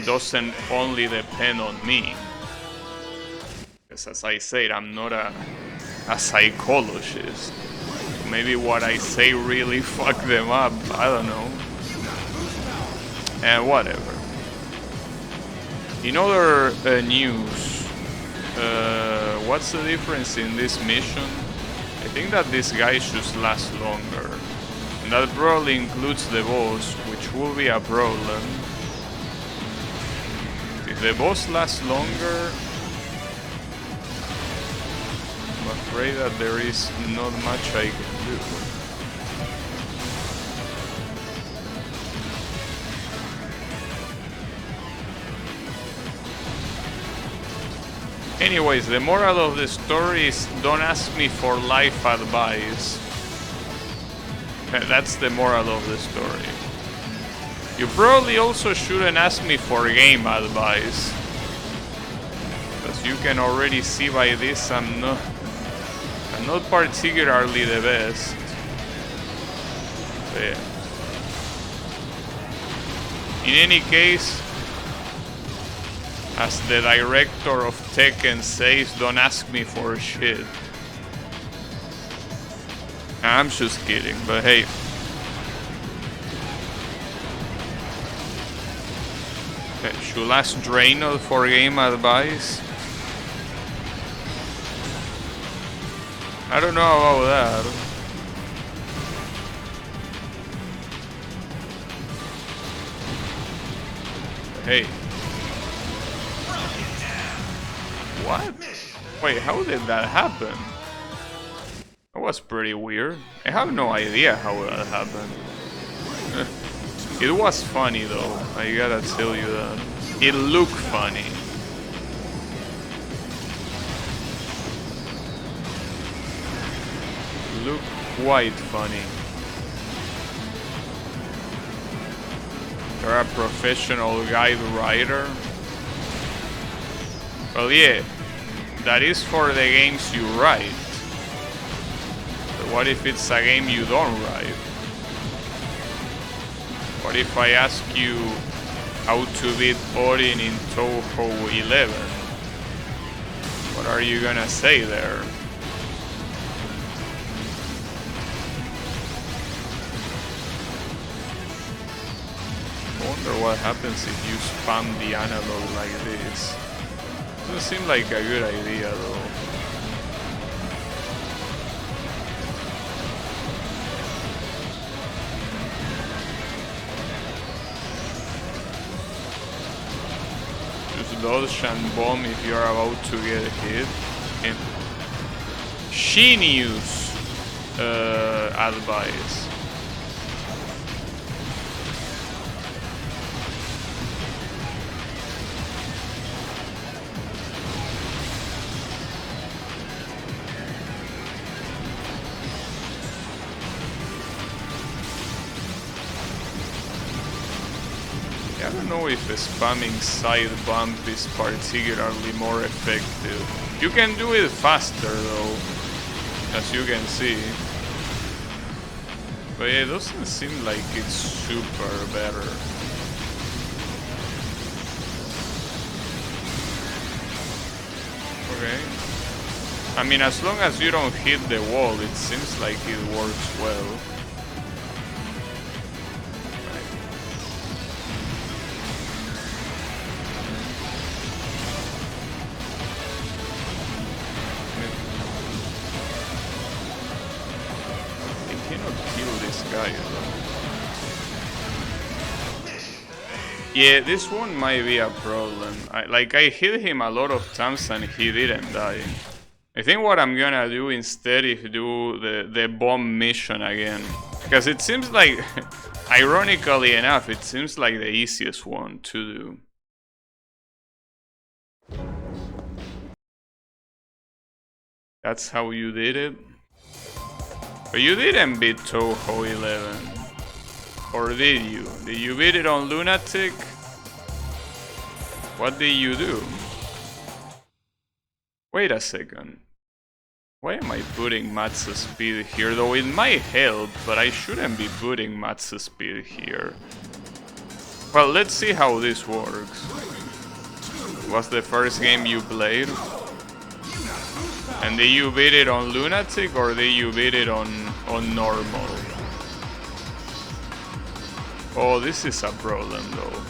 doesn't only depend on me. Because as I said, I'm not a psychologist. Maybe what I say really fucked them up, I don't know. And whatever. In other news, what's the difference in this mission? I think that this guy should last longer. And that probably includes the boss, which will be a problem. If the boss lasts longer, I'm afraid that there is not much I can do. Anyways, the moral of the story is don't ask me for life advice. That's the moral of the story. You probably also shouldn't ask me for game advice. As you can already see by this, I'm not particularly the best. But yeah. In any case, as the director of Tekken says, don't ask me for shit. I'm just kidding, but hey. Should ask Draenor for game advice? I don't know about that. Hey. What? Wait, how did that happen? That was pretty weird. I have no idea how that happened. It was funny though, I gotta tell you that. It looked funny. Looked quite funny. You're a professional guide writer? Well, yeah, that is for the games you write. But what if it's a game you don't write? What if I ask you how to beat Odin in Toho 11? What are you gonna say there? I wonder what happens if you spam the analog like this. Doesn't seem like a good idea though. Just dodge and bomb if you're about to get hit. And genius advice. I don't know if spamming side bump is particularly more effective. You can do it faster though, as you can see. But yeah, it doesn't seem like it's super better. Okay. I mean, as long as you don't hit the wall, it seems like it works well. cannot kill this guy. Yeah, this one might be a problem. I hit him a lot of times and he didn't die. I think what I'm gonna do instead is do the bomb mission again. Because it seems like, ironically enough, it seems like the easiest one to do. That's how you did it? But you didn't beat Toho 11. Or did you? Did you beat it on Lunatic? What did you do? Wait a second. Why am I putting Matt's speed here? Though it might help, but I shouldn't be putting Matt's speed here. Well, let's see how this works. Was the first game you played? And did you beat it on Lunatic or did you beat it on normal? Oh, this is a problem though.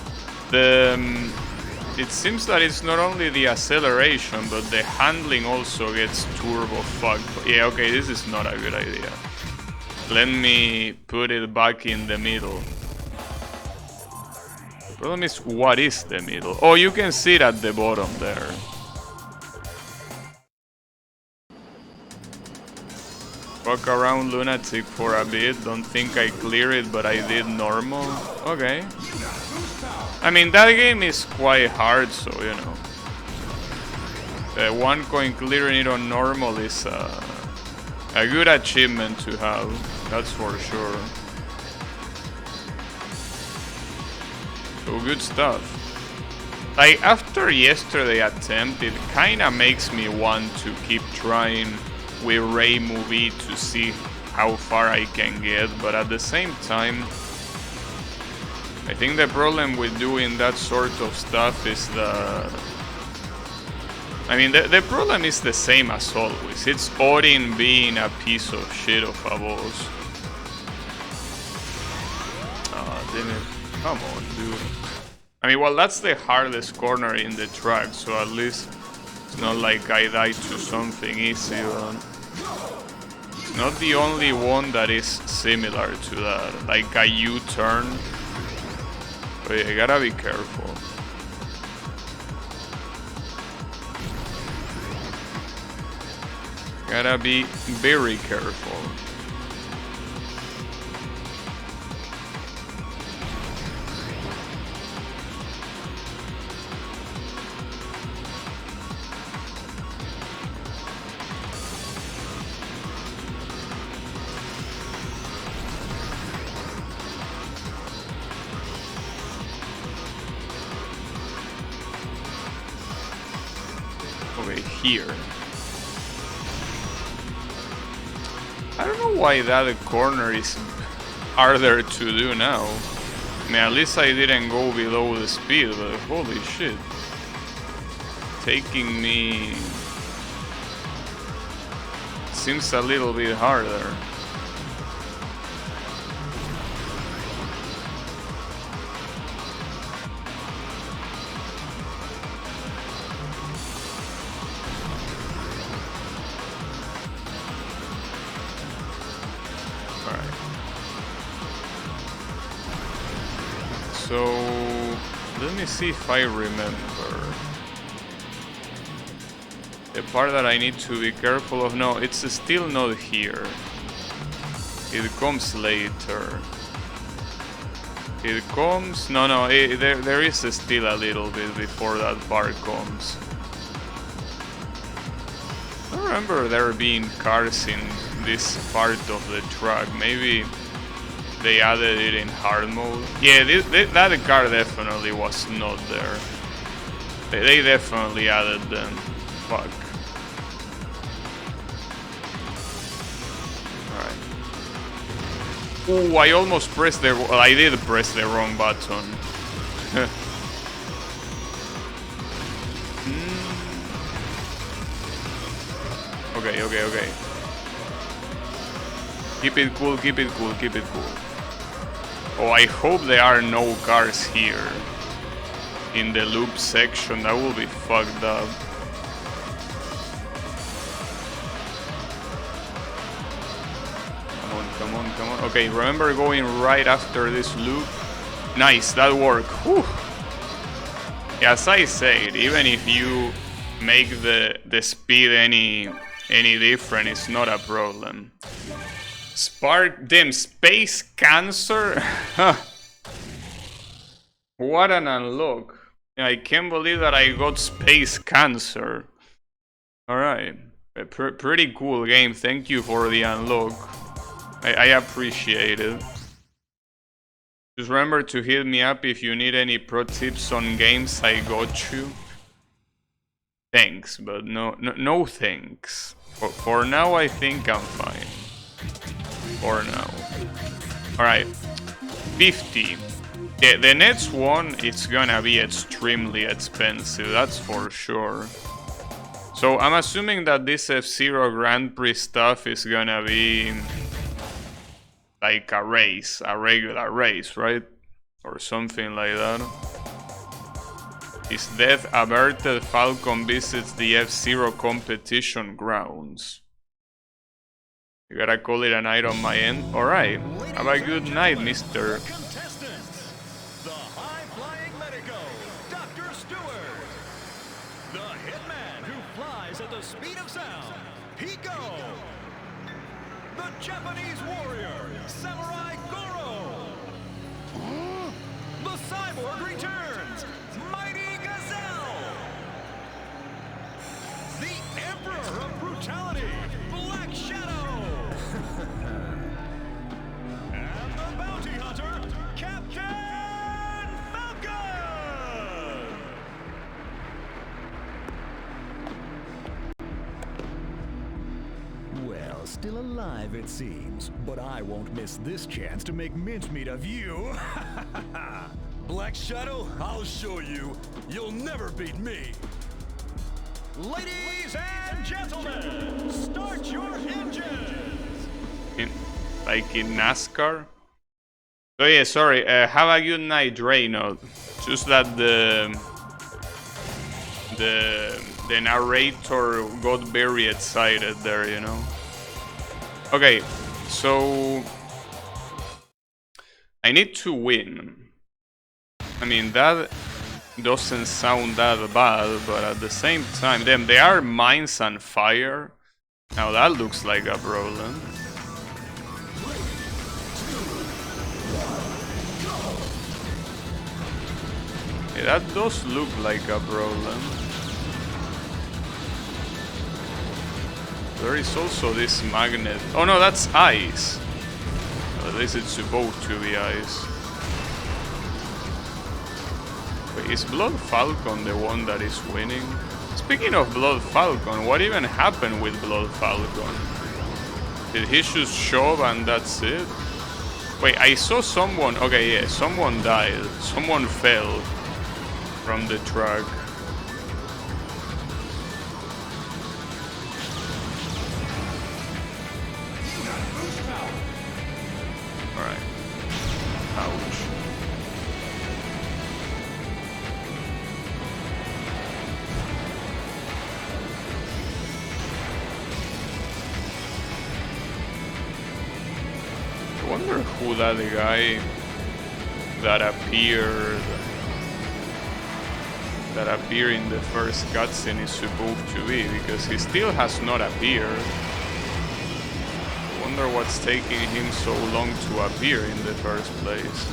It seems that it's not only the acceleration, but the handling also gets turbo fucked. Yeah, okay, this is not a good idea. Let me put it back in the middle. The problem is, what is the middle? Oh, you can see it at the bottom there. Walk around Lunatic for a bit. Don't think I clear it, but I did normal. Okay. I mean, that game is quite hard, so you know. The 1 coin clearing it on normal is a good achievement to have. That's for sure. So good stuff. Like, after yesterday's attempt, it kinda makes me want to keep trying with Ray Movie to see how far I can get, but at the same time, I think the problem with doing that sort of stuff is I mean, the problem is the same as always. It's Odin being a piece of shit of a boss. Damn it. Come on, dude. I mean, well, that's the hardest corner in the track, so at least it's not like I died to something easy. It's not the only one that is similar to that, like a U-turn. But yeah, you gotta be careful. Gotta be very careful. Here. I don't know why that corner is harder to do now. I mean, at least I didn't go below the speed, but holy shit. Taking me seems a little bit harder. So, let me see if I remember. The part that I need to be careful of, no, it's still not here. It comes later. It comes, no, there is still a little bit before that part comes. I don't remember there being cars in this part of the track, maybe they added it in hard mode. Yeah, that car definitely was not there. They definitely added them. Fuck. Alright. Ooh, I almost pressed the... Well, I did press the wrong button. Okay. Keep it cool, keep it cool, keep it cool. Oh, I hope there are no cars here in the loop section. That will be fucked up. Come on, come on, come on. Okay, remember going right after this loop. Nice, that worked. Whew. Yeah, as I said, even if you make the speed any different, it's not a problem. Spark them space cancer. What an unlock. I can't believe that I got space cancer. Alright. Pretty cool game. Thank you for the unlock. I appreciate it. Just remember to hit me up if you need any pro tips on games. I got you. Thanks, but no thanks. For now, I think I'm fine. For now. Alright. 50. The next one, it's gonna be extremely expensive, that's for sure. So I'm assuming that this F-Zero Grand Prix stuff is gonna be like a race, a regular race, right? Or something like that. His death averted, Falcon visits the F-Zero competition grounds. You gotta call it a night on my end? Alright, have a good night, mister. The high-flying medico, Dr. Stewart. The hitman who flies at the speed of sound, Hiko. The Japanese warrior, Samurai Goro. The cyborg returns, Mighty Gazelle. The Emperor of Brutality, Black Shadow. And the bounty hunter, Captain Falcon. Well, still alive it seems, but I won't miss this chance to make mincemeat of you. Black Shadow, I'll show you. You'll never beat me. Ladies and gentlemen, start your engines. Like in NASCAR? Oh yeah, sorry, have a good night, Reynold. Just that the narrator got very excited there, you know. Okay, so I need to win. I mean, that doesn't sound that bad, but at the same time, damn, they are mines on fire. Now that looks like a problem. Yeah, that does look like a problem. There is also this magnet. Oh no, that's ice. At least it's supposed to be ice. Wait, is Blood Falcon the one that is winning? Speaking of Blood Falcon, what even happened with Blood Falcon? Did he just shove and that's it? Wait, I saw someone... Okay, yeah, someone died. Someone fell from the truck. Alright. Ouch. I wonder who that guy that appeared in the first cutscene is supposed to be, because he still has not appeared. I wonder what's taking him so long to appear in the first place.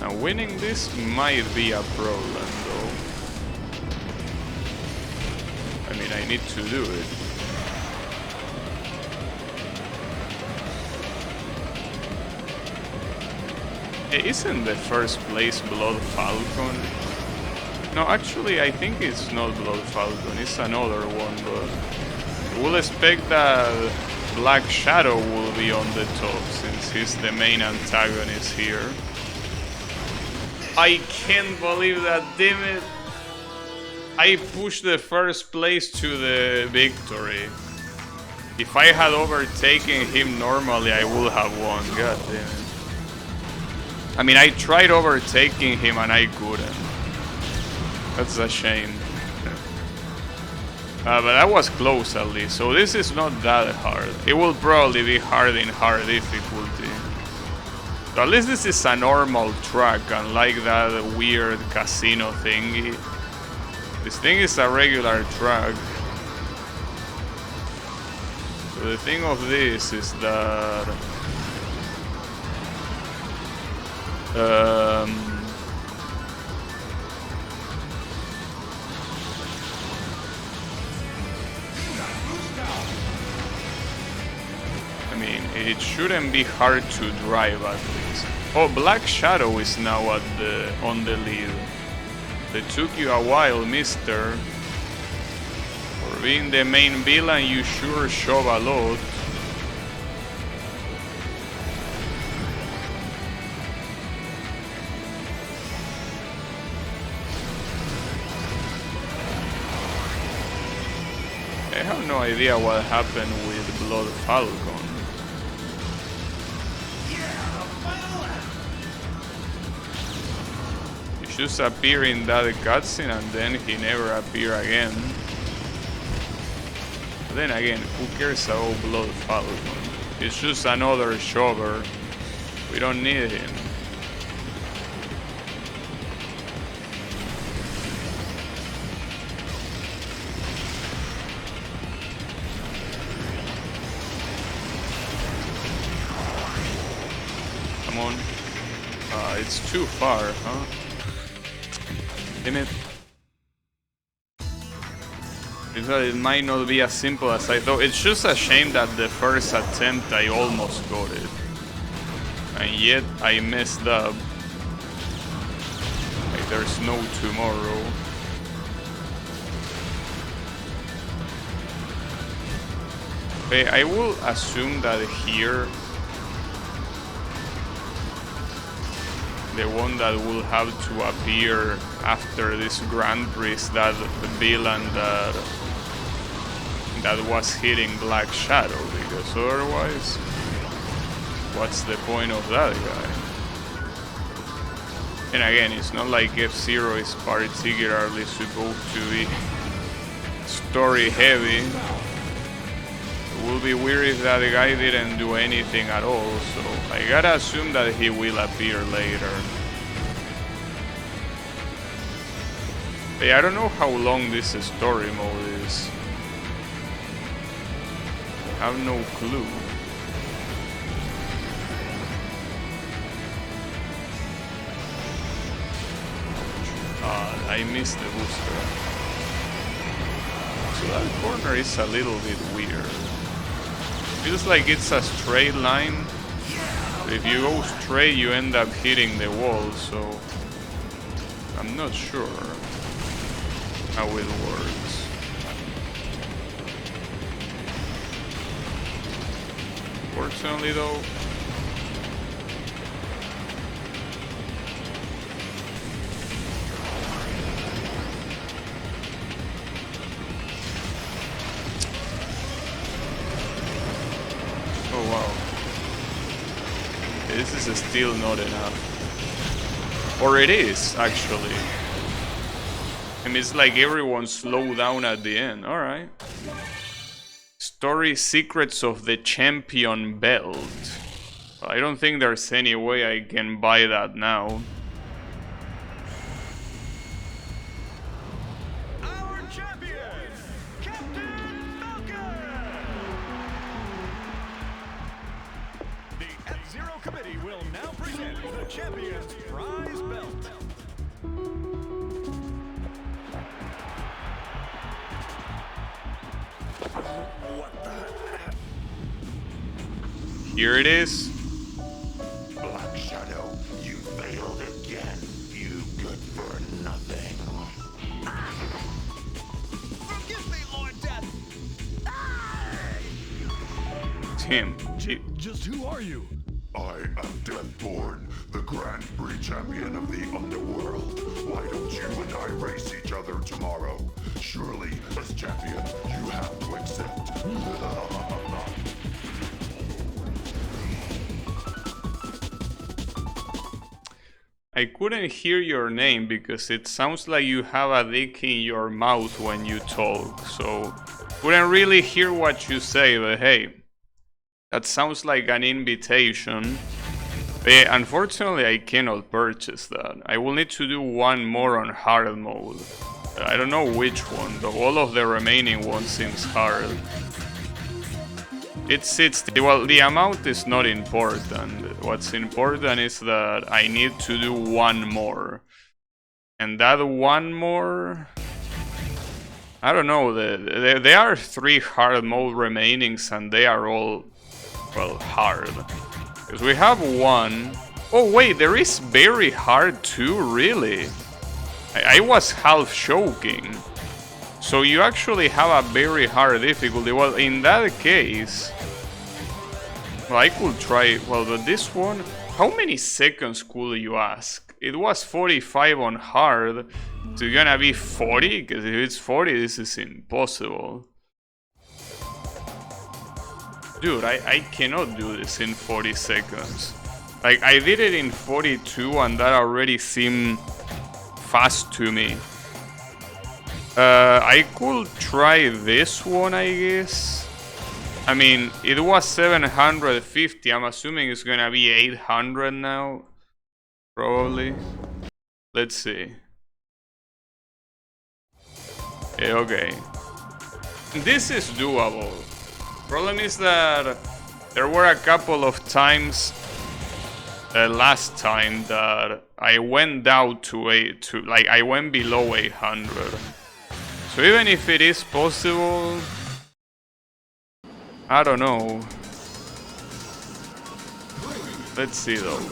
Now winning this might be a problem though. I mean, I need to do it. Isn't the first place Blood Falcon? No, actually I think it's not Blood Falcon, it's another one, but we'll expect that Black Shadow will be on the top since he's the main antagonist here. I can't believe that, damn it! I pushed the first place to the victory. If I had overtaken him normally, I would have won, god damn it. I mean, I tried overtaking him and I couldn't. That's a shame. But that was close at least, so this is not that hard. It will probably be hard in hard difficulty. So at least this is a normal track, unlike that weird casino thingy. This thing is a regular track. So the thing of this is that... I mean, it shouldn't be hard to drive at least. Oh, Black Shadow is now on the lead. It took you a while, mister. For being the main villain, you sure shove a lot. I have no idea what happened with Blood Falcon. He just appeared in that cutscene and then he never appeared again. But then again, who cares about Blood Falcon? It's just another shover. We don't need him. Come on. It's too far, huh? Damn it. It might not be as simple as I thought. It's just a shame that the first attempt I almost got it. And yet I messed up. Like there's no tomorrow. Okay, I will assume that here the one that will have to appear after this Grand Prix is that the villain that was hitting Black Shadow, because otherwise, what's the point of that guy? And again, it's not like F-Zero is particularly supposed to be story heavy. It will be weird if that guy didn't do anything at all, so I gotta assume that he will appear later. Hey, I don't know how long this story mode is. I have no clue. I missed the booster. So that corner is a little bit weird. Feels like it's a straight line. But if you go straight, you end up hitting the wall, so I'm not sure how it works. Fortunately though, oh wow, this is still not enough. Or it is, actually. I mean, it's like everyone slowed down at the end. Alright. Story Secrets of the Champion Belt. I don't think there's any way I can buy that now. Our champion, Captain Falcon! The F-Zero Committee will now present the champion's prize belt. What the? Here it is. Black Shadow, you failed again. You good for nothing. Forgive me, Lord Death! Tim. Just who are you? I am Deathborn, the Grand Prix champion of the underworld. Why don't you and I race each other tomorrow? Surely, as champion, you have to accept. I couldn't hear your name because it sounds like you have a dick in your mouth when you talk, so couldn't really hear what you say, but hey, that sounds like an invitation. Unfortunately, I cannot purchase that. I will need to do one more on hard mode. I don't know which one, though all of the remaining ones seems hard. It's 60. Well, the amount is not important. What's important is that I need to do one more. And that one more... I don't know, there are 3 hard mode remainings and they are all, well, hard. Because we have one... Oh wait, there is very hard too, really? I was half joking. So you actually have a very hard difficulty. Well, in that case... Well, I could try... Well, but this one... How many seconds could you ask? It was 45 on hard. So it's gonna be 40? Because if it's 40, this is impossible. Dude, I cannot do this in 40 seconds. Like, I did it in 42 and that already seemed fast to me. I could try this one, I guess. I mean, it was 750. I'm assuming it's gonna be 800 now. Probably. Let's see. Okay. This is doable. Problem is that there were a couple of times last time that I went down to like I went below 800. So even if it is possible, I don't know. Let's see though.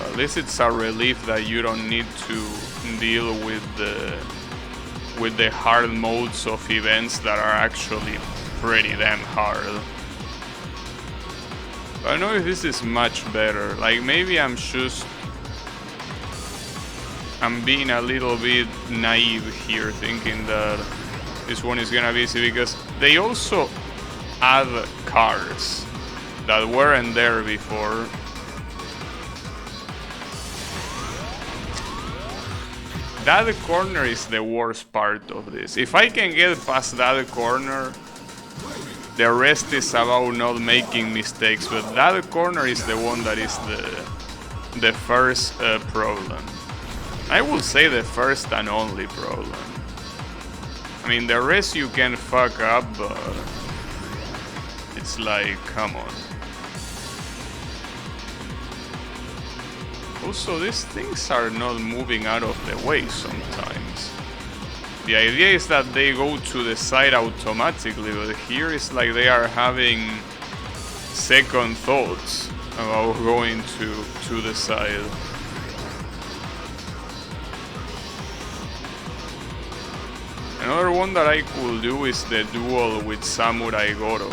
At least it's a relief that you don't need to deal with the hard modes of events that are actually pretty damn hard. I don't know if this is much better. Like, maybe I'm being a little bit naive here, thinking that this one is gonna be easy, because they also add cars that weren't there before. That corner is the worst part of this. If I can get past that corner, the rest is about not making mistakes, but that corner is the one that is the first problem. I will say the first and only problem. I mean, the rest you can fuck up, but it's like, come on. Also, these things are not moving out of the way sometimes. The idea is that they go to the side automatically, but here it's like they are having second thoughts about going to the side. Another one that I could do is the duel with Samurai Goro.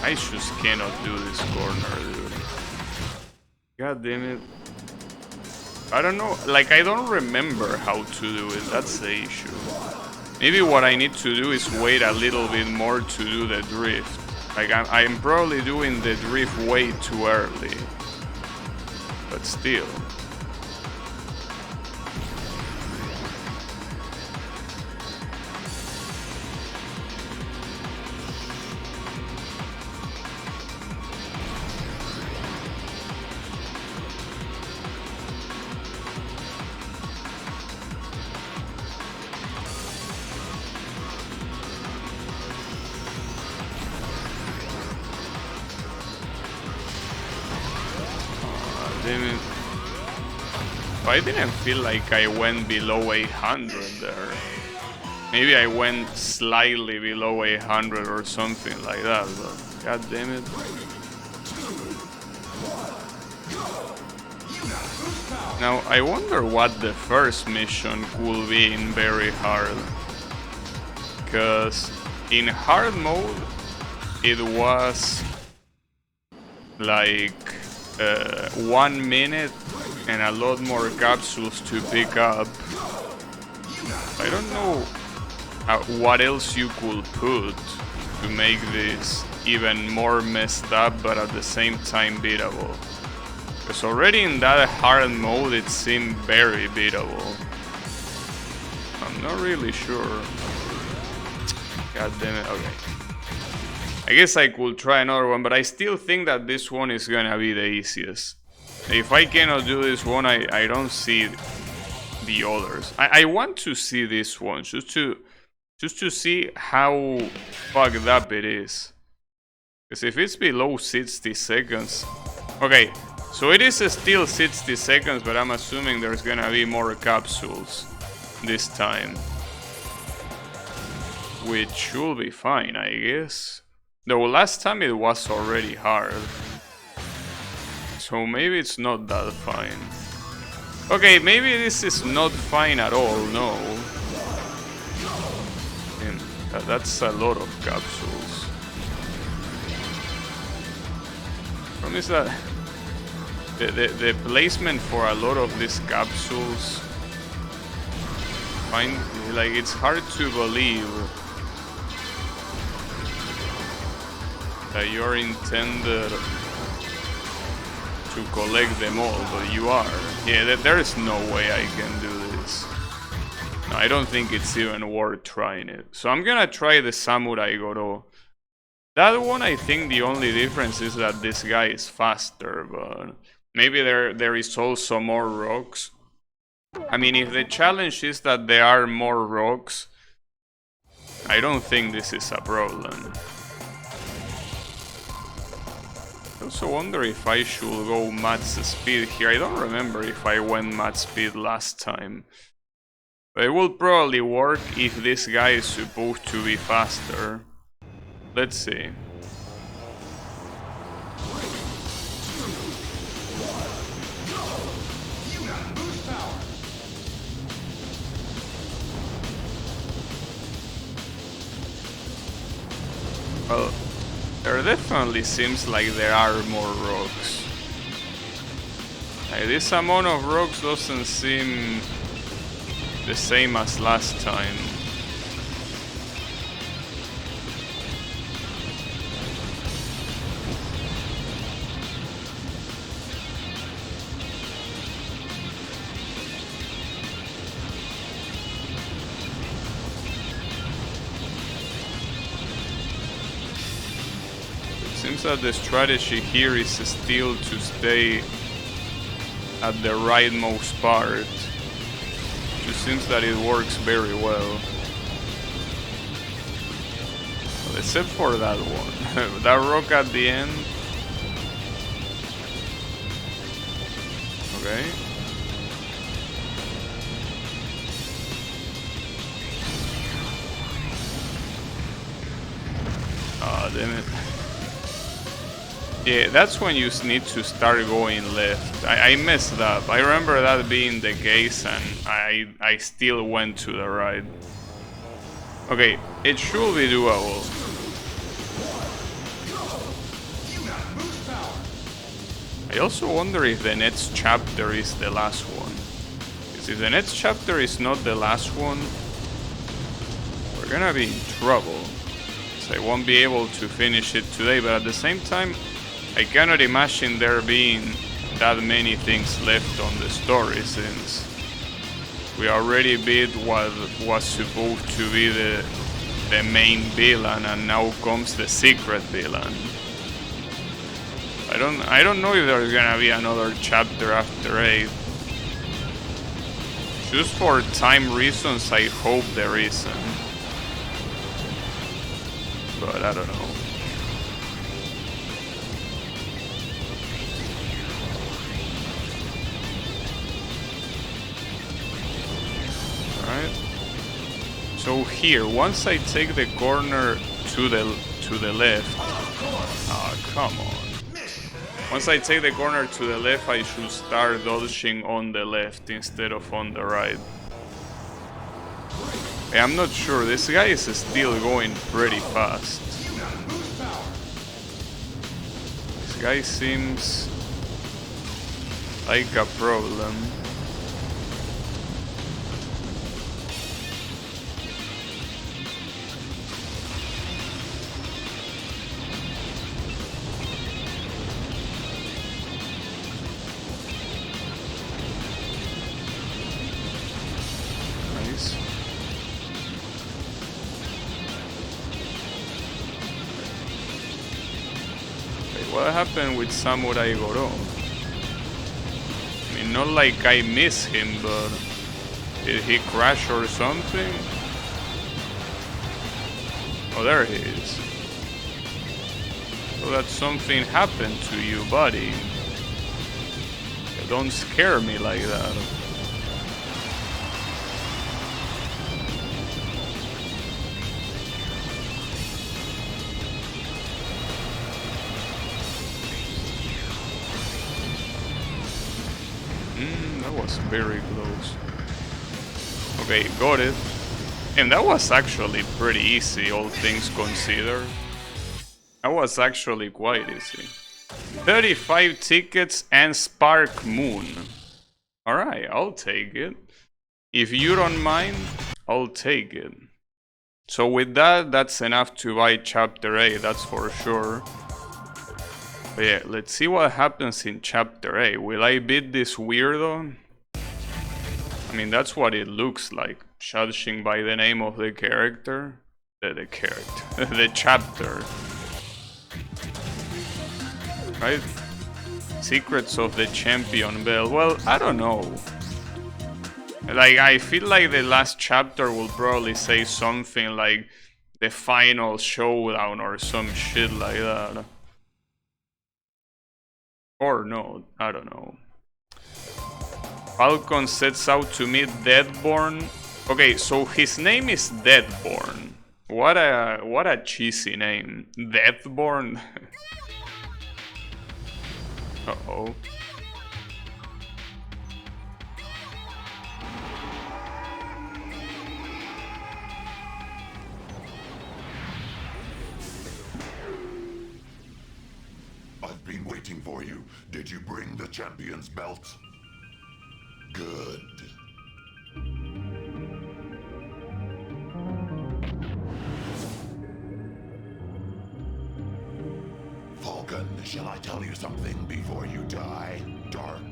I just cannot do this corner, dude. God damn it. I don't know, like, I don't remember how to do it, that's the issue. Maybe what I need to do is wait a little bit more to do the drift. Like, I'm probably doing the drift way too early. But still. I didn't feel like I went below 800 there. Maybe I went slightly below 800 or something like that, but god damn it. Now I wonder what the first mission could be in very hard. Because in hard mode it was like 1 minute and a lot more capsules to pick up. I don't know what else you could put to make this even more messed up but at the same time beatable. Because already in that hard mode it seemed very beatable. I'm not really sure. God damn it, okay. I guess I could try another one, but I still think that this one is gonna be the easiest. If I cannot do this one, I don't see the others. I want to see this one, just to see how fucked up it is. Because if it's below 60 seconds... Okay, so it is still 60 seconds, but I'm assuming there's gonna be more capsules this time. Which should be fine, I guess. Though last time it was already hard. So maybe it's not that fine. Okay, maybe this is not fine at all, no. And that's a lot of capsules. Problem is that the placement for a lot of these capsules, like it's hard to believe that you're intended to collect them all, but you are. Yeah, there is no way I can do this. No, I don't think it's even worth trying it. So I'm gonna try the Samurai Goro. That one, I think the only difference is that this guy is faster, but maybe there is also more rocks. I mean, if the challenge is that there are more rocks, I don't think this is a problem. I also wonder if I should go max speed here. I don't remember if I went max speed last time. But it will probably work if this guy is supposed to be faster. Let's see. Well, there definitely seems like there are more rocks. Like, this amount of rocks doesn't seem the same as last time. Seems that the strategy here is still to stay at the rightmost part. It seems that it works very well. Well, except for that one. That rock at the end. Okay. Ah, damn it. Yeah, that's when you need to start going left. I messed up. I remember that being the case and I still went to the right. Okay, it should be doable. I also wonder if the next chapter is the last one. Because if the next chapter is not the last one, we're gonna be in trouble. So I won't be able to finish it today, but at the same time, I cannot imagine there being that many things left on the story, since we already beat what was supposed to be the main villain, and now comes the secret villain. I don't know if there's gonna be another chapter after 8. Just for time reasons, I hope there isn't. But I don't know. So here, once I take the corner to the left, come on. Once I take the corner to the left, I should start dodging on the left instead of on the right. I'm not sure, this guy is still going pretty fast. This guy seems like a problem. Nice. Wait, what happened with Samurai Goro? I mean, not like I miss him, but did he crash or something? Oh, there he is. So that something happened to you, buddy. Don't scare me like that. That was very close. Okay, got it. And that was actually pretty easy, all things considered. That was actually quite easy. 35 tickets and Spark Moon. Alright, I'll take it. If you don't mind, I'll take it. So with that, that's enough to buy Chapter 8, that's for sure. But yeah, let's see what happens in Chapter 8. Will I beat this weirdo? I mean, that's what it looks like, judging by the name of the character. The character. The chapter. Right? Secrets of the Champion Bell. Well, I don't know. Like, I feel like the last chapter will probably say something like the final showdown or some shit like that. Or no, I don't know. Falcon sets out to meet Deadborn. Okay, so his name is Deadborn. What a cheesy name. Deathborn. Uh-oh. I've been waiting for you. Did you bring the champion's belt? Good. Falcon, shall I tell you something before you die? Dark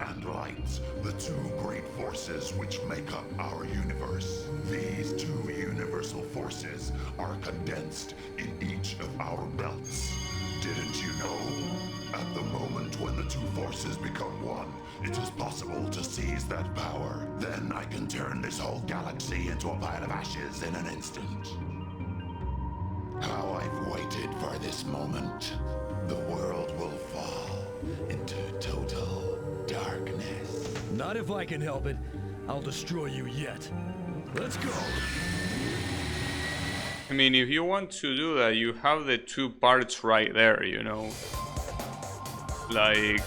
and light, the two great forces which make up our universe. These two universal forces are condensed in each of our belts. Didn't you know? At the moment when the two forces become one, it is possible to seize that power. Then I can turn this whole galaxy into a pile of ashes in an instant. How I've waited for this moment. The world will fall into total darkness. Not if I can help it. I'll destroy you yet. Let's go. I mean, if you want to do that, you have the two parts right there, you know? Like,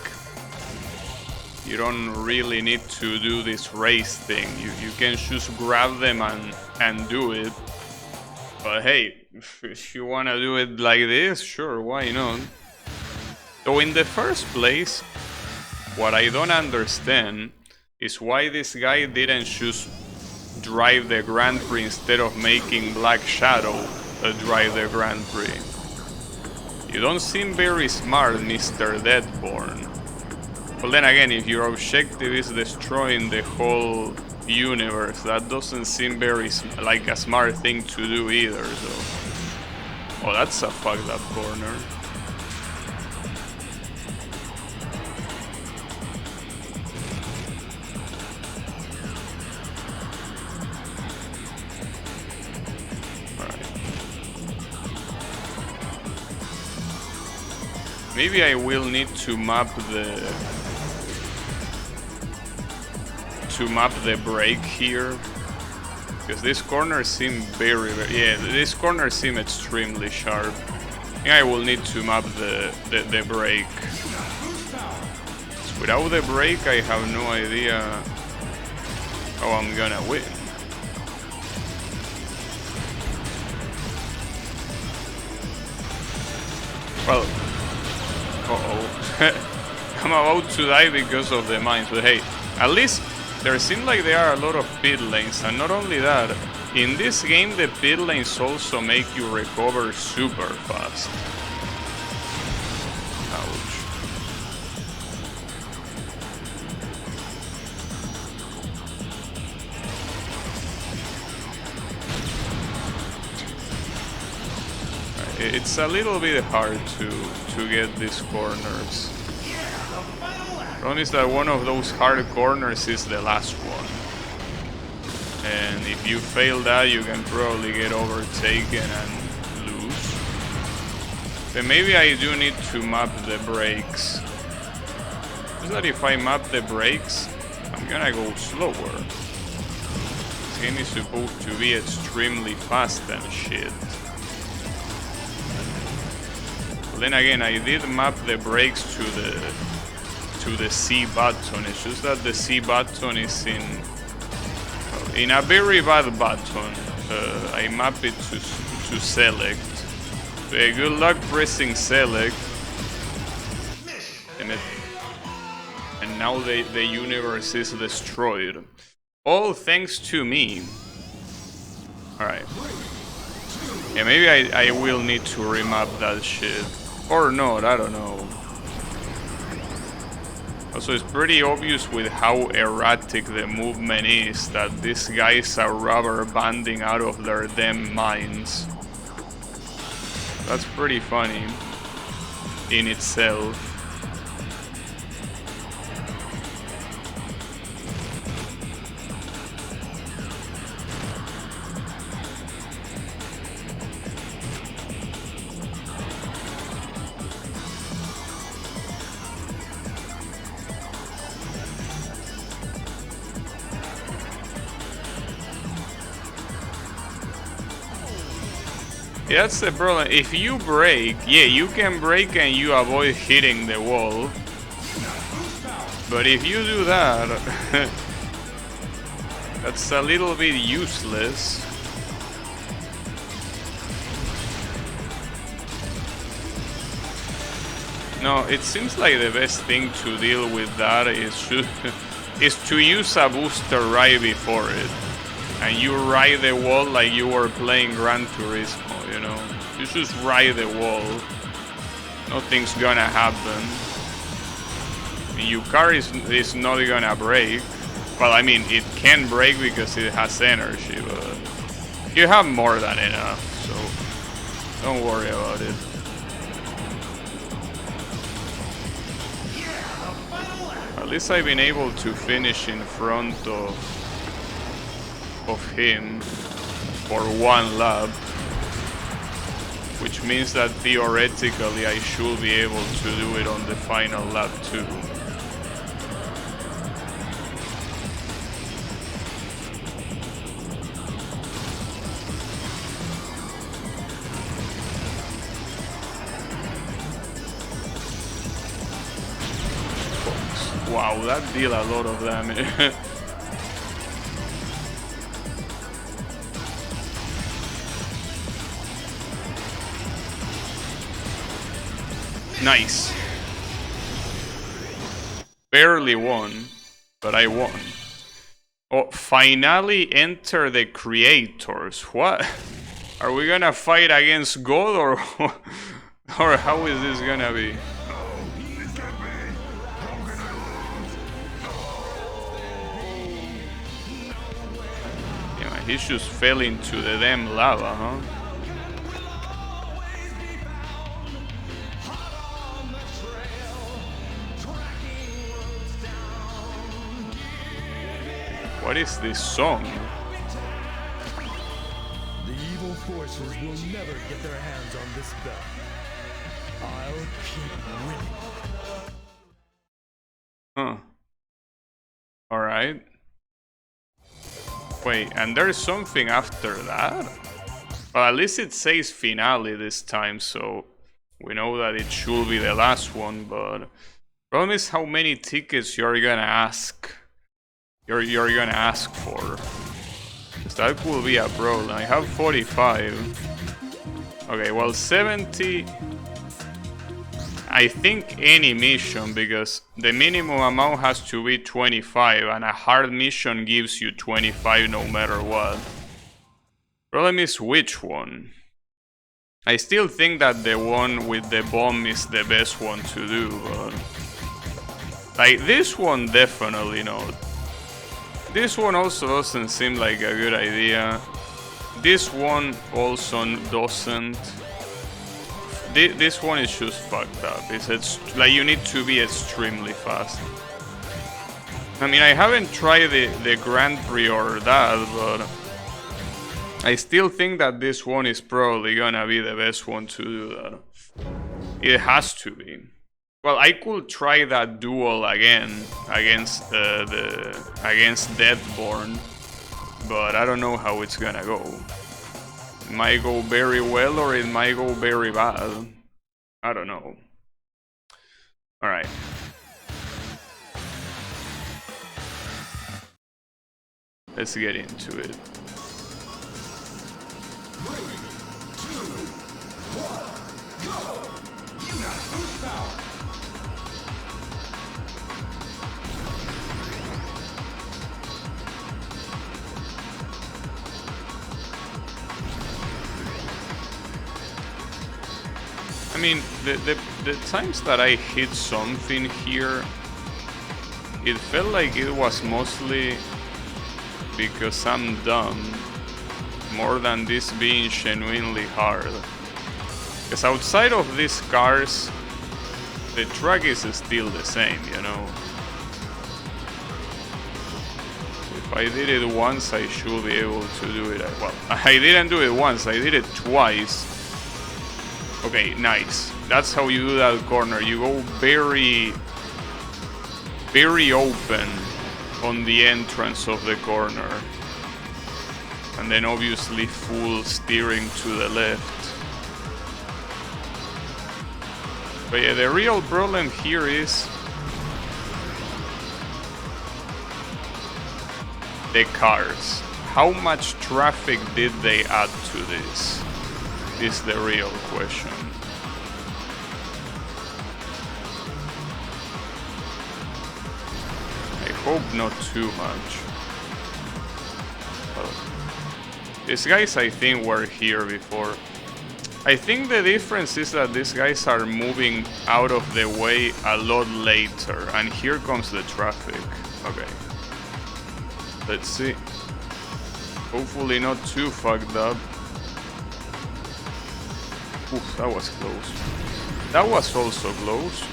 you don't really need to do this race thing. You can just grab them and do it. But hey, if you want to do it like this, sure, why not? So in the first place, what I don't understand is why this guy didn't just drive the Grand Prix instead of making Black Shadow drive the Grand Prix. You don't seem very smart, Mr. Deadborn. But then again, if your objective is destroying the whole universe, that doesn't seem very like a smart thing to do either, so... Oh, that's a fucked up corner. Maybe I will need to map the brake here, because this corner seem very yeah, this corner seem extremely sharp. I think I will need to map the brake. Without the brake, I have no idea how I'm gonna win. Well. Uh-oh. I'm about to die because of the mines, but hey, at least there seem like there are a lot of pit lanes, and not only that, in this game the pit lanes also make you recover super fast. Ouch. It's a little bit hard to get these corners. Problem is that one of those hard corners is the last one. And if you fail that, you can probably get overtaken and lose. Then maybe I do need to map the brakes. Just that if I map the brakes, I'm gonna go slower. This game is supposed to be extremely fast and shit. But then again, I did map the brakes to the C button. It's just that the C button is in a very bad button. I map it to select. Good luck pressing select. And now the universe is destroyed. All thanks to me. Alright. Yeah, maybe I will need to remap that shit. Or not, I don't know. Also, it's pretty obvious with how erratic the movement is that these guys are rubber banding out of their damn minds. That's pretty funny in itself. Yeah, that's the problem. If you brake, yeah, you can brake and you avoid hitting the wall. But if you do that, that's a little bit useless. No, it seems like the best thing to deal with that is to use a booster right before it. And you ride the wall like you were playing Gran Turismo, you know? You just ride the wall. Nothing's gonna happen. Your car is not gonna break. Well, I mean, it can break because it has energy, but you have more than enough, so don't worry about it. At least I've been able to finish in front of him for one lap, which means that theoretically I should be able to do it on the final lap too. Wow, that deal a lot of damage. Nice. Barely won, but I won. Oh, finally enter the creators. What? Are we gonna fight against God or how is this gonna be? Yeah, man, he just fell into the damn lava, huh? What is this song? The evil forces will never get their hands on this belt. I'll keep winning. Huh. Alright. Wait, and there's something after that? Well, at least it says finale this time, so we know that it should be the last one, but problem is how many tickets you're gonna ask. You're gonna ask for. That could be a problem. I have 45. Okay, well 70. I think any mission, because the minimum amount has to be 25 and a hard mission gives you 25 no matter what. Problem is which one? I still think that the one with the bomb is the best one to do, but like this one definitely not. This one also doesn't seem like a good idea. This one also doesn't. This one is just fucked up. It's like you need to be extremely fast. I mean, I haven't tried the Grand Prix or that, but I still think that this one is probably gonna be the best one to do that. It has to be. Well, I could try that duel again against against Deathborn, but I don't know how it's gonna go. It might go very well or it might go very bad. I don't know. Alright. Let's get into it. 3, 2, 1, go! You got boost power! I mean, the times that I hit something here, it felt like it was mostly because I'm dumb, more than this being genuinely hard. Because outside of these cars, the track is still the same, you know. If I did it once, I should be able to do it. Well, I didn't do it once, I did it twice. Okay, nice. That's how you do that corner. You go very open on the entrance of the corner. And then obviously full steering to the left. But yeah, the real problem here is the cars. How much traffic did they add to this? Is the real question. I hope not too much. Well, these guys I think were here before. I think the difference is that these guys are moving out of the way a lot later, and here comes the traffic. Okay. Let's see. Hopefully not too fucked up. Oof, that was close. That was also close.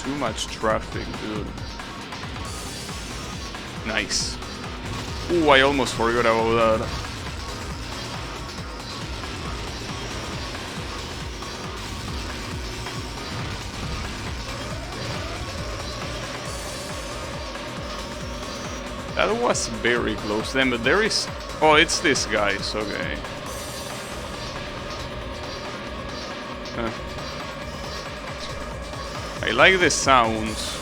Too much traffic, dude. Nice. Ooh, I almost forgot about that. That was very close then, but there is... Oh, it's this guy's, okay. I like the sounds.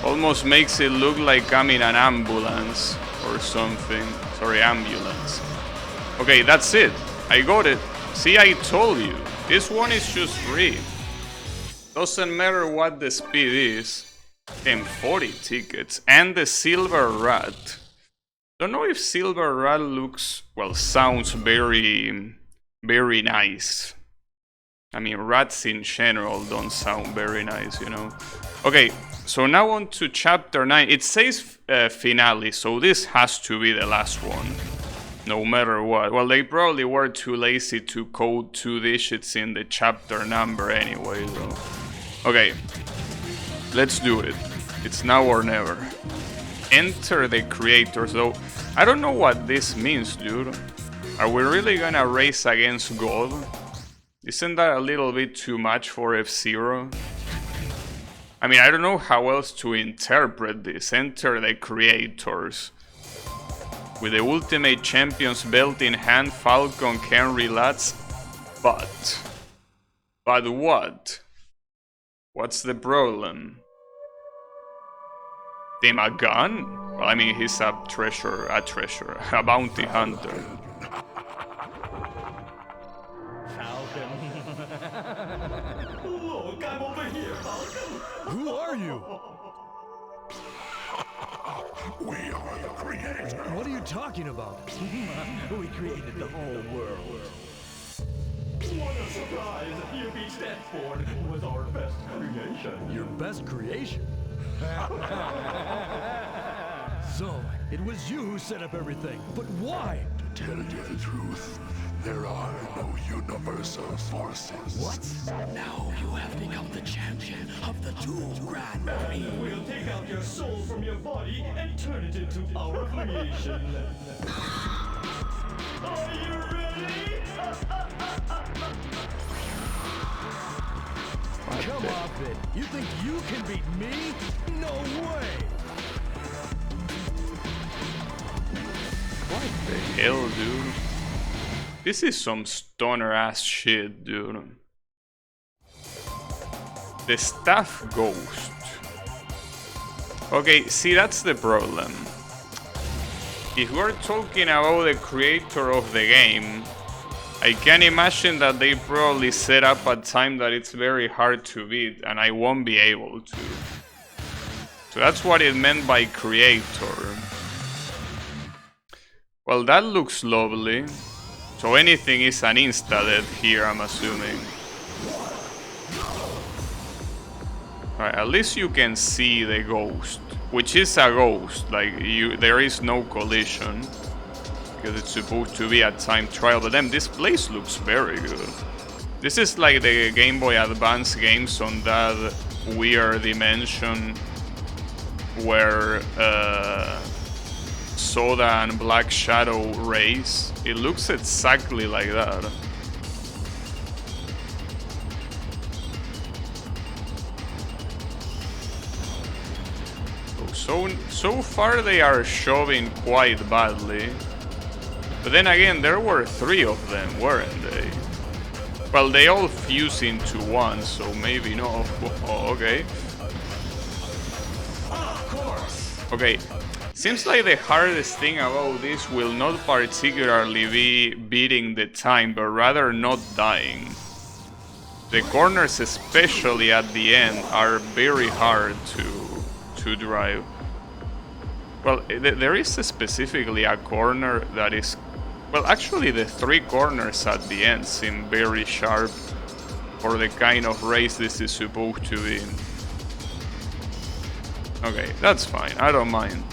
Almost makes it look like I'm in an ambulance or something. Sorry, ambulance. Okay, that's it. I got it. See, I told you. This one is just free. Doesn't matter what the speed is. And 40 tickets. And the Silver Rat. Don't know if Silver Rat looks... Well, sounds very nice. I mean, rats in general don't sound very nice, you know. Okay, so now on to chapter 9. It says finale, so this has to be the last one. No matter what. Well, they probably were too lazy to code 2 digits in the chapter number anyway, though. Okay, let's do it. It's now or never. Enter the creator. So, I don't know what this means, dude. Are we really gonna race against God? Isn't that a little bit too much for F-Zero? I mean, I don't know how else to interpret this. Enter the creators. With the Ultimate Champion's belt in hand, Falcon can relax. But what? What's the problem? Them a gun? Well, I mean, he's a bounty hunter. Look, I'm over here, Falcon. Who are you? We are the creators. What are you talking about? We created the whole world. What a surprise! You beat Stanford was our best creation. Your best creation? So, it was you who set up everything. But why? To tell you the truth, there are no universal forces. What? Now you have become the champion of the two Grand Prix. We'll take out your soul from your body and turn it into our creation. Are you ready? Come off it. You think you can beat me? No way. What the hell, dude? This is some stoner ass shit, dude. The staff ghost. Okay, see, that's the problem. If we're talking about the creator of the game, I can imagine that they probably set up a time that it's very hard to beat, and I won't be able to. So that's what it meant by creator. Well, that looks lovely. So anything is an insta-death here, I'm assuming. Alright, at least you can see the ghost, which is a ghost. Like, there is no collision, because it's supposed to be a time trial. But then this place looks very good. This is like the Game Boy Advance games on that weird dimension where Soda and Black Shadow race. It looks exactly like that. So far they are shoving quite badly. But then again, there were 3 of them, weren't they? Well, they all fuse into one, so maybe no. Oh, okay. Okay. Seems like the hardest thing about this will not particularly be beating the time, but rather not dying. The corners, especially at the end, are very hard to drive. Well, there is specifically a corner that is... Well, actually the 3 corners at the end seem very sharp for the kind of race this is supposed to be. Okay, that's fine, I don't mind.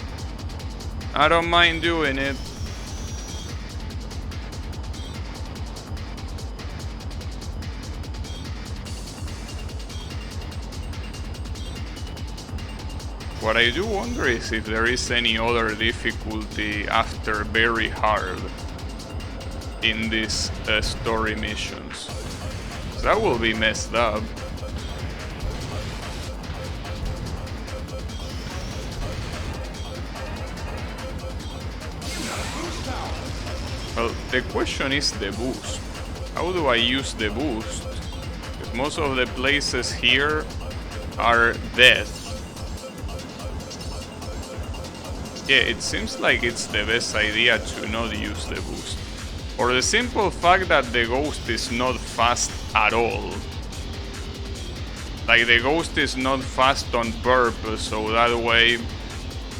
I don't mind doing it. What I do wonder is if there is any other difficulty after very hard in these story missions. That will be messed up. Well, the question is the boost. How do I use the boost? Because most of the places here are death. Yeah, it seems like it's the best idea to not use the boost. For the simple fact that the ghost is not fast at all. Like, the ghost is not fast on purpose, so that way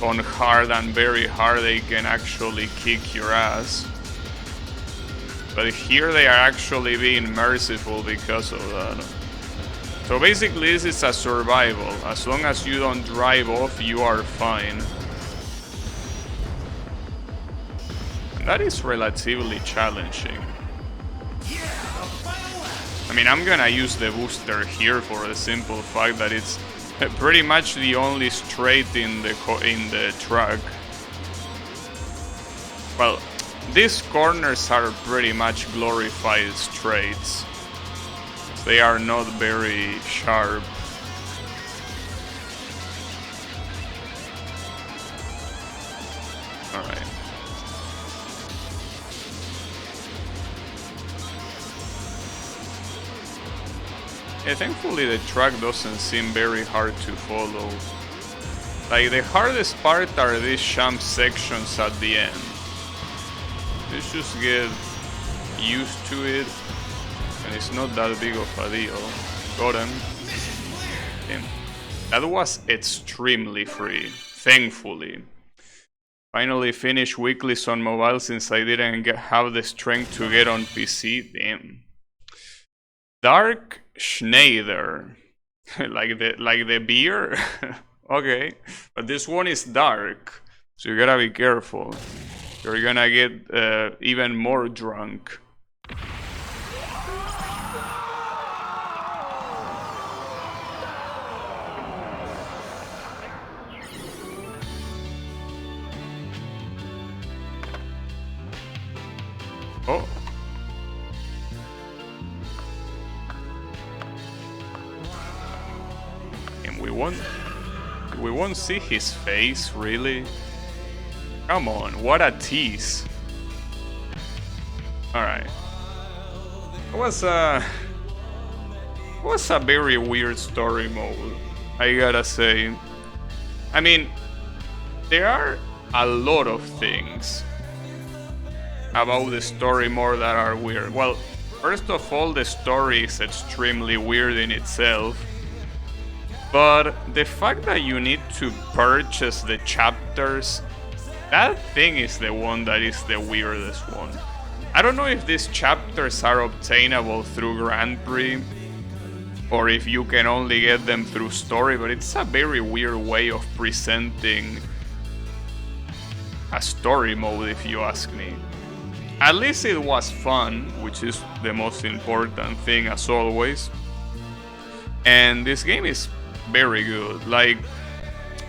on hard and very hard they can actually kick your ass. But here they are actually being merciful because of that. So basically this is a survival. As long as you don't drive off, you are fine. And that is relatively challenging. I mean, I'm gonna use the booster here for the simple fact that it's pretty much the only straight in the track. Well, these corners are pretty much glorified straights. They are not very sharp. Alright. Yeah, thankfully the track doesn't seem very hard to follow. Like, the hardest part are these jump sections at the end. Let's just get used to it, and it's not that big of a deal. Got him. Okay. That was extremely free, thankfully. Finally finished weeklies on mobile since I didn't have the strength to get on PC. Damn. Dark Schneider. like the beer? Okay. But this one is dark, so you gotta be careful. You're gonna get even more drunk. Oh. And we won't see his face, really. Come on, what a tease. Alright. It was a very weird story mode, I gotta say. I mean, there are a lot of things about the story mode that are weird. Well, first of all, the story is extremely weird in itself. But the fact that you need to purchase the chapters, that thing is the one that is the weirdest one. I don't know if these chapters are obtainable through Grand Prix, or if you can only get them through story, but it's a very weird way of presenting a story mode, if you ask me. At least it was fun, which is the most important thing, as always. And this game is very good. Like,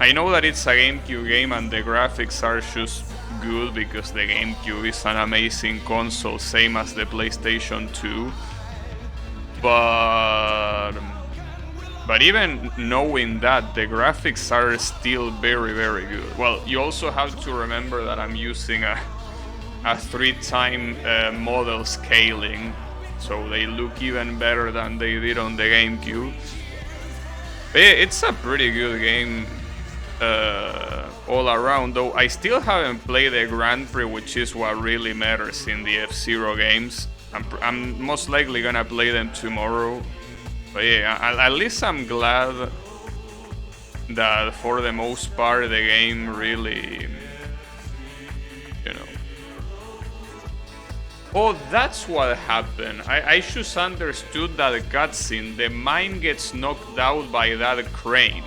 I know that it's a GameCube game and the graphics are just good because the GameCube is an amazing console, same as the PlayStation 2. But even knowing that, the graphics are still very, very good. Well, you also have to remember that I'm using a 3-time model scaling, so they look even better than they did on the GameCube. But yeah, it's a pretty good game all around, though I still haven't played the Grand Prix, which is what really matters in the F-Zero games. I'm most likely gonna play them tomorrow. But yeah, at least I'm glad that for the most part the game really, you know. Oh, that's what happened. I just understood that cutscene. The mine gets knocked out by that crane.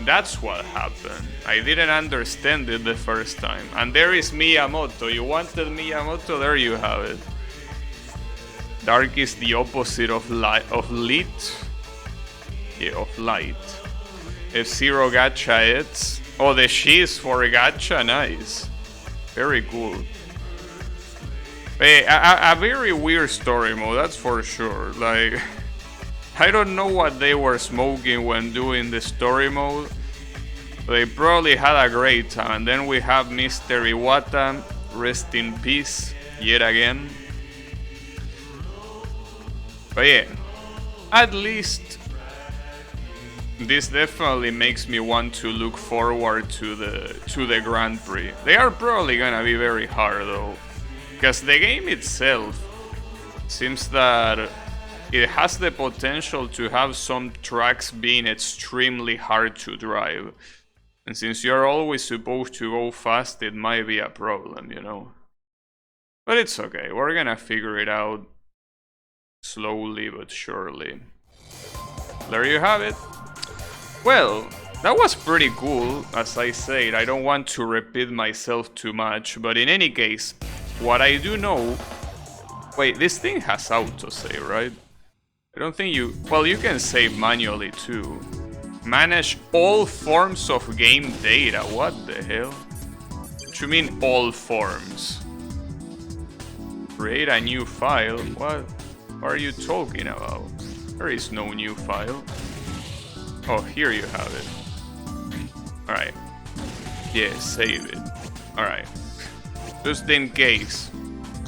That's what happened. I didn't understand it the first time. And there is Miyamoto. You wanted Miyamoto? There you have it. Dark is the opposite of light. Yeah, of light. F-Zero gacha it's. Oh, the she is for gacha. Nice. Very cool. Hey, a very weird story mode, that's for sure. Like, I don't know what they were smoking when doing the story mode. They probably had a great time. And then we have Mr. Iwata, rest in peace, yet again. But yeah, at least this definitely makes me want to look forward to the Grand Prix. They are probably gonna be very hard though, because the game itself seems that it has the potential to have some tracks being extremely hard to drive. And since you're always supposed to go fast, it might be a problem, you know. But it's okay, we're gonna figure it out slowly but surely. There you have it. Well, that was pretty cool, as I said. I don't want to repeat myself too much, but in any case, what I do know... Wait, this thing has autosave, right? I don't think you... Well, you can save manually too. Manage all forms of game data. What the hell? What do you mean all forms? Create a new file? What are you talking about? There is no new file. Oh, here you have it. Alright. Yeah, save it. Alright. Just in case.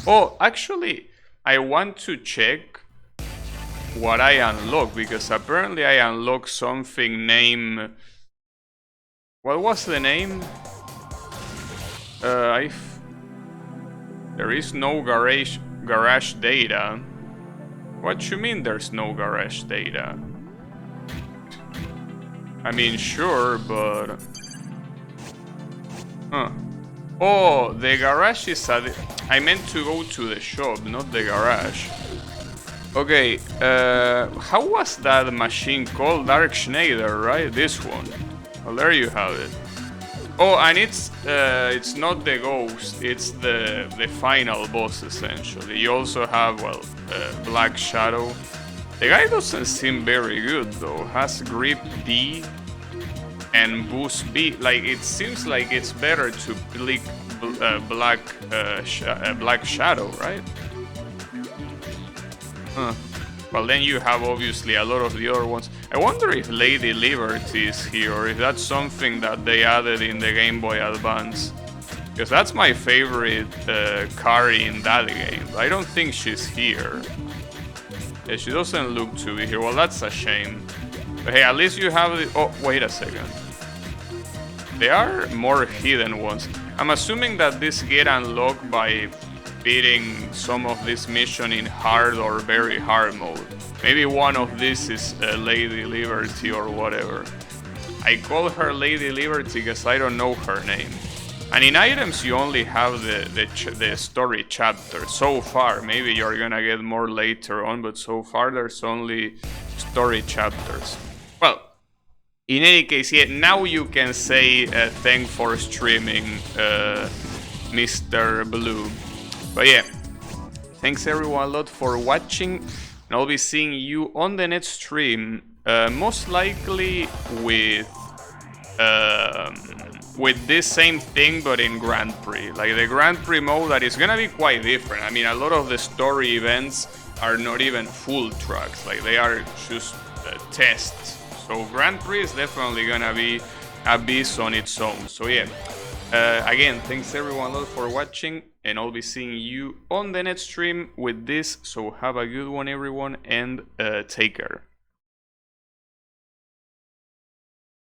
Oh, actually, I want to check what I unlocked, because apparently I unlocked something named What was the name? There is no garage data. What you mean there's no garage data? I mean, sure, but... Huh. Oh, the garage is at... I meant to go to the shop, not the garage. Okay, how was that machine called? Dark Schneider, right? This one. Well, there you have it. Oh, and it's not the ghost, it's the final boss, essentially. You also have, well, Black Shadow. The guy doesn't seem very good, though. Has grip D and boost B. Like, it seems like it's better to click Black Shadow, right? Huh. Well, then you have obviously a lot of the other ones. I wonder if Lady Liberty is here, or if that's something that they added in the Game Boy Advance. Because that's my favorite car in that game. I don't think she's here. Yeah, she doesn't look to be here. Well, that's a shame. But hey, at least you have the... Oh, wait a second. There are more hidden ones. I'm assuming that this get unlocked by beating some of this mission in hard or very hard mode. Maybe one of these is Lady Liberty or whatever. I call her Lady Liberty because I don't know her name. And in items you only have the story chapter so far. Maybe you're gonna get more later on, but so far there's only story chapters. Well, in any case, yeah, now you can say thanks for streaming, Mr. Blue. But yeah, thanks everyone a lot for watching, and I'll be seeing you on the next stream, most likely with this same thing but in Grand Prix. Like the Grand Prix mode, that is gonna be quite different. I mean, a lot of the story events are not even full tracks, like they are just tests. So Grand Prix is definitely gonna be a beast on its own. So yeah, again, thanks everyone a lot for watching, and I'll be seeing you on the next stream with this. So have a good one everyone, and take care.